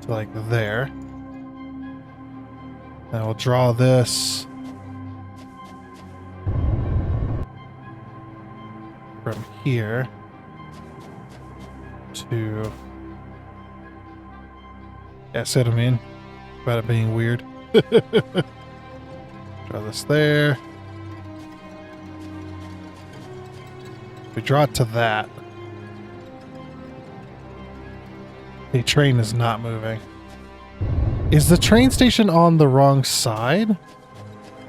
To like there. And we'll draw this... from here. To... Yeah, see what I mean? About it being weird. Draw this there. We draw it to that. The train is not moving. Is the train station on the wrong side?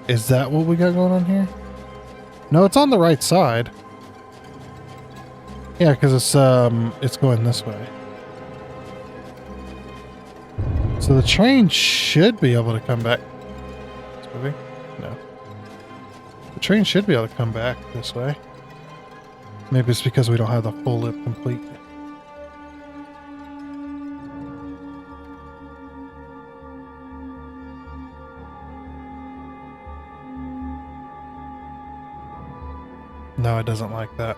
Is that what we got going on here? No, it's on the right side. Yeah, because it's going this way. So the train should be able to come back. It's moving? No. The train should be able to come back this way. Maybe it's because we don't have the full loop complete. No, it doesn't like that.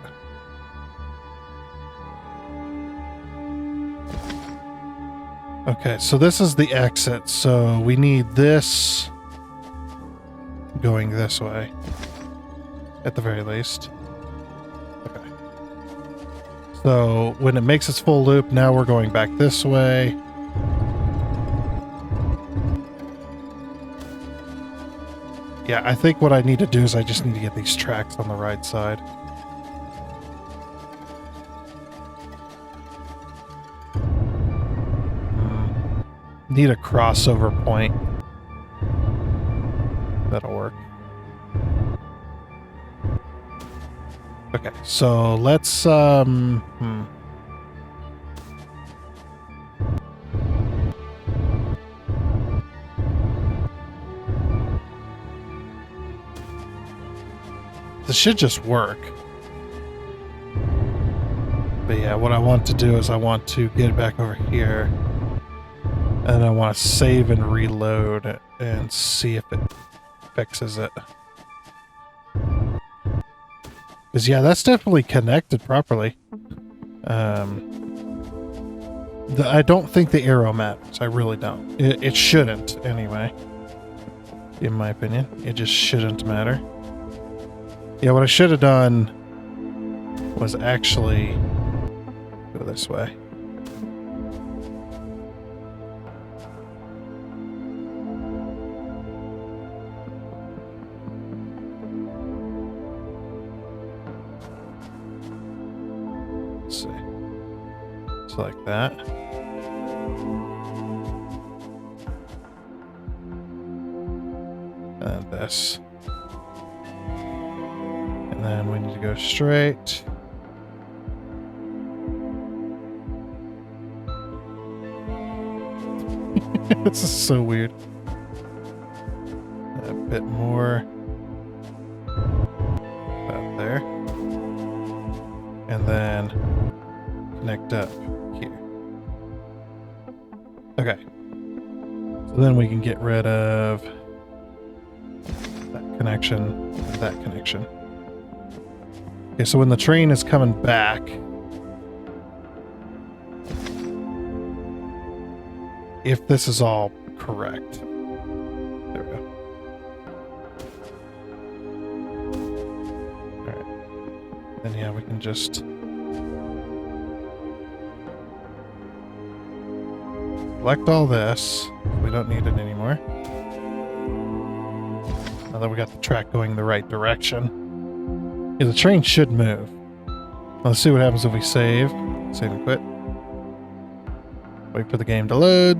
Okay, so this is the exit. So we need this going this way. At the very least. Okay. So when it makes its full loop, now we're going back this way. Yeah, I think what I need to do is I just need to get these tracks on the right side. Need a crossover point. That'll work. Okay, so let's This should just work. But yeah, what I want to do is I want to get it back over here. And I want to save and reload it and see if it fixes it. Because yeah, that's definitely connected properly. I don't think the arrow matters. I really don't. It shouldn't, anyway. In my opinion. It just shouldn't matter. Yeah, what I should have done was actually go this way. Let's see. It's like that. And this. And then we need to go straight. This is so weird. A bit more. About there. And then connect up here. Okay. So then we can get rid of that connection and that connection. Okay, so when the train is coming back, if this is all correct. There we go. Alright. Then yeah, we can just select all this. We don't need it anymore. Now that we got the track going the right direction. Yeah, the train should move. Let's see what happens if we save. Save and quit. Wait for the game to load.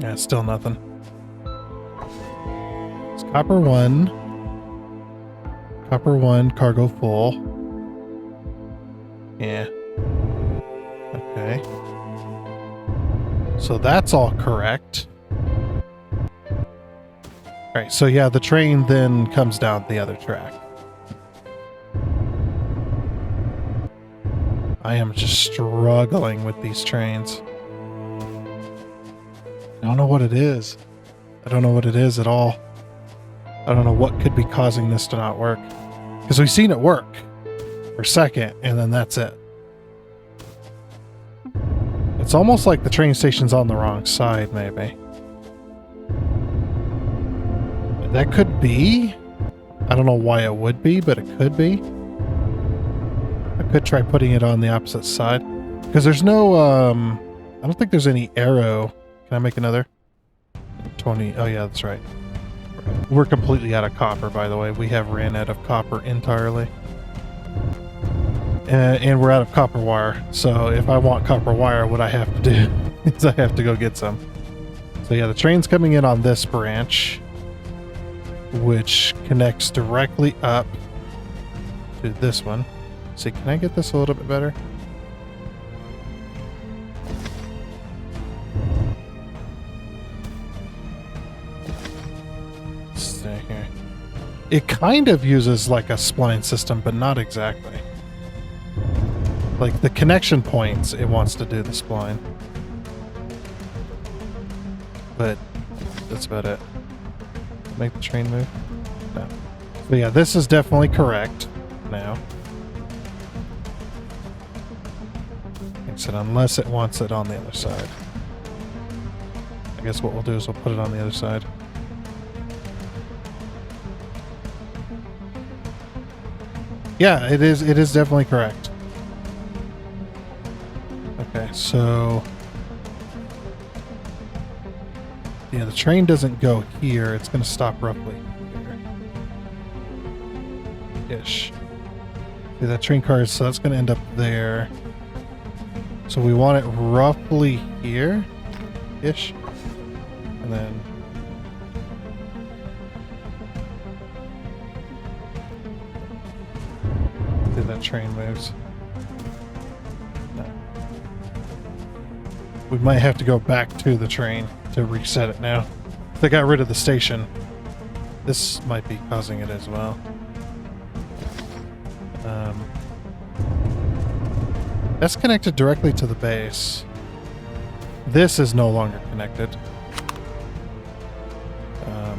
Yeah, still nothing. Let's Copper 1. Copper 1, cargo full. Yeah. Okay. So that's all correct. Alright, so yeah, the train then comes down the other track. I am just struggling with these trains. I don't know what it is. I don't know what it is at all. I don't know what could be causing this to not work. Because we've seen it work for a second, and then that's it. It's almost like the train station's on the wrong side, maybe. That could be. I don't know why it would be, but it could be. I could try putting it on the opposite side. Because there's no, I don't think there's any arrow. Can I make another? 20. Oh, yeah, that's right. We're completely out of copper, by the way. We have ran out of copper entirely. And we're out of copper wire. So if I want copper wire, what I have to do is I have to go get some. So yeah, the train's coming in on this branch, which connects directly up to this one. See, can I get this a little bit better? Stay here. It kind of uses like a spline system, but not exactly. Like the connection points, it wants to do the spline. But that's about it. Make the train move? No. So yeah, this is definitely correct now. Like I said, unless it wants it on the other side. I guess what we'll do is we'll put it on the other side. Yeah, it is definitely correct. Okay, so yeah, the train doesn't go here. It's going to stop roughly here. Ish. See, that train car is, so that's going to end up there. So we want it roughly here. Ish. And then see, that train moves. We might have to go back to the train to reset it now. They got rid of the station. This might be causing it as well. That's connected directly to the base. This is no longer connected. Yeah,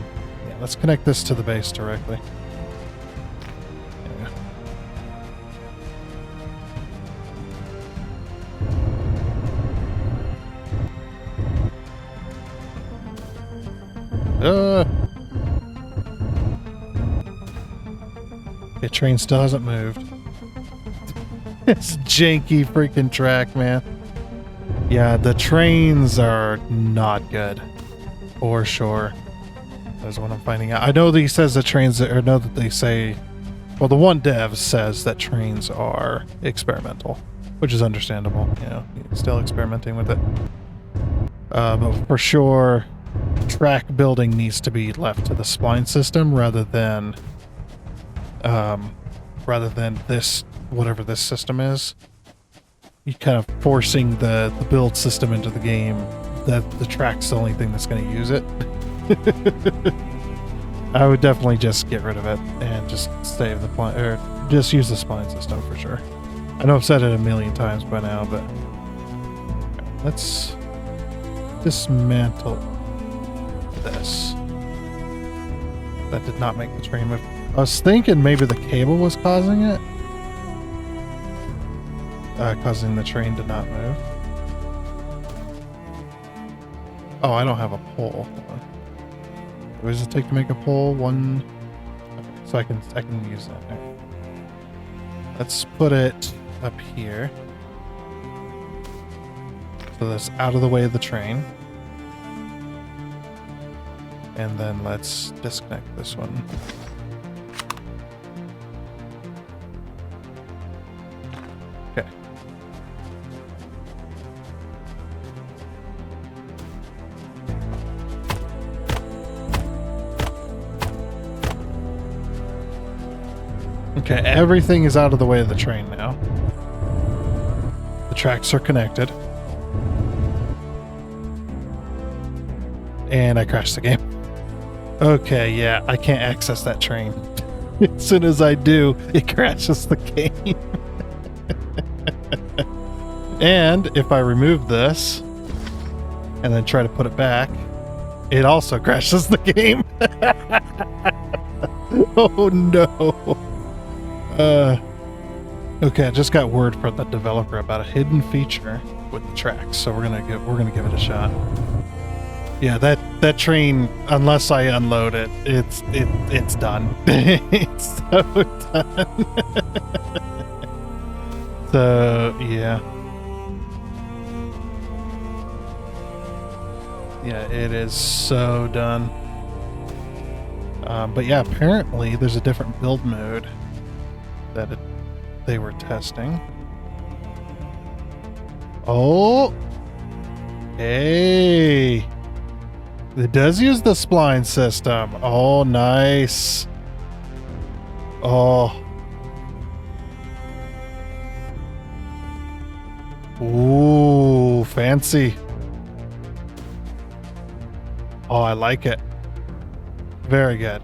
let's connect this to the base directly. The train still hasn't moved. It's janky freaking track, man. Yeah, the trains are not good. For sure. That's what I'm finding out. I know that he says the trains, or know that they say, well, the one dev says that trains are experimental, which is understandable. You know, he's still experimenting with it. But for sure, track building needs to be left to the spline system rather than this, whatever this system is. You kind of forcing the build system into the game that the track's the only thing that's going to use it. I would definitely just get rid of it and just save the spline, or just use the spline system for sure. I know I've said it a million times by now, but let's dismantle this. That did not make the train move. I was thinking maybe the cable was causing it. Causing the train to not move. Oh, I don't have a pole. What does it take to make a pole? One. Okay, so I can use that. Okay. Let's put it up here. So that's out of the way of the train. And then let's disconnect this one. Okay. Okay, everything is out of the way of the train now. The tracks are connected. And I crashed the game. Okay, yeah, I can't access that train. As soon as I do, it crashes the game. And if I remove this and then try to put it back, it also crashes the game. Oh no. Okay, I just got word from the developer about a hidden feature with the tracks, so we're gonna give it a shot. Yeah, that train, unless I unload it, it's done. It's so done. So yeah. Yeah, it is so done. But yeah, apparently there's a different build mode that they were testing. Oh! Hey! It does use the spline system. Oh, nice. Oh. Ooh, fancy. Oh, I like it. Very good.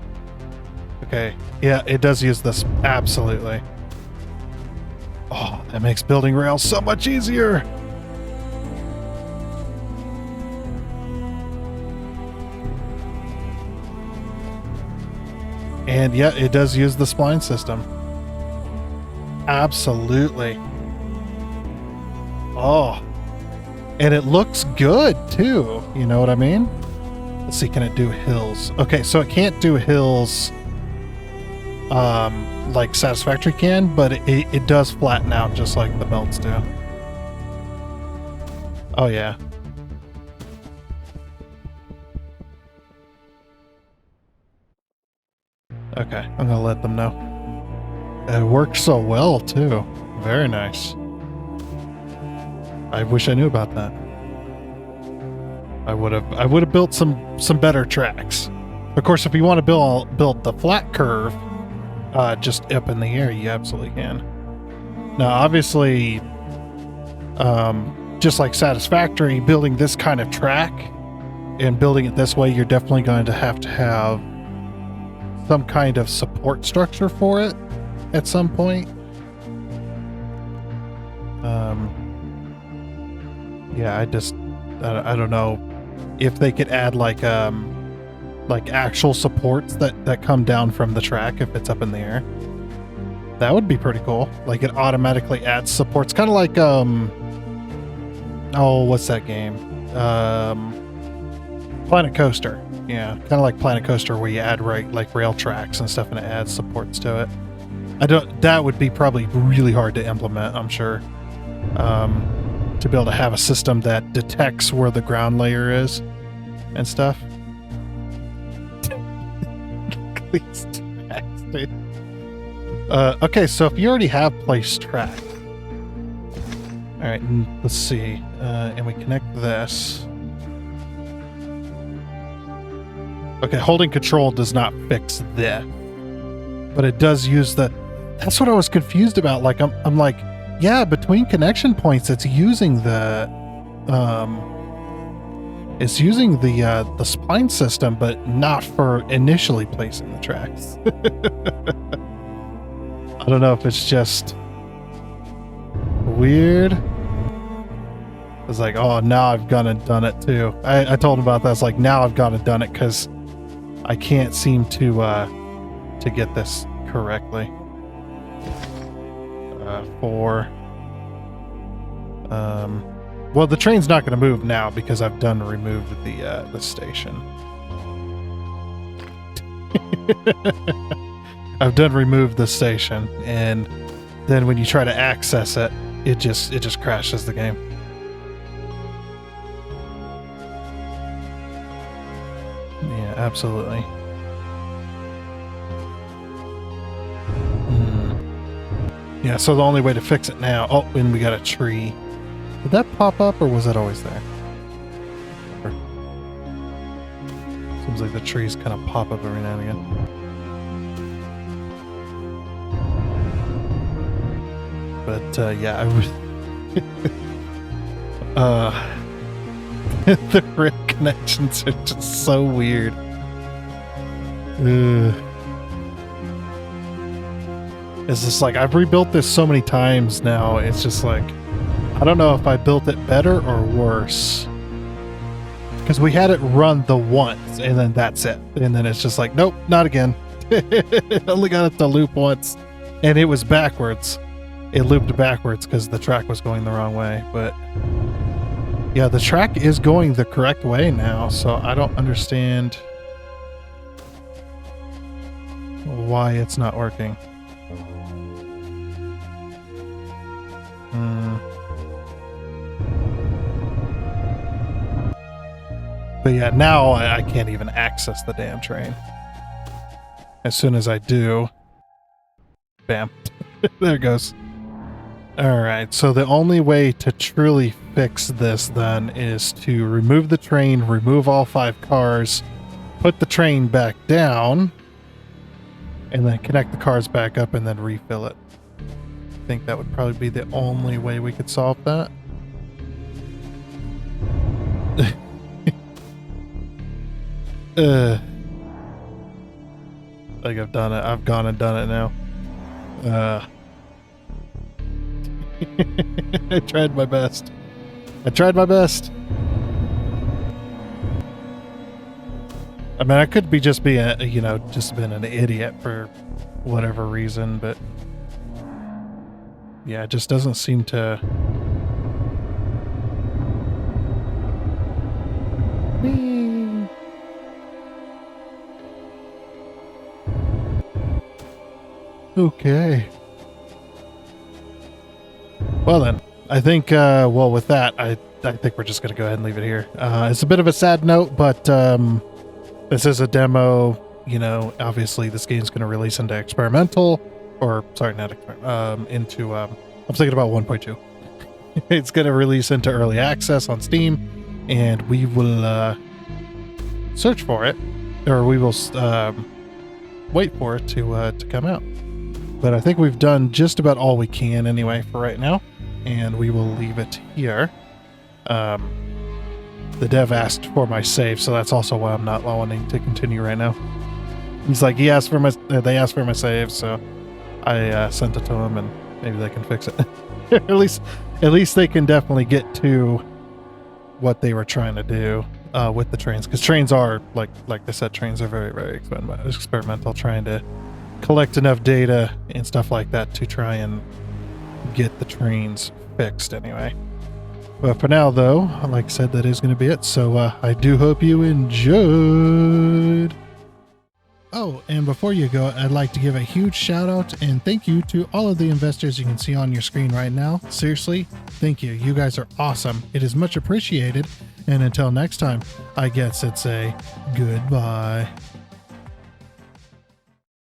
Okay. Yeah, it does use this. Absolutely. Oh, that makes building rails so much easier. And yeah, it does use the spline system. Absolutely. Oh. And it looks good too. You know what I mean? Let's see, can it do hills? Okay, so it can't do hills like Satisfactory can, but it does flatten out just like the belts do. Oh yeah. Okay, I'm gonna let them know. It worked so well too. Very nice. I wish I knew about that. I would have built some better tracks. Of course, if you want to build the flat curve, just up in the air, you absolutely can. Now, obviously, just like Satisfactory, building this kind of track and building it this way, you're definitely going to have some kind of support structure for it at some point. Yeah, I don't know if they could add like actual supports that come down from the track if it's up in the air. That would be pretty cool. Like it automatically adds supports, kind of like oh, what's that game? Planet Coaster. Yeah, kind of like Planet Coaster, where you add like rail tracks and stuff, and it adds supports to it. That would be probably really hard to implement, I'm sure. To be able to have a system that detects where the ground layer is and stuff. These tracks, dude. Okay, so if you already have place track. All right, let's see. And we connect this. Okay, holding control does not fix this, but it does use the. That's what I was confused about. Like I'm like, yeah, between connection points, it's using the spline system, but not for initially placing the tracks. I don't know if it's just weird. It's like, oh, now I've gone and done it too. I told him about that. It's like, now I've gone and done it because I can't seem to get this correctly. 4. Well, the train's not going to move now because I've removed the station. I've removed the station, and then when you try to access it, it just crashes the game. Yeah, absolutely. Yeah, so the only way to fix it now... Oh, and we got a tree. Did that pop up, or was that always there? Seems like the trees kind of pop up every now and again. But yeah, I was the rip connections are just so weird. It's just like, I've rebuilt this so many times now. It's just like, I don't know if I built it better or worse. Because we had it run the once, and then that's it. And then it's just like, nope, not again. Only got it to loop once. And it was backwards. It looped backwards because the track was going the wrong way. But yeah, the track is going the correct way now, so I don't understand why it's not working. But yeah, now I can't even access the damn train. As soon as I do, bam, there it goes. All right, so the only way to truly fix this then is to remove the train, remove all 5 cars, put the train back down, and then connect the cars back up and then refill it. I think that would probably be the only way we could solve that. I think I've done it. I've gone and done it now. I tried my best. I tried my best. I mean, I could be just being, just been an idiot for whatever reason, but yeah, it just doesn't seem to. Okay. Well then, I think, well with that, I think we're just going to go ahead and leave it here. It's a bit of a sad note, but this is a demo. Obviously this game's going to release into experimental, or sorry, not into, I'm thinking about 1.2. It's going to release into early access on Steam, and we will search for it, or we will wait for it to come out. But I think we've done just about all we can anyway for right now, and we will leave it here. The dev asked for my save, so that's also why I'm not wanting to continue right now. He's like, they asked for my save, so I sent it to him, and maybe they can fix it. at least they can definitely get to what they were trying to do with the trains, because trains are like I said, trains are very, very experimental, trying to collect enough data and stuff like that to try and get the trains fixed anyway. But for now, though, like I said, that is going to be it. So I do hope you enjoyed. Oh, and before you go, I'd like to give a huge shout out and thank you to all of the investors you can see on your screen right now. Seriously, thank you. You guys are awesome. It is much appreciated. And until next time, I guess it's a goodbye.